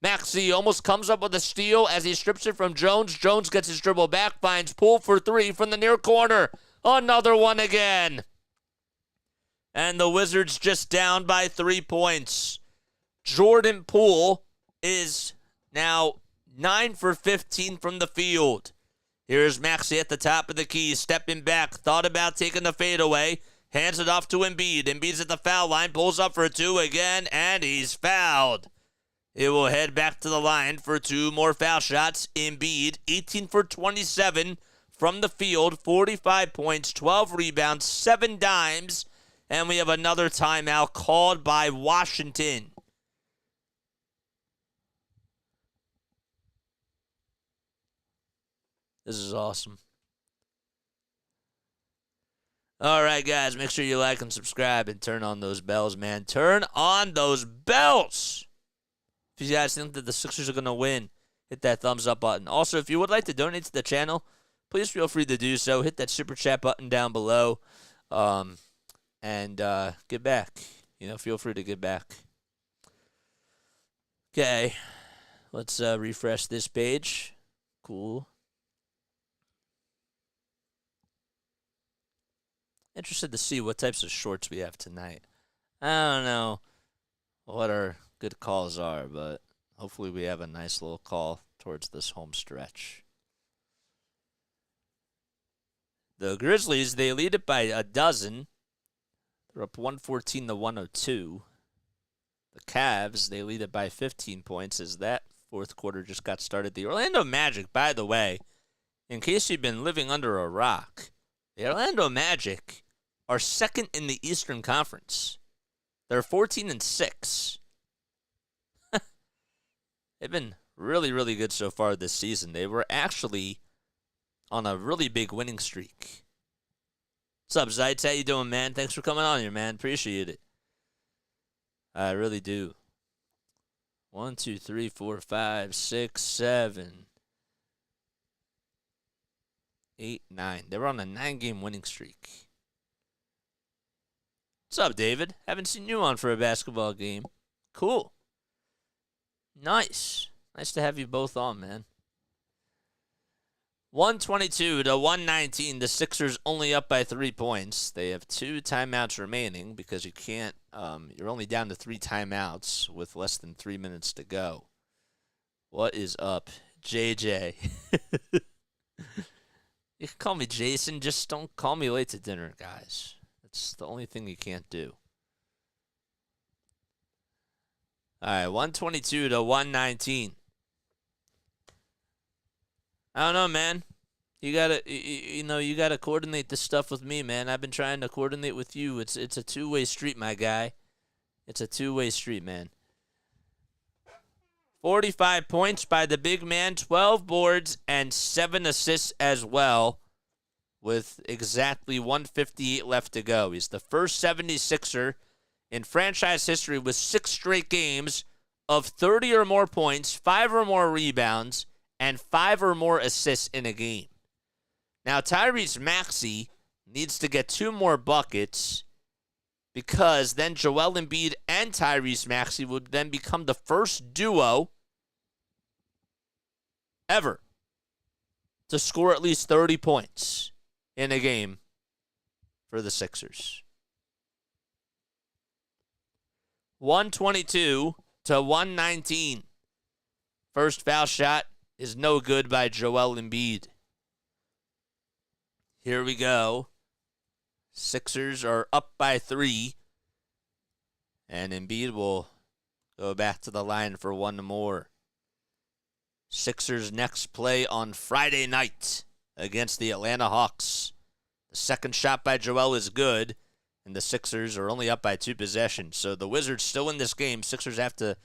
Maxey almost comes up with a steal as he strips it from Jones. Jones gets his dribble back, finds Poole for three from the near corner. Another one again. And the Wizards just down by 3 points. Jordan Poole is now 9 for 15 from the field. Here's Maxey at the top of the key, stepping back, thought about taking the fadeaway, hands it off to Embiid. Embiid's at the foul line, pulls up for two again, and he's fouled. He will head back to the line for two more foul shots. Embiid, 18 for 27 from the field, 45 points, 12 rebounds, 7 dimes, and we have another timeout called by Washington. This is awesome. All right, guys, make sure you like and subscribe and turn on those bells, man. Turn on those bells. If you guys think that the Sixers are going to win, hit that thumbs up button. Also, if you would like to donate to the channel, please feel free to do so. Hit that super chat button down below. And get back. Feel free to get back. Okay. Let's refresh this page. Cool. Interested to see what types of shorts we have tonight. I don't know what our good calls are, but hopefully we have a nice little call towards this home stretch. The Grizzlies, they lead it by a dozen. They're up 114-102. The Cavs, they lead it by 15 points as that fourth quarter just got started. The Orlando Magic, by the way, in case you've been living under a rock, the Orlando Magic are second in the Eastern Conference. They're 14-6. They've been really, really good so far this season. They were actually on a really big winning streak. What's up, Zeitz? How you doing, man? Thanks for coming on here, man. Appreciate it. I really do. 1, 2, 3, 4, 5, 6, 7, 8, 9. They were on a 9-game winning streak. What's up, David? Haven't seen you on for a basketball game. Cool. Nice. Nice to have you both on, man. 122-119. The Sixers only up by 3 points. They have 2 timeouts remaining because you can't, you're only down to 3 timeouts with less than 3 minutes to go. What is up, JJ? You can call me Jason. Just don't call me late to dinner, guys. It's the only thing you can't do. All right, 122-119. I don't know, man. You gotta coordinate this stuff with me, man. I've been trying to coordinate with you. It's a two-way street, my guy. It's a two-way street, man. 45 points by the big man, 12 boards and 7 assists as well, with exactly 158 left to go. He's the first 76er in franchise history with 6 straight games of 30 or more points, 5 or more rebounds, and 5 or more assists in a game. Now, Tyrese Maxey needs to get 2 more buckets because then Joel Embiid and Tyrese Maxey would then become the first duo ever to score at least 30 points in a game for the Sixers. 122-119. First foul shot is no good by Joel Embiid. Here we go. Sixers are up by 3. And Embiid will go back to the line for 1 more. Sixers next play on Friday night against the Atlanta Hawks. The second shot by Joel is good. And the Sixers are only up by 2 possessions. So the Wizards still in this game. Sixers have to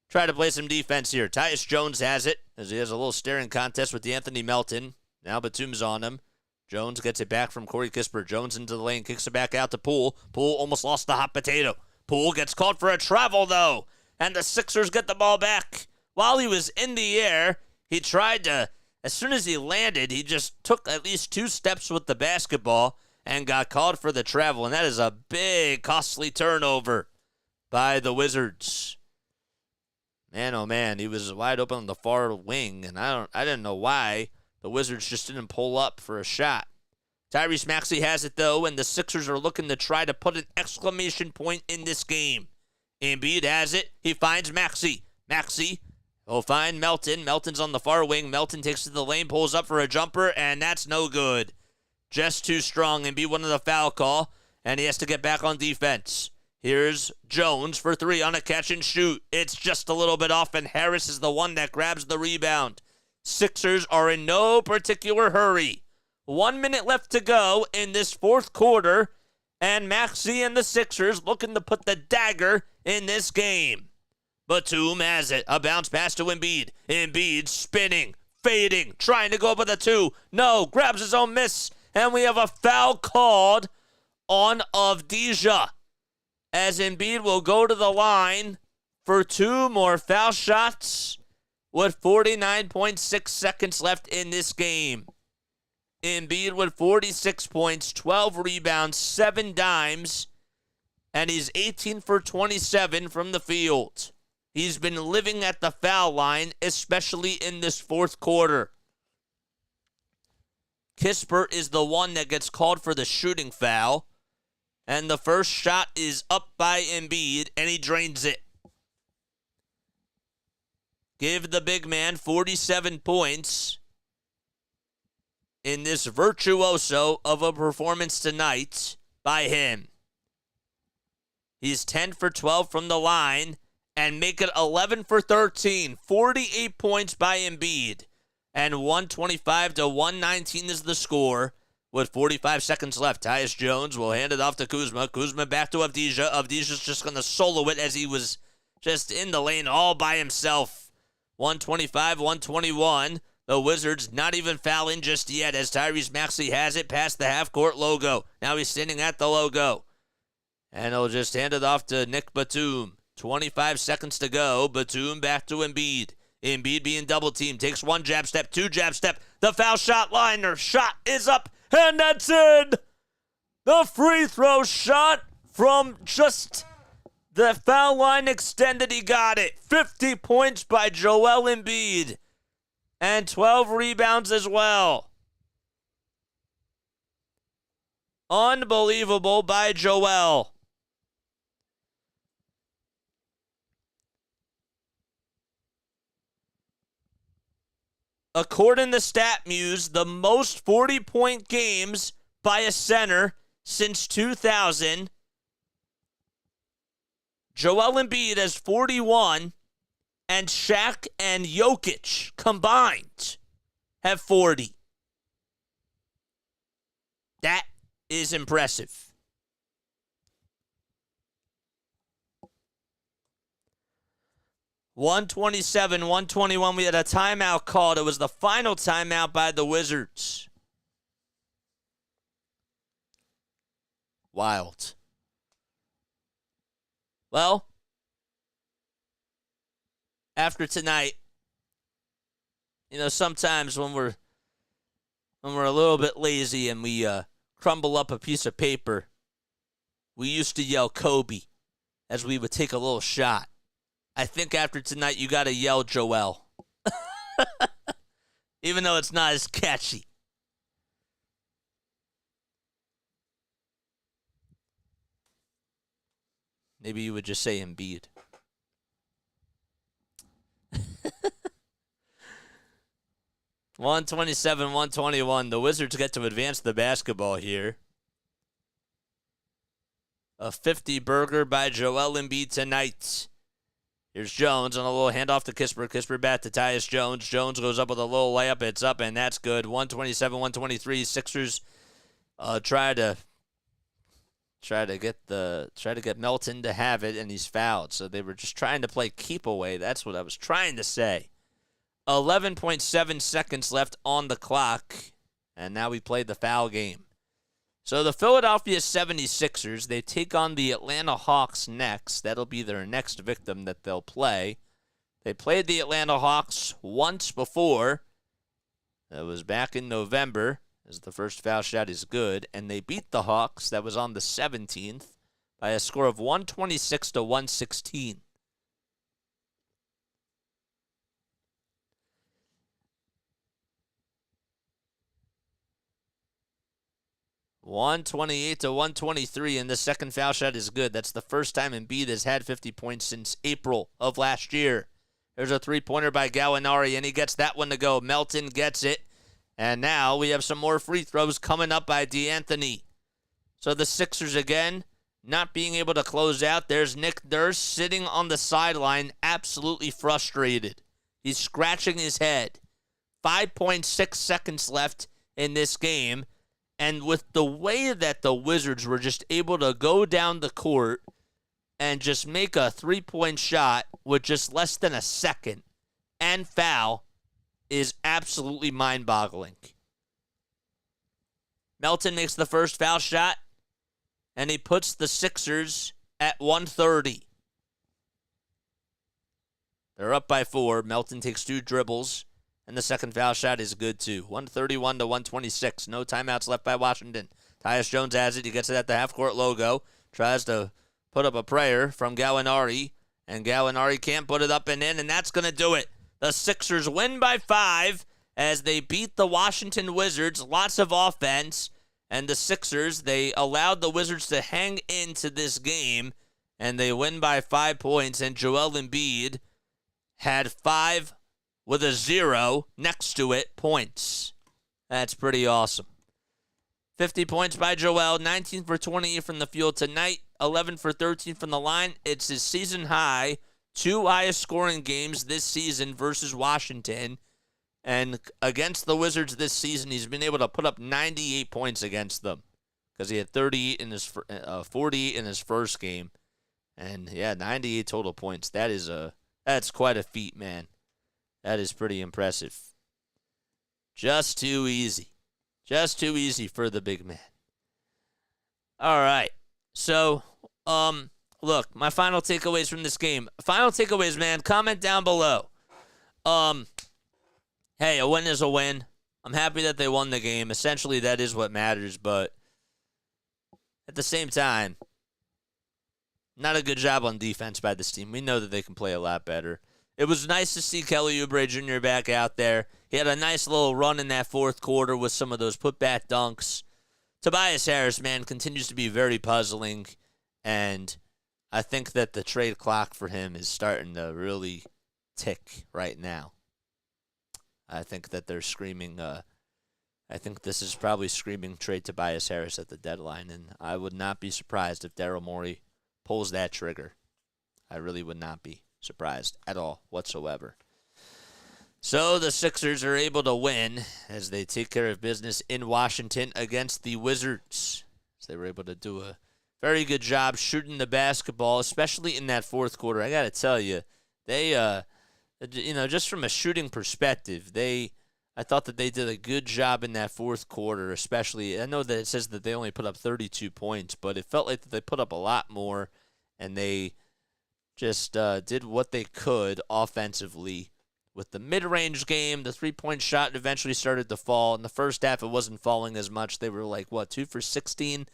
try to play some defense here. Tyus Jones has it as he has a little staring contest with Anthony Melton. Now Batum's on him. Jones gets it back from Corey Kispert. Jones into the lane, kicks it back out to Poole. Poole almost lost the hot potato. Poole gets called for a travel, though. And the Sixers get the ball back. While he was in the air, he tried to, as soon as he landed, he just took at least 2 steps with the basketball and got called for the travel, and that is a big, costly turnover by the Wizards. Man, oh man, he was wide open on the far wing, and I didn't know why the Wizards just didn't pull up for a shot. Tyrese Maxey has it, though, and the Sixers are looking to try to put an exclamation point in this game. Embiid has it. He finds Maxey. Maxey will find Melton. Melton's on the far wing. Melton takes to the lane, pulls up for a jumper, and that's no good. Just too strong. Embiid wanted a foul call, and he has to get back on defense. Here's Jones for 3 on a catch and shoot. It's just a little bit off, and Harris is the one that grabs the rebound. Sixers are in no particular hurry. 1 minute left to go in this fourth quarter, and Maxey and the Sixers looking to put the dagger in this game. Batum has it. A bounce pass to Embiid. Embiid spinning, fading, trying to go up with a 2. No, grabs his own miss. And we have a foul called on Avdija, as Embiid will go to the line for 2 more foul shots with 49.6 seconds left in this game. Embiid with 46 points, 12 rebounds, 7 dimes, and he's 18 for 27 from the field. He's been living at the foul line, especially in this fourth quarter. Kispert is the one that gets called for the shooting foul. And the first shot is up by Embiid, and he drains it. Give the big man 47 points in this virtuoso of a performance tonight by him. He's 10 for 12 from the line, and make it 11 for 13. 48 points by Embiid. And 125 to 119 is the score with 45 seconds left. Tyus Jones will hand it off to Kuzma. Kuzma back to Avdija. Avdija's just going to solo it as he was just in the lane all by himself. 125, 121. The Wizards not even fouling just yet as Tyrese Maxey has it past the half-court logo. Now he's standing at the logo. And he'll just hand it off to Nick Batum. 25 seconds to go. Batum back to Embiid. Embiid being double-teamed. Takes 1 jab step, 2 jab step. The foul shot liner. Shot is up, and that's in. The free throw shot from just the foul line extended. He got it. 50 points by Joel Embiid. And 12 rebounds as well. Unbelievable by Joel. According to StatMuse, the most 40-point games by a center since 2000. Joel Embiid has 41, and Shaq and Jokic combined have 40. That is impressive. 127, 121. We had a timeout called. It was the final timeout by the Wizards. Wild. Well, after tonight, sometimes when we're a little bit lazy and we crumble up a piece of paper, we used to yell Kobe as we would take a little shot. I think after tonight, you got to yell Joel. Even though it's not as catchy. Maybe you would just say Embiid. 127, 121. The Wizards get to advance the basketball here. A 50 burger by Joel Embiid tonight. Here's Jones on a little handoff to Kispert. Kispert back to Tyus Jones. Jones goes up with a little layup. It's up, and that's good. 127, 123. Sixers try to try to get Melton to have it, and he's fouled. So they were just trying to play keep away. That's what I was trying to say. 11.7 seconds left on the clock, and now we play the foul game. So the Philadelphia 76ers, they take on the Atlanta Hawks next. That'll be their next victim that they'll play. They played the Atlanta Hawks once before. That was back in November, as the first foul shot is good. And they beat the Hawks, that was on the 17th, by a score of 126 to 116. 128 to 123, and the second foul shot is good. That's the first time Embiid has had 50 points since April of last year. There's a three-pointer by Gallinari, and he gets that one to go. Melton gets it, and now we have some more free throws coming up by D'Anthony. So the Sixers again not being able to close out. There's Nick Nurse sitting on the sideline, absolutely frustrated. He's scratching his head. 5.6 seconds left in this game. And with the way that the Wizards were just able to go down the court and just make a three-point shot with just less than a second and foul is absolutely mind-boggling. Melton makes the first foul shot, and he puts the Sixers at 130. They're up by 4. Melton takes 2 dribbles. And the second foul shot is good, too. 131 to 126. No timeouts left by Washington. Tyus Jones has it. He gets it at the half-court logo. Tries to put up a prayer from Gallinari. And Gallinari can't put it up and in, and that's going to do it. The Sixers win by 5 as they beat the Washington Wizards. Lots of offense. And the Sixers, they allowed the Wizards to hang into this game. And they win by 5 points. And Joel Embiid had 5 with a 0 next to it, points. That's pretty awesome. 50 points by Joel, 19 for 28 from the field tonight, 11 for 13 from the line. It's his season high, 2 highest scoring games this season versus Washington. And against the Wizards this season, he's been able to put up 98 points against them because he had 48 in his 48 in his first game. And yeah, 98 total points. That's quite a feat, man. That is pretty impressive. Just too easy. Just too easy for the big man. All right. So, look, my final takeaways from this game. Final takeaways, man, comment down below. Hey, a win is a win. I'm happy that they won the game. Essentially, that is what matters, but at the same time, not a good job on defense by this team. We know that they can play a lot better. It was nice to see Kelly Oubre Jr. back out there. He had a nice little run in that fourth quarter with some of those putback dunks. Tobias Harris, man, continues to be very puzzling, and I think that the trade clock for him is starting to really tick right now. I think that they're screaming, I think this is probably screaming trade Tobias Harris at the deadline, and I would not be surprised if Daryl Morey pulls that trigger. I really would not be surprised at all whatsoever. So the Sixers are able to win as they take care of business in Washington against the Wizards. So they were able to do a very good job shooting the basketball, especially in that fourth quarter. I got to tell you, they, just from a shooting perspective, I thought that they did a good job in that fourth quarter, especially. I know that it says that they only put up 32 points, but it felt like that they put up a lot more, and they just did what they could offensively. With the mid-range game, the three-point shot eventually started to fall. In the first half, it wasn't falling as much. They were 2 for 16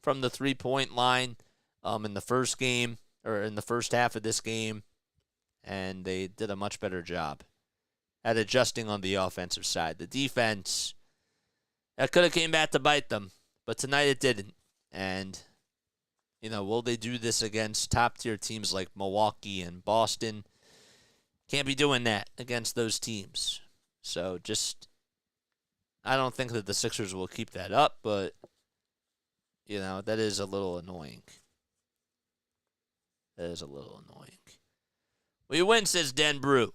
from the three-point line in the first game, or in the first half of this game. And they did a much better job at adjusting on the offensive side. The defense, that could have came back to bite them, but tonight it didn't. And will they do this against top-tier teams like Milwaukee and Boston? Can't be doing that against those teams. So I don't think that the Sixers will keep that up, but, that is a little annoying. That is a little annoying. We win, says Den Brew.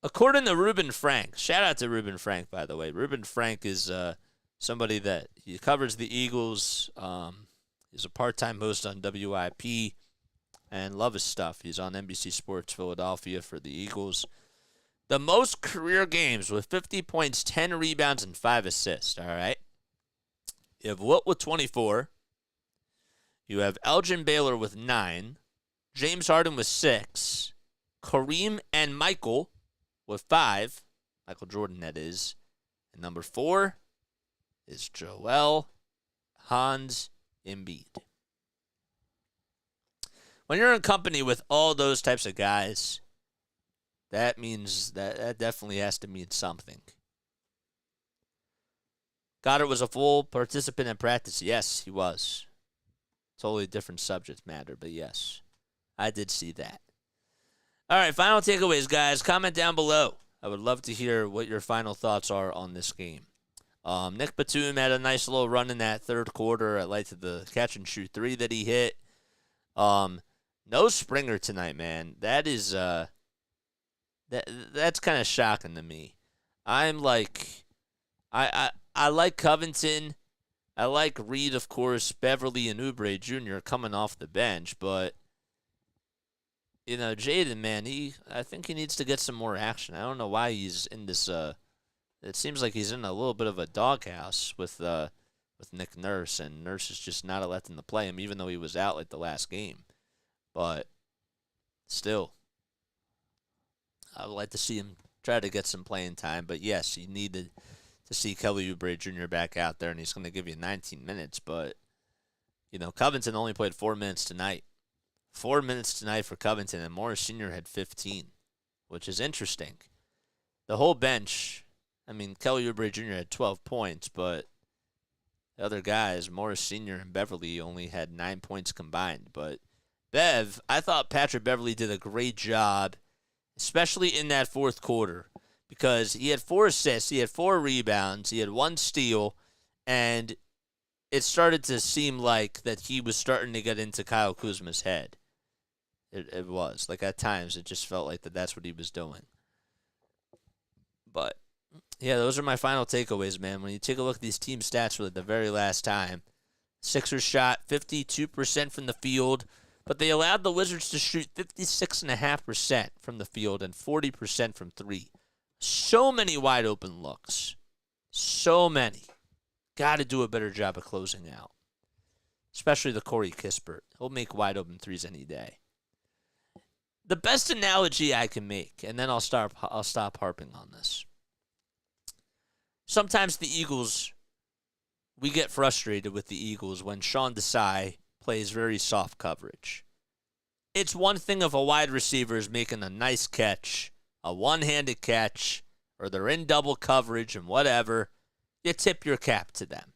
According to Ruben Frank, shout out to Ruben Frank, by the way. Ruben Frank is somebody that he covers the Eagles. He's a part-time host on WIP and love his stuff. He's on NBC Sports Philadelphia for the Eagles. The most career games with 50 points, 10 rebounds, and 5 assists, all right? You have Wilt with 24. You have Elgin Baylor with 9. James Harden with 6. Kareem and Michael with 5. Michael Jordan, that is. And number 4 is Joel Hans Embiid. When you're in company with all those types of guys, that means that definitely has to mean something. Goddard was a full participant in practice. Yes, he was. Totally different subject matter, but yes, I did see that. All right, final takeaways, guys. Comment down below. I would love to hear what your final thoughts are on this game. Nick Batum had a nice little run in that third quarter. I liked the catch and shoot 3 that he hit. No Springer tonight, man. That is that's kind of shocking to me. I'm like, I like Covington. I like Reed, of course, Beverly, and Oubre Jr. coming off the bench, but you know, Jaden, man, I think he needs to get some more action. I don't know why he's in this. It seems like he's in a little bit of a doghouse with Nick Nurse, and Nurse is just not electing to play him, even though he was out like the last game. But still, I would like to see him try to get some playing time. But yes, you need to see Kelly Oubre Jr. back out there, and he's going to give you 19 minutes. But, you know, Covington only played 4 minutes tonight. 4 minutes tonight for Covington, and Morris Sr. had 15, which is interesting. The whole bench, I mean, Kelly Oubre Jr. had 12 points, but the other guys, Morris Sr. and Beverly, only had 9 points combined. But Bev, I thought Patrick Beverly did a great job, especially in that fourth quarter, because he had 4 assists, he had 4 rebounds, he had 1 steal, and it started to seem like that he was starting to get into Kyle Kuzma's head. It was. Like, at times, it just felt like that's what he was doing. But, yeah, those are my final takeaways, man. When you take a look at these team stats for the very last time, Sixers shot 52% from the field, but they allowed the Wizards to shoot 56.5% from the field and 40% from 3. So many wide open looks. So many. Got to do a better job of closing out. Especially the Corey Kispert. He'll make wide open threes any day. The best analogy I can make, and then I'll stop harping on this. Sometimes the Eagles, we get frustrated with the Eagles when Sean Desai plays very soft coverage. It's one thing if a wide receiver is making a nice catch, a one-handed catch, or they're in double coverage and whatever, you tip your cap to them.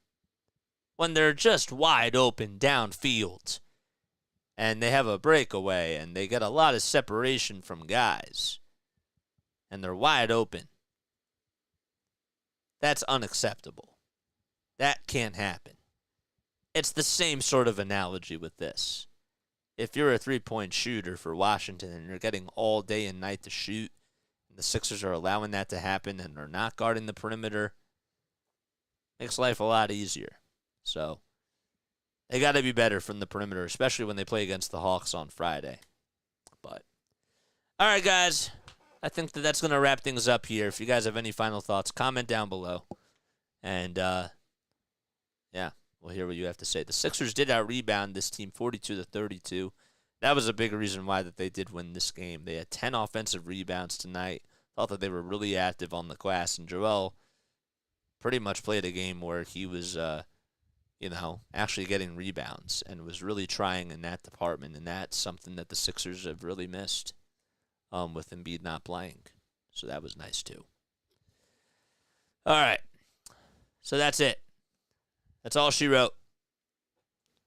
When they're just wide open downfield and they have a breakaway and they get a lot of separation from guys and they're wide open, that's unacceptable. That can't happen. It's the same sort of analogy with this. If you're a three-point shooter for Washington and you're getting all day and night to shoot, and the Sixers are allowing that to happen and they're not guarding the perimeter, makes life a lot easier. So they got to be better from the perimeter, especially when they play against the Hawks on Friday. But, all right, guys, I think that's going to wrap things up here. If you guys have any final thoughts, comment down below. And, yeah, we'll hear what you have to say. The Sixers did out-rebound this team 42-32. That was a big reason why that they did win this game. They had 10 offensive rebounds tonight. Thought that they were really active on the glass. And Joel pretty much played a game where he was, actually getting rebounds and was really trying in that department. And that's something that the Sixers have really missed with Embiid not playing. So that was nice, too. All right. So that's it. That's all she wrote.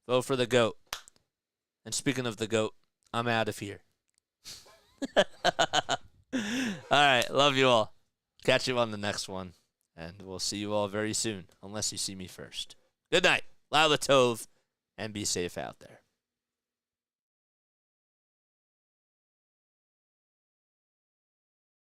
Vote for the GOAT. And speaking of the GOAT, I'm out of here. All right. Love you all. Catch you on the next one. And we'll see you all very soon, unless you see me first. Good night. Lila Tove, and be safe out there.